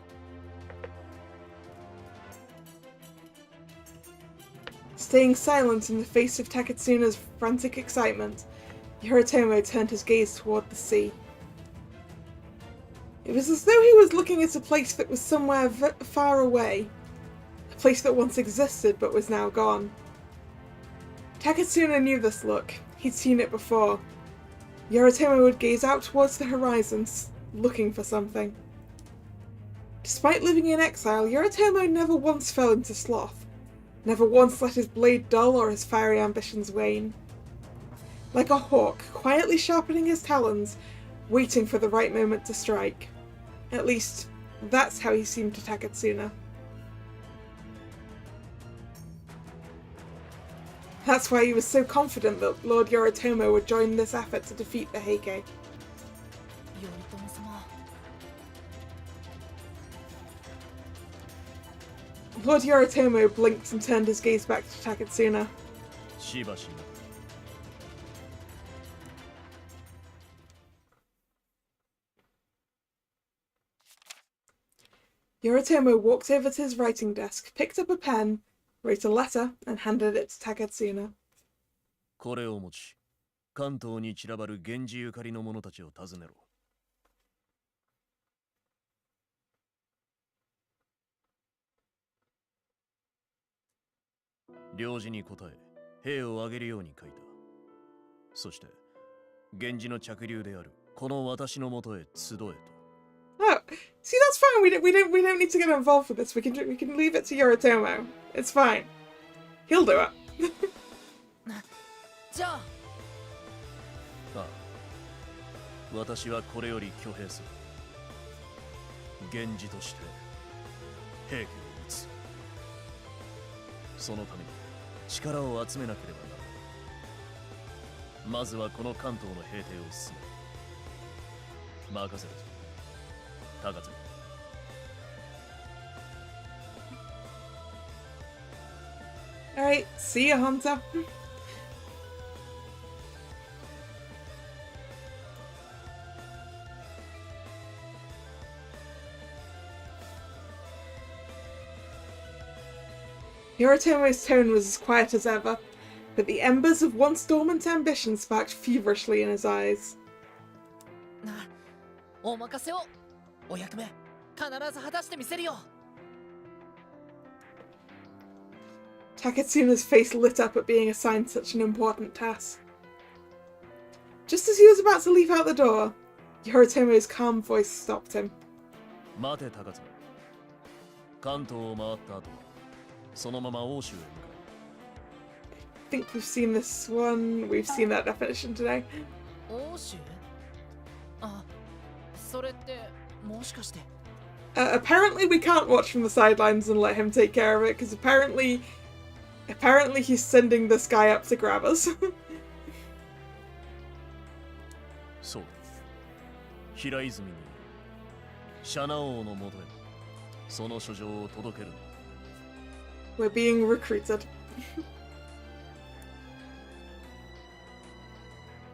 Staying silent in the face of Takatsuna's frantic excitement, Yoritomo turned his gaze toward the sea. It was as though he was looking at a place that was somewhere far away, a place that once existed but was now gone. Taketsuna knew this look. He'd seen it before. Yoritomo would gaze out towards the horizons, looking for something. Despite living in exile, Yoritomo never once fell into sloth. Never once let his blade dull or his fiery ambitions wane. Like a hawk, quietly sharpening his talons, waiting for the right moment to strike. At least, that's how he seemed to Taketsuna. That's why he was so confident that Lord Yoritomo would join this effort to defeat the Heike. Lord Yoritomo blinked and turned his gaze back to Taketsuna. Yoritomo walked over to his writing desk, picked up a pen, wrote a letter, and handed it to Taketsuna. これを持ち、関東に散らばる源氏ゆかりの者たちを訪ねろ。領事に答え、兵を挙げるように書いた。そして、源氏の着流であるこの私のもとへ集えと。Oh, see, that's fine. We don't need to get involved with this. We can leave it to Yoritomo. It's fine. He'll do it. じゃあ。ああ、私はこれより挙兵する。源氏として平家を討つ。そのために力を集めなければならない。まずはこの関東の平定を進め。任せるぞ。高津。Alright, see ya, Hunter. Yoritomo's tone was as quiet as ever, but the embers of once dormant ambition sparked feverishly in his eyes. お任せを。お役目、必ず果たしてみせるよ。Taketsuna's face lit up at being assigned such an important task. Just as he was about to leap out the door, Yoritomo's calm voice stopped him. 待て、高津。関東を回った後、そのまま欧州へ向かえ。I think we've seen this one. We've seen that definition today. 欧州？あ、それってもしかして。Apparently we can't watch from the sidelines and let him take care of it, because apparently he's sending this guy up to grab us. そう。平泉にシャナ王のもとへその書状を届ける。We're being recruited.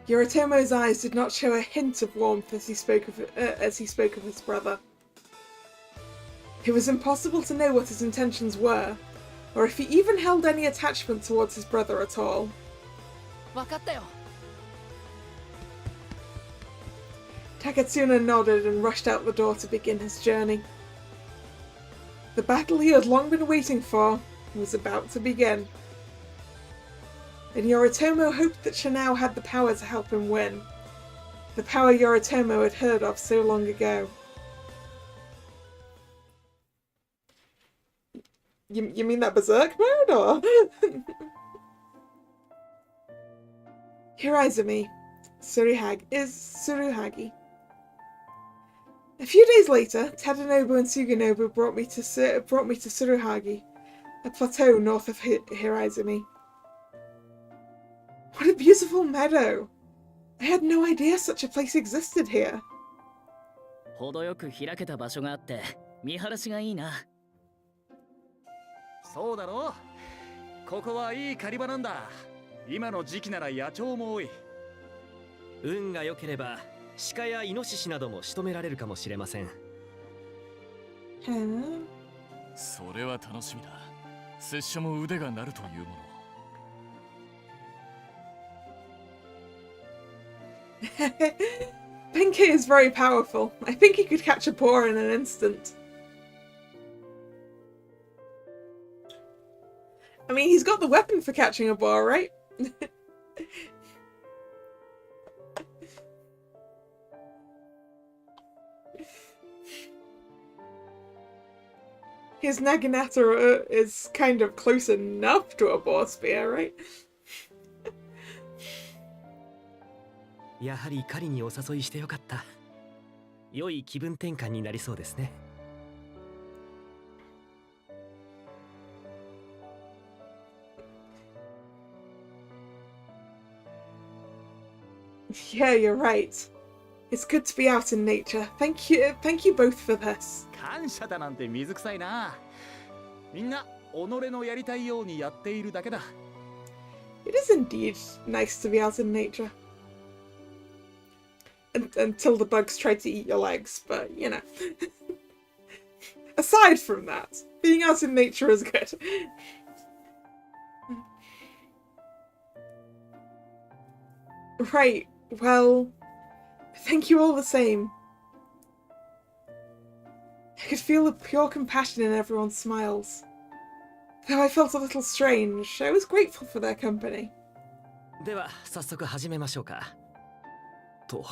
Yoritomo's eyes did not show a hint of warmth as he spoke of his brother. It was impossible to know what his intentions were, or if he even held any attachment towards his brother at all. わかったよ。Taketsuna nodded and rushed out the door to begin his journey. The battle he had long been waiting for was about to begin. And Yoritomo hoped that Shinao had the power to help him win. The power Yoritomo had heard of so long ago. You mean that berserk mode, or? Hiraizumi is Tsuruhagi. A few days later, Tadanobu and Suginobu brought me to Tsuruhagi, a plateau north of Hiraizumi. What a beautiful meadow! I had no idea such a place existed here. 程よく開けた場所があって見晴らしがいいな。そうだろう。ここはいい狩り場なんだ。今の時期なら野鳥も多い。運が良ければ鹿やイノシシなども仕留められるかもしれません。それは楽しみだ。拙者も腕が鳴るというもの。Benkei is very powerful. I think he could catch a boar in an instant. I mean, he's got the weapon for catching a boar, right? His Naginata is kind of close enough to a boar spear, right? やはり狩りにお誘いしてよかった。良い気分転換になりそうですね。Yeah, you're right. It's good to be out in nature. Thank you both for this. 感謝だなんて水臭いな。みんな己のやりたいようにやっているだけだ。It is indeed nice to be out in nature. Until the bugs try to eat your legs, but you know. Aside from that, being out in nature is good. Right, well, thank you all the same. I could feel the pure compassion in everyone's smiles. Though I felt a little strange, I was grateful for their company. では早速始めましょうか。と、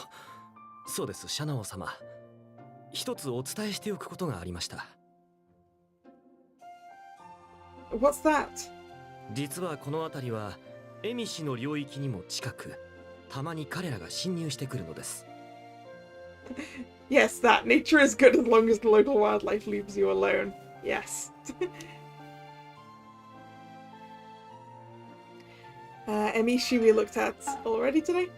そうです、シャナオ様。一つお伝えしておくことがありました。What's that? 実はこの辺りはエミ氏の領域にも近く、たまに彼らが侵入してくるのです。Yes, that. Nature is good as long as the local wildlife leaves you alone. Yes. Emishi we looked at already today?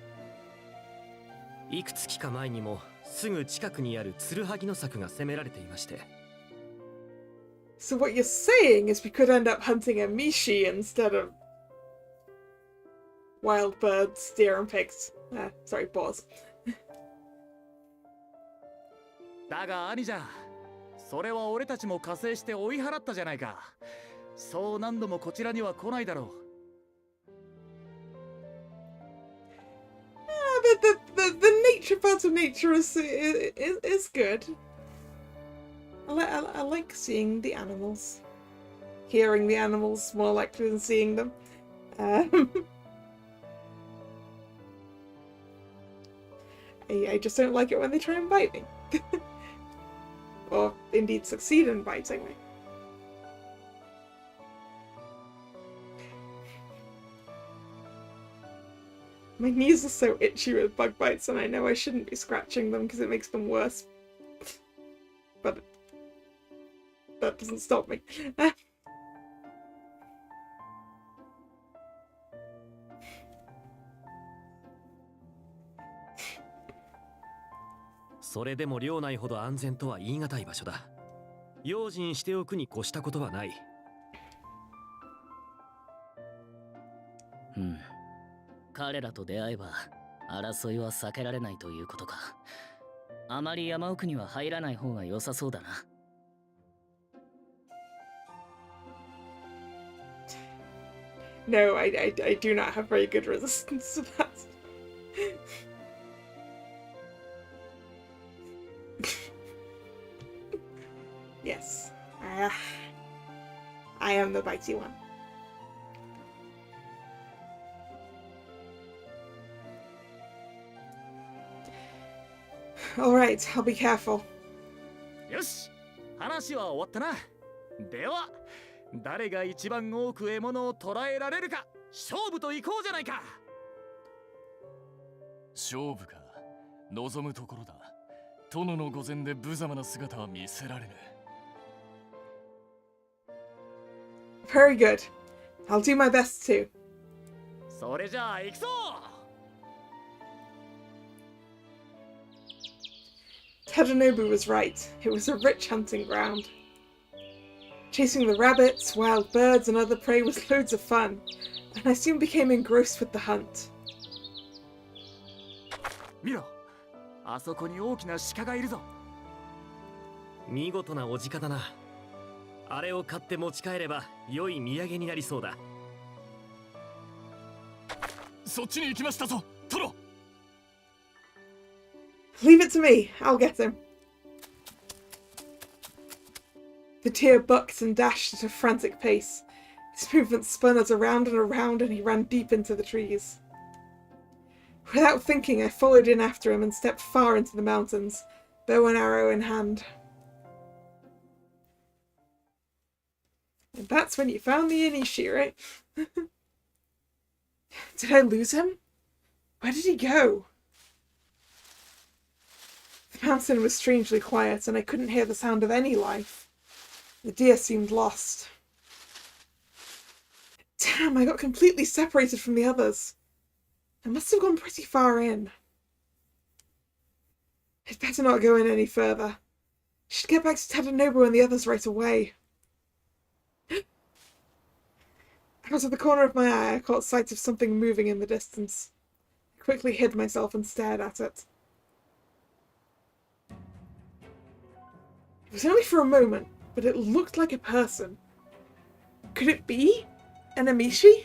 いくつきか前にもすぐ近くにあるツルハギの柵が攻められていまして。So what you're saying is we could end up hunting Emishi instead of wild birds, deer and pigs. Sorry, boars. だが兄じゃん、それは俺たちも加勢して追い払ったじゃないか。そう何度もこちらには来ないだろう。The nature part of nature is good. I like seeing the animals. Hearing the animals more likely than seeing them. I just don't like it when they try and bite me. Or indeed succeed in biting me. My knees are so itchy with bug bites, and I know I shouldn't be scratching them because it makes them worse. But that doesn't stop me. それでも領内ほど安全とは言い難い場所だ。用心しておくに越したことはない。うん。彼らと出会えば争いは避けられないということか。あまり山奥には入らない方が良さそうだな。No, I do not have very good resistance to that. Yes. I am the bitey one. Alright, I'll be careful. よし、話は終わったな。では、誰が一番多く獲物を捕らえられるか、勝負と行こうじゃないか。勝負か、望むところだ。殿の御前で無様な姿は見せられぬ。Very good. I'll do my best too. それじゃあ行くぞ。Tadanobu was right. It was a rich hunting ground. Chasing the rabbits, wild birds, and other prey was loads of fun, and I soon became engrossed with the hunt. 見ろ、あそこに大きな鹿がいるぞ。見事なお鹿だな。あれを買って持ち帰れば良い土産になりそうだ。そっちに行きましたぞ、殿。Leave it to me. I'll get him. The deer bucked and dashed at a frantic pace. His His movement spun us around and around, and he ran deep into the trees. Without thinking, I followed in after him and stepped far into the mountains, bow and arrow in hand. And that's when you found the Inishi, right? Did I lose him? Where did he go? The mountain was strangely quiet, and I couldn't hear the sound of any life. The deer seemed lost. Damn, I got completely separated from the others. I must have gone pretty far in. I'd better not go in any further. I should get back to Tadanobu and the others right away. Out of the corner of my eye, I caught sight of something moving in the distance. I quickly hid myself and stared at it. It was only for a moment, but it looked like a person. Could it be an Amishi?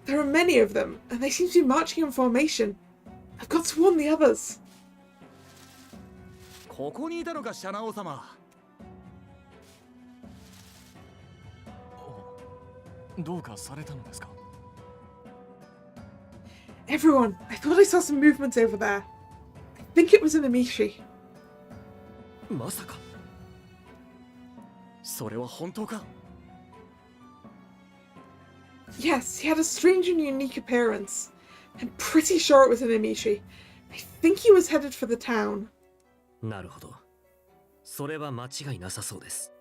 There are many of them, and they seem to be marching in formation. I've got to warn the others. ここにいたのか、シャナオ様。どうかされたのですか? Everyone, I thought I saw some movement over there. I think it was an Amishi. まさか。それは本当か? Yes, he had a strange and unique appearance. I'm pretty sure it was an Amishi. I think he was headed for the town. なるほど。それは間違いなさそうです。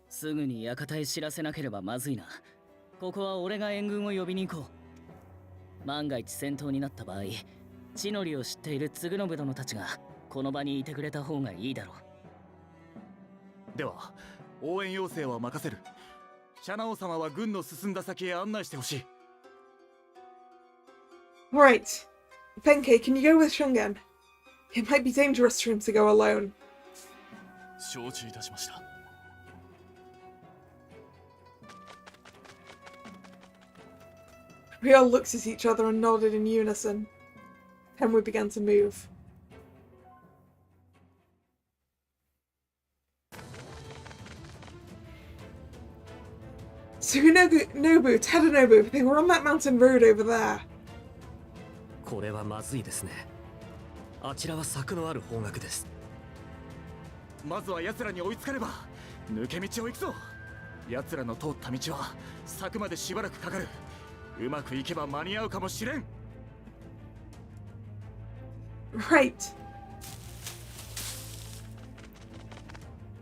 すぐに館へ知らせなければまずいな。ここは俺が援軍を呼びに行こう。万が一戦闘になった場合、地の利を知っている嗣信殿たちがこの場にいてくれた方がいいだろう。では、応援要請は任せる。シャナオ様は軍の進んだ先へ案内してほしい。Right. Benkei, can you go with Shungen? It might be dangerous for him to go alone. 承知いたしました。We all looked at each other and nodded in unison. Then we began to move. Nobu, Tadanobu, they were on that mountain road over there. これはまずいですね。あちらは柵のある方角です。まずは奴らに追いつかねば。抜け道を行くぞ。奴らの通った道は柵までしばらくかかる。うまくいけば間に合うかもしれん。Right.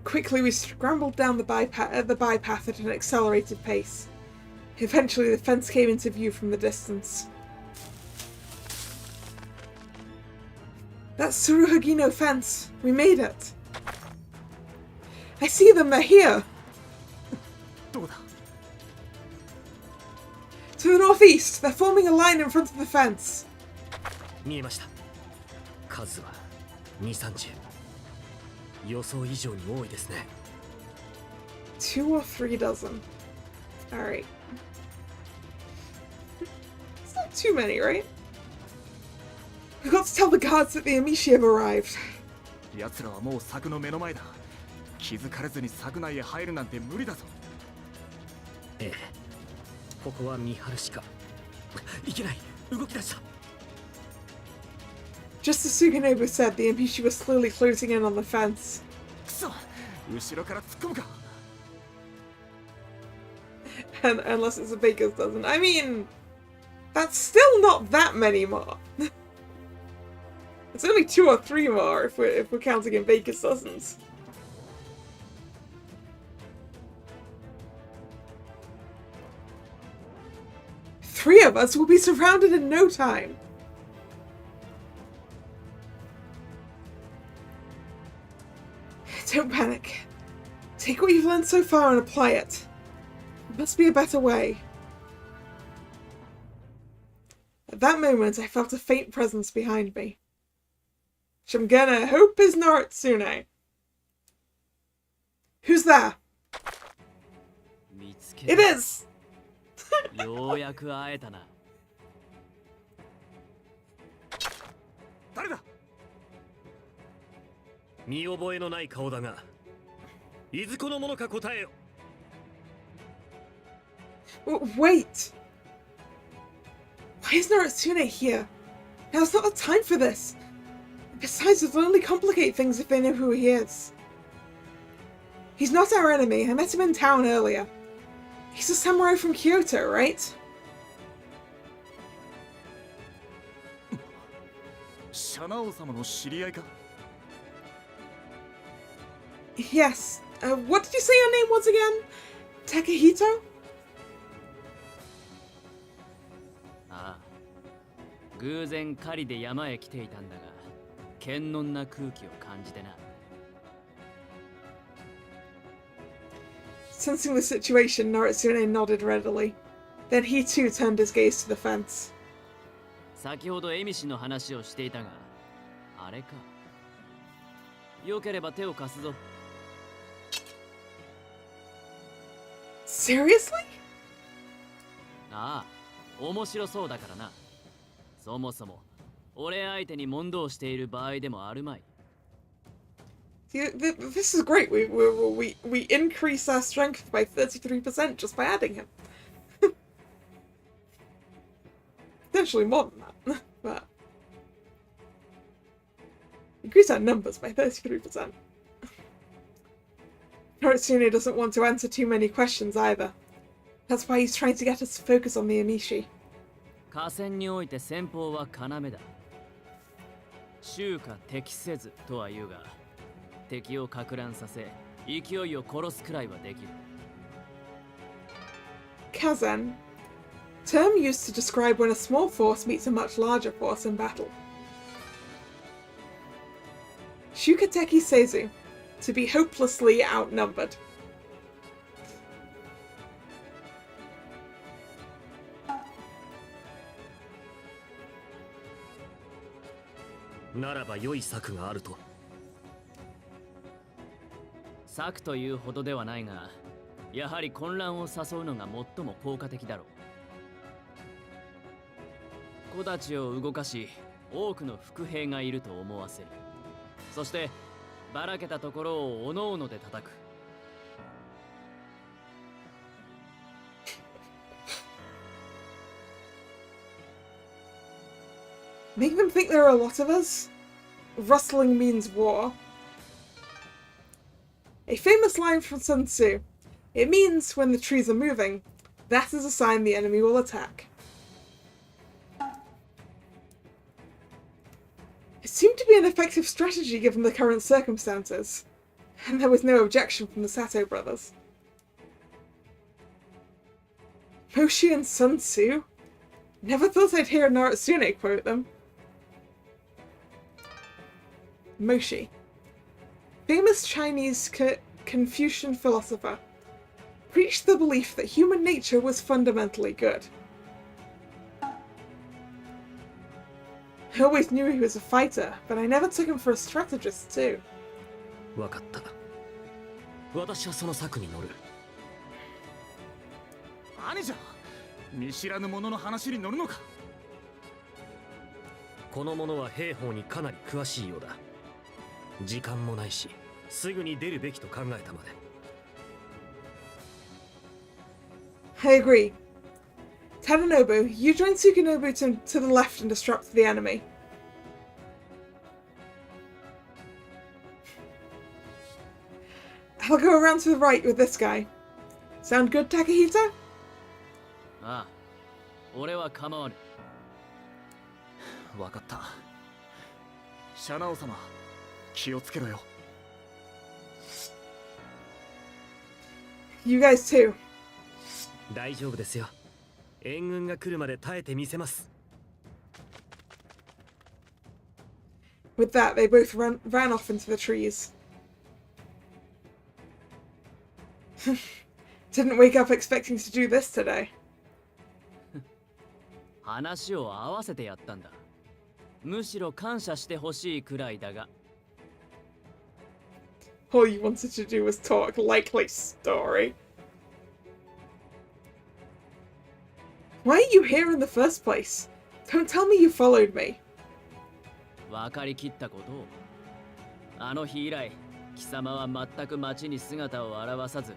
Quickly, we scrambled down the bypath at an accelerated pace. Eventually, the fence came into view from the distance. That's Tsuruhagino fence. We made it. I see them. They're here. どうだ? To the northeast. They're forming a line in front of the fence. 見えました。数は2、30。予想以上に多いですね。 2 or 3 dozen. Alright. It's not too many, right? We've got to tell the guards that the Amishi have arrived. 奴らはもう柵の目の前だ。気づかれずに柵内へ入るなんて無理だぞ。ええ。ここは見張るしか。いけない。動き出した。Just as Suginobu said, the Amishi was slowly closing in on the fence. くそ、後ろから突っ込むか。And unless it's a baker's dozen. I mean, that's still not that many more. It's only 2 or 3 more if we're counting in baker's dozens. Three of us will be surrounded in no time. Don't panic. Take what you've learned so far and apply it. There must be a better way. At that moment, I felt a faint presence behind me. Which I'm gonna hope is Noritsune. Who's there? It is! ようやく会えたな。誰だ? 見覚えのない顔だが、いずこのものか答えよ。Wait! Why is Noritsune here? Now's not the time for this! Besides, it'll only complicate things if they know who he is. He's not our enemy. I met him in town earlier. He's a samurai from Kyoto, right? Shanao-samaの知り合いか? Yes. What did you say your name was again? Takahito? ああ。偶然狩りで山へ来ていたんだが、堅穏な空気を感じてな。Sensing the situation, Noritsune nodded readily. Then he too turned his gaze to the fence. 先ほどエミシの話をしていたが、あれか。よければ手を貸すぞ。Seriously? ああ、面白そうだからな。そもそも、俺相手に問答している場合でもあるまい。This is great. We increase our strength by 33% just by adding him. Potentially more than that, but increase our numbers by 33%. Noritsune doesn't want to answer too many questions either. That's why he's trying to get us to focus on the Amishi. 河川において戦法は要だ。衆か敵せずとは言うが、敵を撹乱させ、勢いを殺すくらいはできる。Kazan. Term used to describe when a small force meets a much larger force in battle. Shukateki Seizu. To be hopelessly outnumbered. Naraba yoi saku ga aru to. 策というほどではないが、やはり混乱を誘うのが最も効果的だろう。子たちを動かし、多くの伏兵がいると思わせる。そしてばらけたところをおのおので叩く。Make them think there are a lot of us? Rustling means war. A famous line from Sun Tzu. It means when the trees are moving, that is a sign the enemy will attack. It seemed to be an effective strategy given the current circumstances, and there was no objection from the Sato brothers. Moshi and Sun Tzu? Never thought I'd hear Noritsune quote them. Moshi. Famous Chinese Confucian philosopher. Preached the belief that human nature was fundamentally good. I always knew he was a fighter, but I never took him for a strategist too. わかった。私はその策に乗る。何じゃ、見知らぬ者の話に乗るのか。この者は兵法にかなり詳しいようだ。時間もないし、すぐに出るべきと考えたまで。I agree. Tadanobu, you join Tsukunobu to the left and disrupt the enemy. I'll go around to the right with this guy. Sound good, Takahito? ああ、俺は構わぬ。わかった。シャナオ様、気をつけろよ。You guys too. 大丈夫ですよ。援軍が来るまで耐えてみせます。With that, they both ran off into the trees. Didn't wake up expecting to do this today. 話を合わせてやったんだ。むしろ感謝してほしいくらいだが。All you wanted to do was talk. Likely story. Why are you here in the first place? Don't tell me you followed me. 分かりきったことを。あの日以来、貴様は全く町に姿を現さず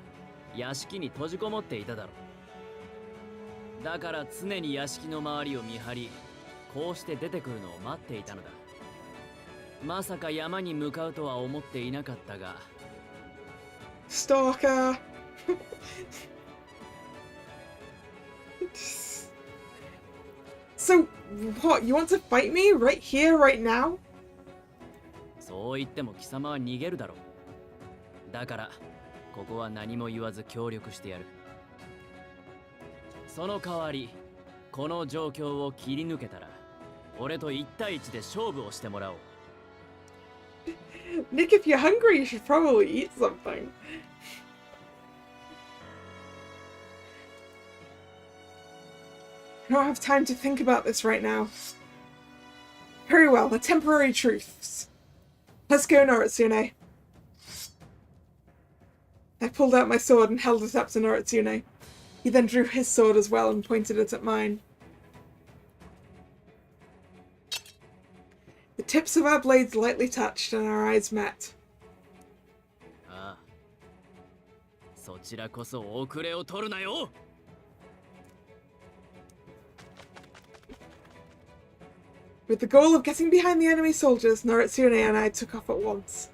屋敷に閉じこもっていただろう。だから常に屋敷の周りを見張り、こうして出てくるのを待っていたのだ。まさか山に向かうとは思っていなかったが。Stalker. So, what? You want to fight me right here, right now? そう言っても貴様は逃げるだろう。だからここは何も言わず協力してやる。その代わりこの状況を切り抜けたら俺と1対1で勝負をしてもらおう。Nick, if you're hungry, you should probably eat something. I don't have time to think about this right now. Very well, a temporary truce. Let's go, Noritsune. I pulled out my sword and held it up to Noritsune. He then drew his sword as well and pointed it at mine. The tips of our blades lightly touched and our eyes met. ああ、そちらこそ遅れを取るなよ。With the goal of getting behind the enemy soldiers, Noritsune and I took off at once.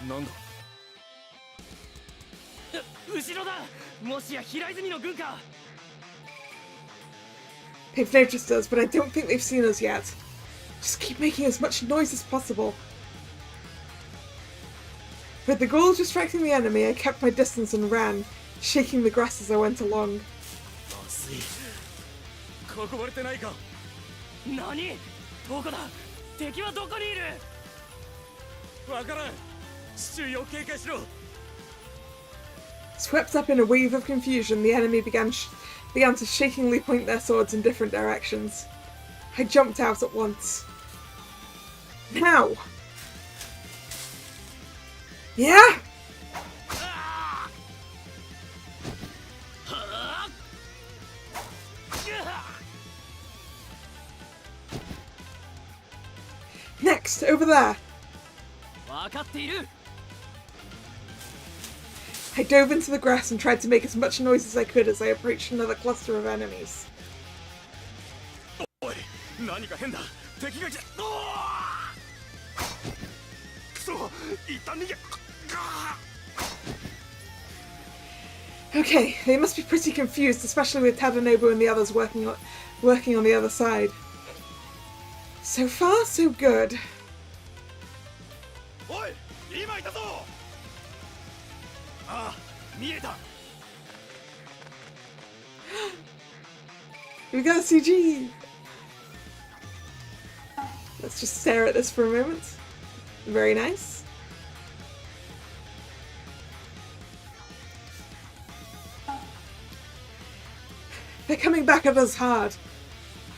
Nanda? 後ろだ。もしや平泉の軍か。 They've noticed us, but I don't think they've seen us yet. Just keep making as much noise as possible. With the goal of distracting the enemy, I kept my distance and ran, shaking the grass as I went along. 囲まれてないか。何？どこだ？敵はどこにいる？わからん。周囲を警戒しろ。 Swept up in a wave of confusion, the enemy began to shakingly point their swords in different directions. I jumped out at once. Now! Yeah! Next, over there. わかっている。 I dove into the grass and tried to make as much noise as I could as I approached another cluster of enemies. おい、何か変だ。敵が来た。くそ、一旦逃げ。Okay, they must be pretty confused, especially with Tadanobu and the others working on the other side. So far, so good. おい、今いたぞ。ああ、見えた。 We got a CG! Let's just stare at this for a moment. Very nice. They're coming back at us hard.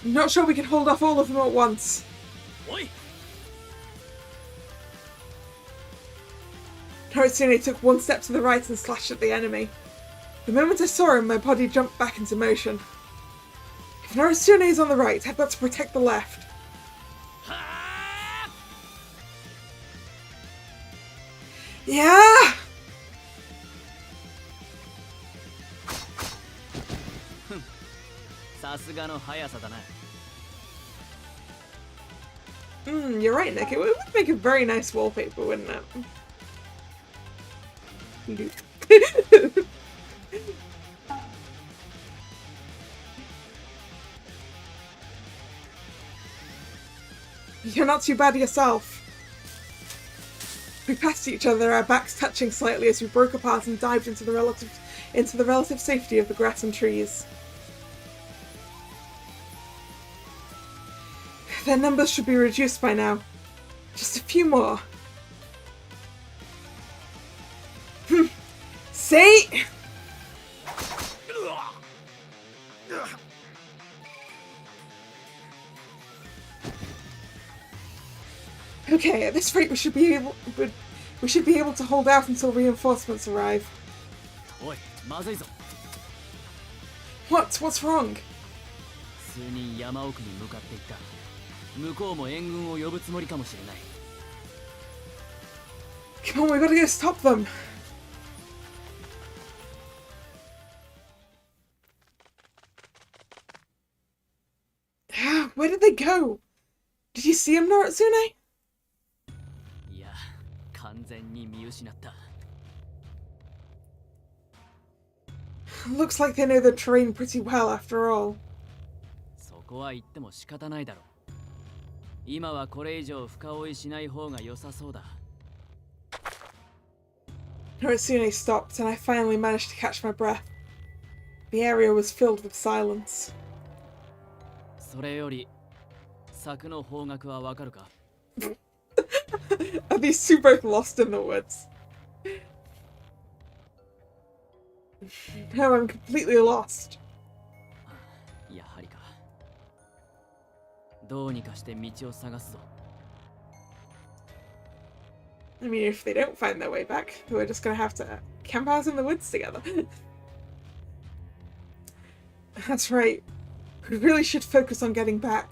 I'm not sure we can hold off all of them at once. Oi! Noritsune took one step to the right and slashed at the enemy. The moment I saw him, my body jumped back into motion. If Noritsune is on the right, I've got to protect the left. Yeah! You're right, Nick. It would make a very nice wallpaper, wouldn't it? You're not too bad yourself. We passed each other, our backs touching slightly as we broke apart and dived into the relative safety of the grass and trees. Their numbers should be reduced by now. Just a few more. See? Okay, at this rate we should be able to hold out until reinforcements arrive. What? What's wrong? 数人山奥に向かっていった。向こうも援軍を呼ぶつもりかもしれない。 Come on, we gotta go stop them. Where did they go? Did you see him, Noritsune? いや、完全に見失った。 Looks like they know the terrain pretty well after all. そこは言っても仕方ないだろう。今はこれ以上深追いしない方が良さそうだ。 Noritsune stopped, and I finally managed to catch my breath. The area was filled with silence. それより、柵の方角はわかるか？ Are these two both lost in the woods? No, I'm completely lost. やはりか。どうにかして道を探すぞ。 I mean, if they don't find their way back, we're just gonna have to camp out in the woods together. That's right. We really should focus on getting back.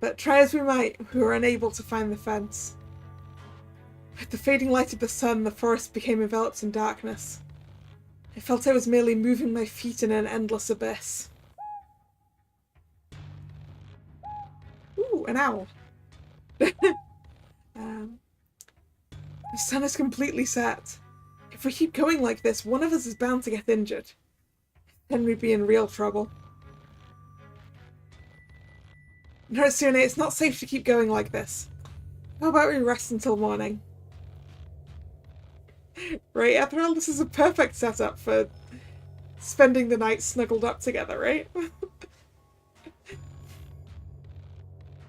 But try as we might, we were unable to find the fence. With the fading light of the sun, the forest became enveloped in darkness. I felt I was merely moving my feet in an endless abyss. Ooh, an owl. The sun is completely set. If we keep going like this, one of us is bound to get injured. Then we'd be in real trouble. Noritsune, it's not safe to keep going like this. How about we rest until morning? Right, after all, this is a perfect setup for spending the night snuggled up together, right?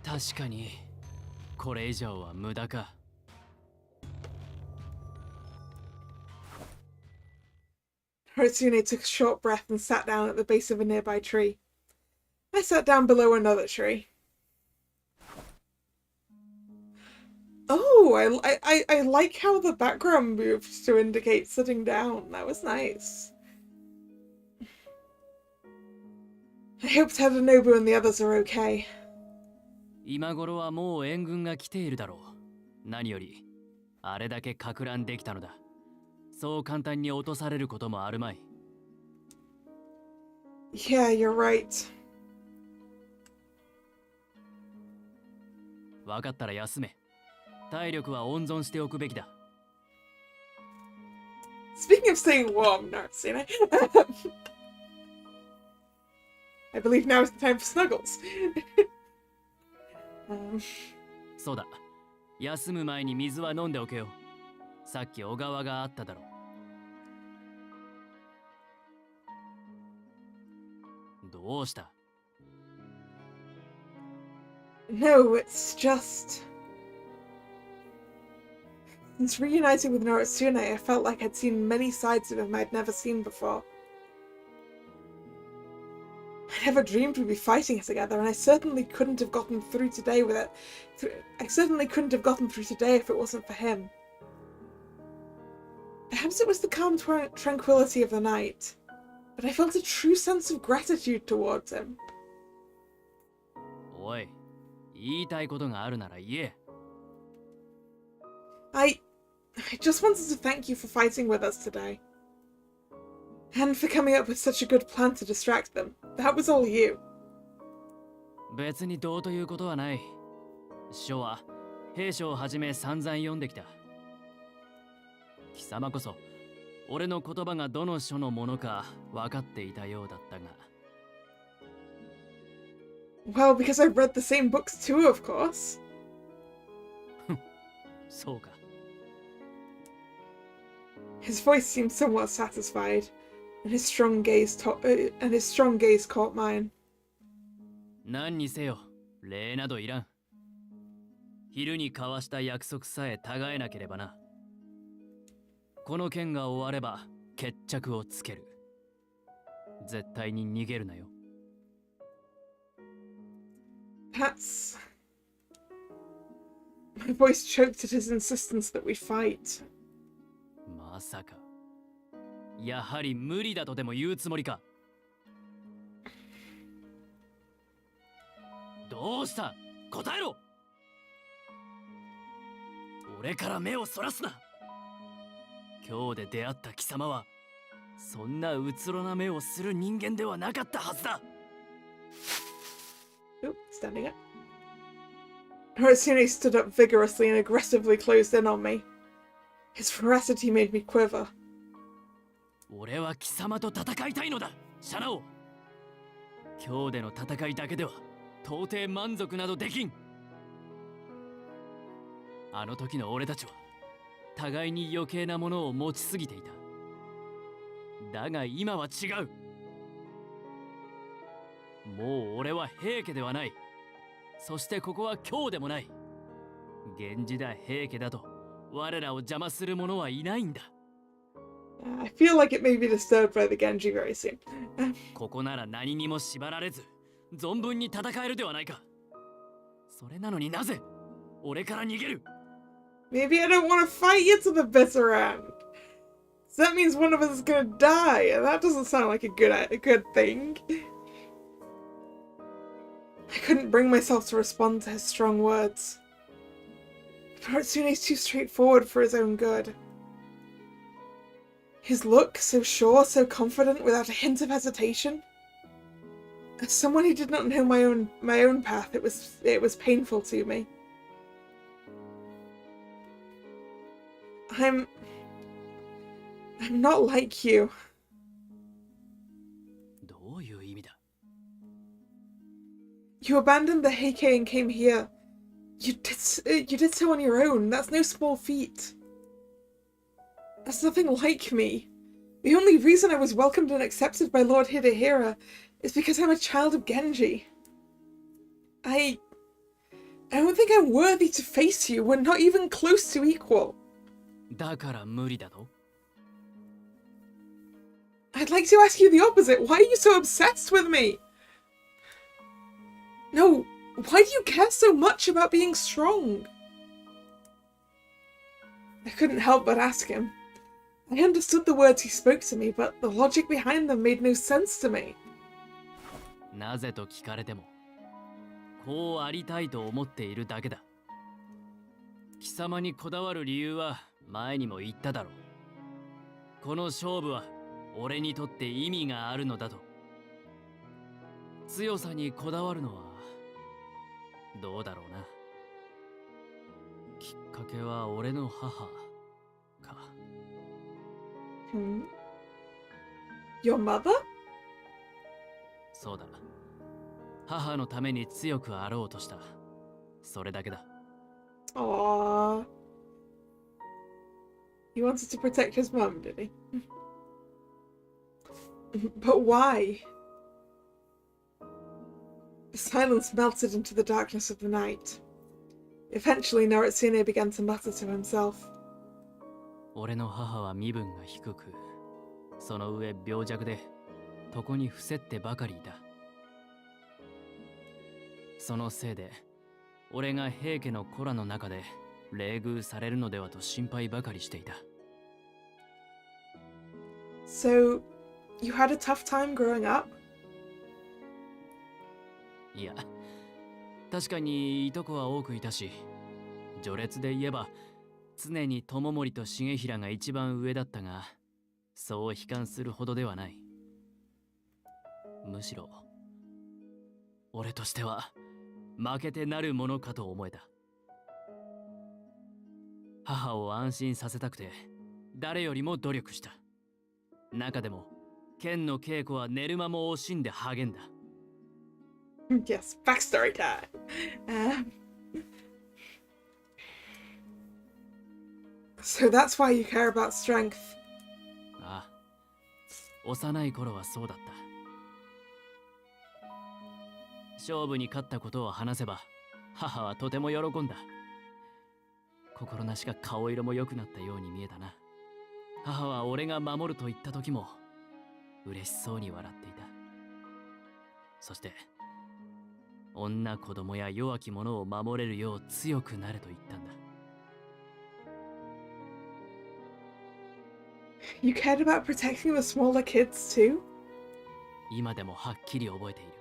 確かに、これ以上は無駄か。 Noritsune took a short breath and sat down at the base of a nearby tree. I sat down below another tree. Oh, I like how the background moved to indicate sitting down. That was nice. I hope Tadanobu and the others are okay. 今頃はもう援軍が来ているだろう。何より、あれだけか乱できたのだ。そう簡単に落とされることもあるまい。Yeah, you're right. わかったら休め。体力は温存しておくべきだ。Speaking of staying warm, Noritsune, I believe now is the time for snuggles. そうだ。休む前に水は飲んでおけよ。さっき小川があっただろう。どうした？ No, it's just... Since reuniting with Noritsune, I felt like I'd seen many sides of him I'd never seen before. I never dreamed we'd be fighting together, and I certainly couldn't have gotten through today with it. I certainly couldn't have gotten through today if it wasn't for him. Perhaps it was the calm tranquility of the night, but I felt a true sense of gratitude towards him. おい、言いたいことがあるなら言え。I just wanted to thank you for fighting with us today. And for coming up with such a good plan to distract them. That was all you. 別にどうということはない。書は兵書をはじめ散々読んできた。貴様こそ俺の言葉がどの書のものか分かっていたようだったが。Well, because I've read the same books too, of course. そうか。His voice seemed somewhat satisfied, and his strong gaze caught mine. 何にせよ、礼などいらん。昼に交わした約束さえ違えなければな。この件が終われば決着をつける。絶対に逃げるなよ。My voice choked at his insistence that we fight. さかやはり無理だとでも言うつもりか。どうした？答えろ。俺から目をそらすな。今日で出会った貴様はそんなうつろな目をする人間ではなかったはずだ。Oh, standing up. Noritsune stood up vigorously and aggressively closed in on me. His ferocity made me quiver. 俺は貴様と戦いたいのだ、シャナオ。今日での戦いだけでは到底満足などできん。あの時の俺たちは互いに余計なものを持ちすぎていた。だが今は違う。もう俺は平家ではない。そしてここは今日でもない。源氏だ平家だと我らを邪魔する者はいないんだ。I feel like it may be disturbed by the Genji very soon. ここなら何にも縛られず存分に戦えるではないか。それなのになぜ俺から逃げる？ Maybe I don't want to fight you to the bitter end. So that means one of us is gonna die, and that doesn't sound like a good thing. I couldn't bring myself to respond to his strong words. Noritsune's too straightforward for his own good. His look, so sure, so confident, without a hint of hesitation. As someone who did not know my own path, it was painful to me. I'm not like you. どういう意味だ? You abandoned the Heike and came here. You did so on your own. That's no small feat. That's nothing like me. The only reason I was welcomed and accepted by Lord Hidehira is because I'm a child of Genji. I don't think I'm worthy to face you. We're not even close to equal. だから無理だと? I'd like to ask you the opposite. Why are you so obsessed with me? No, why do you care so much about being strong? I couldn't help but ask him. I understood the words he spoke to me, but the logic behind them made no sense to me. なぜと聞かれても、こうありたいと思っているだけだ。貴様にこだわる理由は前にも言っただろう。この勝負は俺にとって意味があるのだと。強さにこだわるのはどうだろうな。きっかけは俺の母か。Your mother? そうだ。母のために強くあろうとした。それだけだ。Aww. He wanted to protect his mum, did he? But why? The silence melted into the darkness of the night. Eventually, Noritsune began to mutter to himself. 俺の母は身分が低く、その上病弱で床に伏せってばかりいた。そのせいで俺が平家の子らの中で冷遇されるのではと心配ばかりしていた。So, you had a tough time growing up? いや、確かにいとこは多くいたし、序列で言えば常に友森と重衡が一番上だったが、そう悲観するほどではない。むしろ俺としては負けてなるものかと思えた。母を安心させたくて誰よりも努力した。中でも剣の稽古は寝る間も惜しんで励んだ。Yes, backstory time. So that's why you care about strength. ああ、幼い頃はそうだった。勝負に勝ったことを話せば母はとても喜んだ。心なしか顔色も良くなったように見えたな。母は俺が守ると言った時も嬉しそうに笑っていた。そして女子供や弱き者を守れるよう強くなれと言ったんだ。You cared about protecting the smaller kids too? 今でもはっきり覚えている。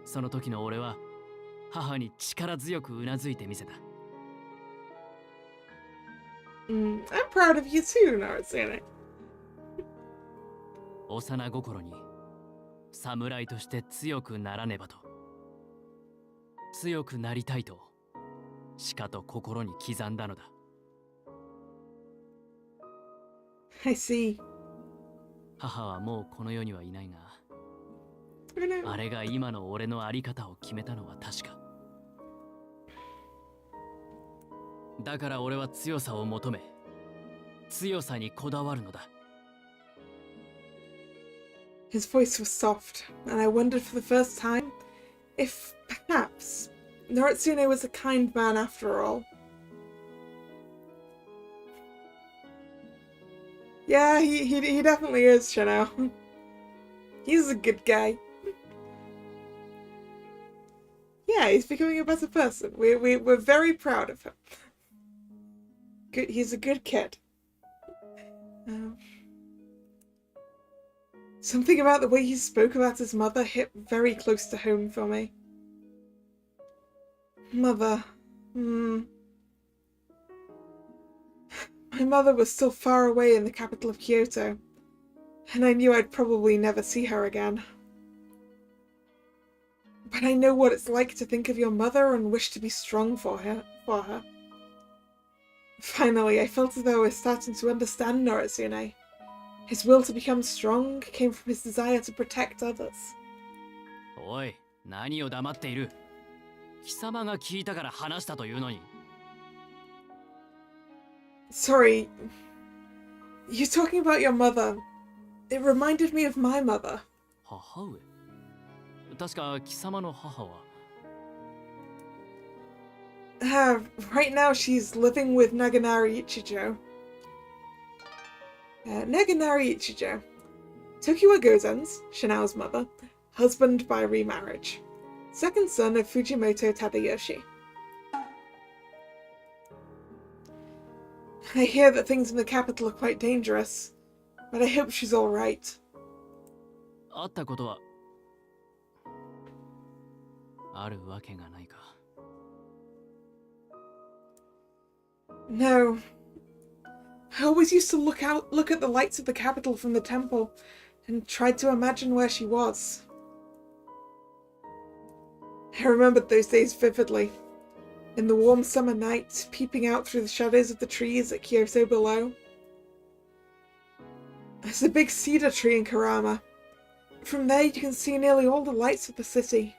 その時の俺は母に力強くうなずいてみせた。I'm proud of you too, Noritsune. 幼心に侍として強くならねばと。強くなりたいとしかと心に刻んだのだ。I see. 母はもうこの世にはいないが、あれが今の俺のあり方を決めたのは確か。だから俺は強さを求め、強さにこだわるのだ。His voice was soft, and I wondered for the first time if, perhaps, Noritsune was a kind man after all. Yeah, he definitely is, Chanel. He's a good guy. Yeah, he's becoming a better person. We're very proud of him. Good, he's a good kid. Something about the way he spoke about his mother hit very close to home for me. Mother. My mother was still far away in the capital of Kyoto, and I knew I'd probably never see her again. But I know what it's like to think of your mother and wish to be strong for her. Finally, I felt as though I was starting to understand Noritsune. His will to become strong came from his desire to protect others. おい、何を黙っている。貴様が聞いたから話したというのに。Sorry. You're talking about your mother. It reminded me of my mother. 母上。確か貴様の母は。Right now she's living with Naganari Ichijo. Naganari Ichijo. Tokiwa Gozen's, Shinao's mother, husband by remarriage. Second son of Fujimoto Tadayoshi. I hear that things in the capital are quite dangerous, but I hope she's alright. 会ったことはあるわけがないか。No. I always used to look at the lights of the capital from the temple and tried to imagine where she was. I remembered those days vividly. In the warm summer night, peeping out through the shadows of the trees at Kyoto below. There's a big cedar tree in Karama. From there you can see nearly all the lights of the city.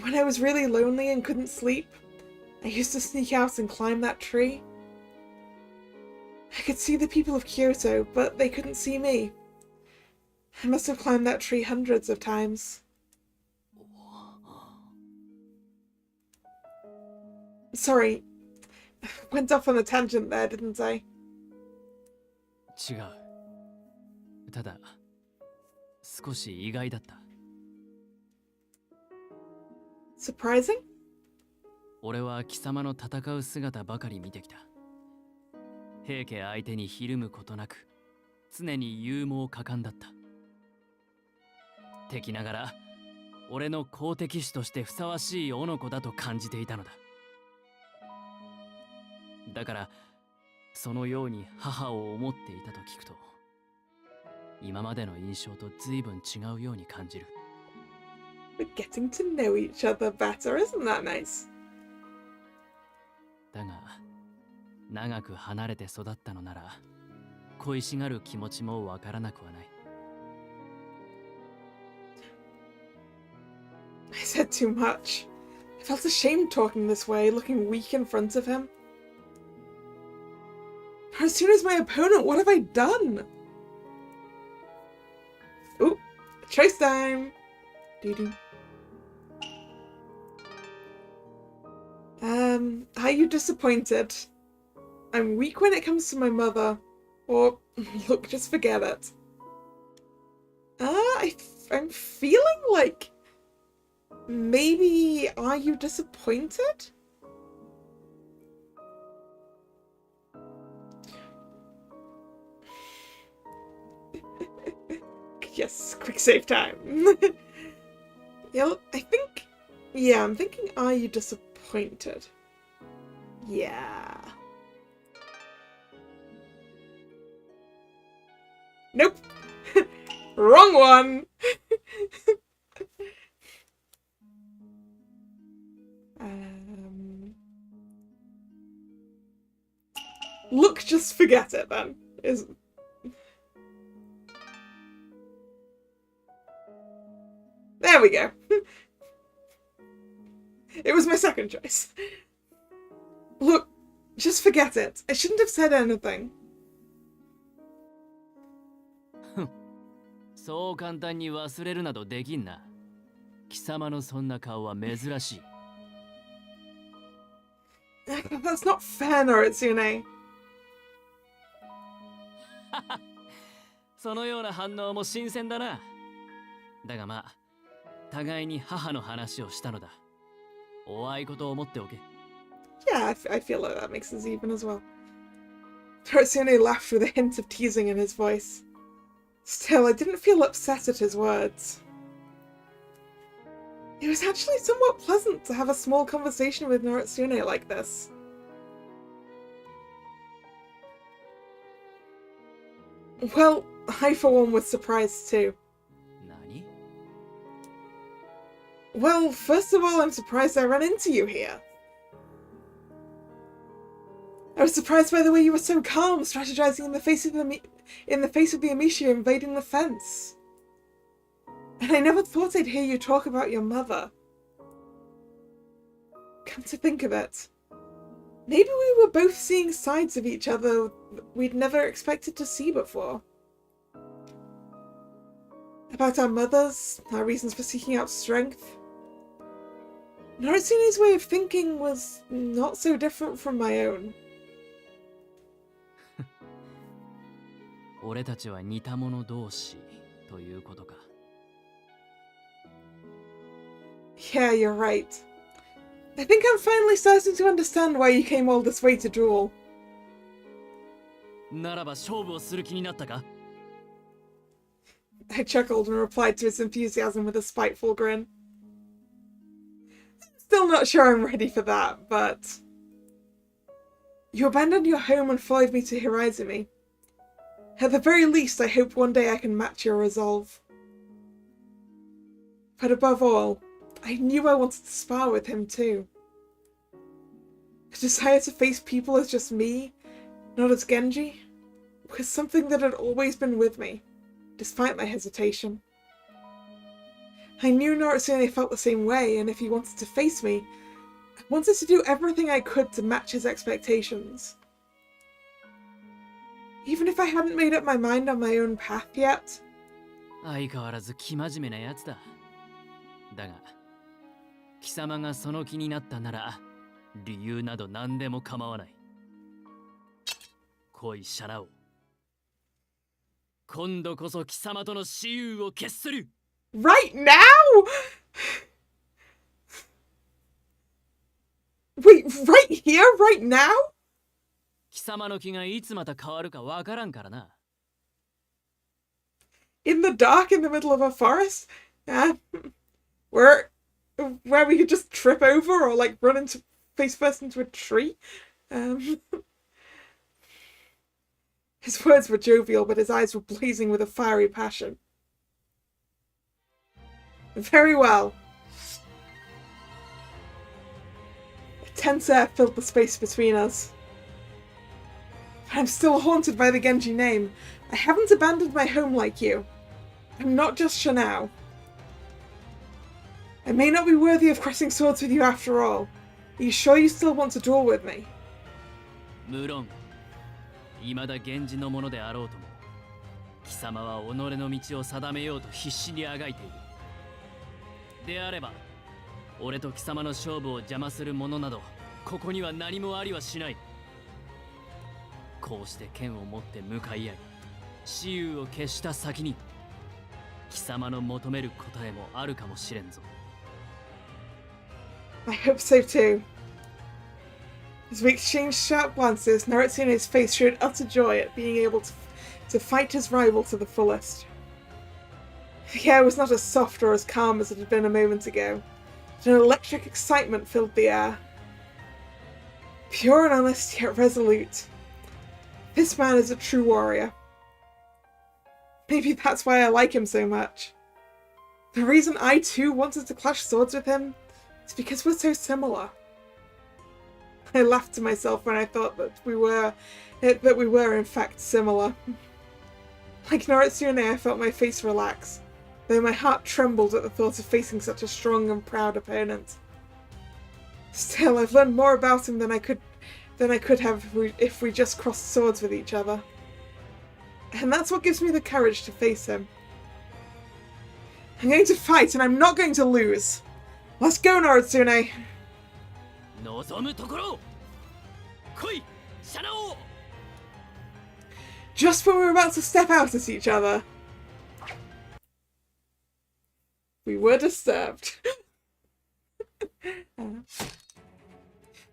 When I was really lonely and couldn't sleep, I used to sneak out and climb that tree. I could see the people of Kyoto, but they couldn't see me. I must have climbed that tree hundreds of times. Sorry, went off on a tangent there, didn't I? 違う。ただ、少し意外だった。Surprising? 俺は貴様の戦う姿ばかり見てきた。平家相手にひるむことなく、常に勇猛果敢だった。敵ながら、俺の好敵手としてふさわしい男だと感じていたのだ。だから、そのように母を思っていたと聞くと、今までの印象と随分違うように感じる。We're getting to know each other better, isn't that nice? だが、長く離れて育ったのなら、恋しがる気持ちもわからなくはない。I said too much. I felt ashamed talking this way, looking weak in front of him. As soon as my opponent, what have I done? Ooh, choice time! Doo-doo. Are you disappointed? I'm weak when it comes to my mother. Or, look, just forget it. I'm feeling like... Maybe, are you disappointed? Yes, quick save time. Yeah, I'm thinking, are you disappointed? Yeah. Nope. Wrong one. Look, just forget it then. There we go. It was my second choice. Look, just forget it. I shouldn't have said anything. そう簡単に忘れるなどできんな。貴様のそんな顔は珍しい。That's not fair, Noritsune. そのような反応も新鮮だな。だがまあ、互いに母の話をしたのだ。おあいことを思っておけ。Yeah, I feel like that makes us even as well. Noritsune laughed with a hint of teasing in his voice. Still, I didn't feel upset at his words. It was actually somewhat pleasant to have a small conversation with Noritsune like this. Well, I for one was surprised too. Nani? Well, first of all, I'm surprised I ran into you here. I was surprised by the way you were so calm, strategizing in the face of the Amicia invading the fence. And I never thought I'd hear you talk about your mother. Come to think of it, maybe we were both seeing sides of each other we'd never expected to see before. About our mothers, our reasons for seeking out strength. Noritsune's way of thinking was not so different from my own. 俺たちは似た者同士ということか。Yeah, you're right. I think I'm finally starting to understand why you came all this way to duel. ならば勝負をする気になったか? I chuckled and replied to his enthusiasm with a spiteful grin. Still not sure I'm ready for that, but... You abandoned your home and followed me to Hiraizumi. At the very least, I hope one day I can match your resolve. But above all, I knew I wanted to spar with him too. The desire to face people as just me, not as Genji, was something that had always been with me, despite my hesitation. I knew Noritsune felt the same way, and if he wanted to face me, I wanted to do everything I could to match his expectations. Even if I hadn't made up my mind on my own path yet. 相変わらず生真面目なやつだ。だが、貴様がその気になったなら、理由など何でも構わない。来い、シャラオ。今度こそ貴様との私有を決する。Right now? Wait, right here, right now? 貴様の気がいつまた変わるかわからんからな。In the dark, in the middle of a forest? Where we could just trip over or like run into face first into a tree? His words were jovial, but his eyes were blazing with a fiery passion. Very well. A tense air filled the space between us. I'm still haunted by the Genji name. I haven't abandoned my home like you. I'm not just Shanao. I may not be worthy of crossing swords with you after all. Are you sure you still want to duel with me? 無論、未だ源氏のものであろうとも、貴様は己の道を定めようと必死にあがいている。であれば、俺と貴様の勝負を邪魔する者など、ここには何もありはしない。こうして剣を持って向かい合い、雌雄を決した先に、貴様の求める答えもあるかもしれんぞ。I hope so too. As we exchanged sharp glances, Noritsune's face showed utter joy at being able to fight his rival to the fullest. The air was not as soft or as calm as it had been a moment ago, but an electric excitement filled the air. Pure and honest, yet resolute. This man is a true warrior. Maybe that's why I like him so much. The reason I too wanted to clash swords with him is because we're so similar. I laughed to myself when I thought that we were in fact similar. Like Noritsune, I felt my face relax, though my heart trembled at the thought of facing such a strong and proud opponent. Still, I've learned more about him than I could have if we just crossed swords with each other. And that's what gives me the courage to face him. I'm going to fight, and I'm not going to lose. Let's go, Noritsune! Just when we were about to step out at each other, we were disturbed. An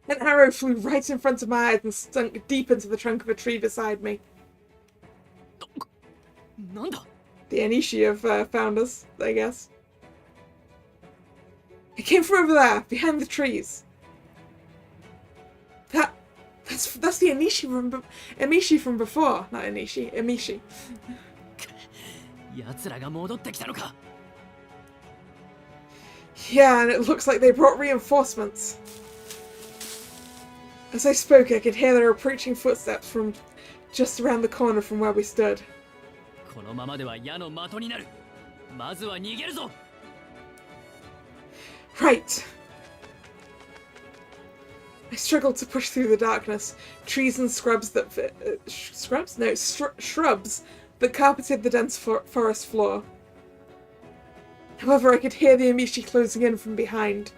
arrow flew right in front of my eyes and sunk deep into the trunk of a tree beside me. The Enishi have found us, I guess. It came from over there, behind the trees. That's the Emishi from before. Not Enishi, Emishi. Yeah, and it looks like they brought reinforcements. As I spoke, I could hear their approaching footsteps from just around the corner from where we stood. Right. I struggled to push through the darkness. Trees and shrubs that shrubs that carpeted the dense forest floor. However, I could hear the Emishi closing in from behind.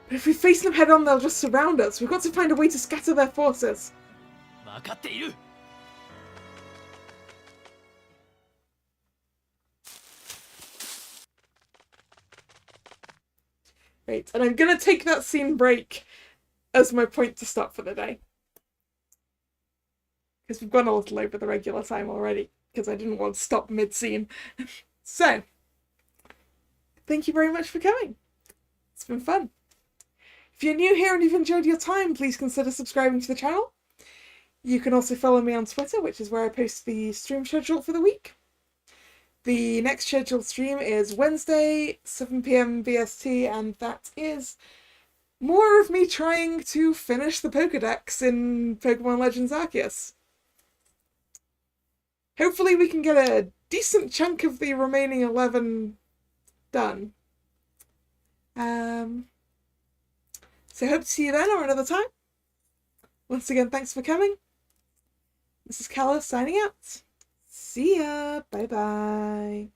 But if we face them head on, they'll just surround us. We've got to find a way to scatter their forces. Right, and I'm gonna take that scene break as my point to stop for the day. Because we've gone a little over the regular time already, because I didn't want to stop mid-scene. So, thank you very much for coming. It's been fun. If you're new here and you've enjoyed your time, please consider subscribing to the channel. You can also follow me on Twitter, which is where I post the stream schedule for the week. The next scheduled stream is Wednesday, 7 PM BST, and that is more of me trying to finish the Pokédex in Pokemon Legends Arceus. Hopefully we can get a decent chunk of the remaining 11 done. So hope to see you then or another time. Once again, thanks for coming. This is Kalla signing out. See ya. Bye bye.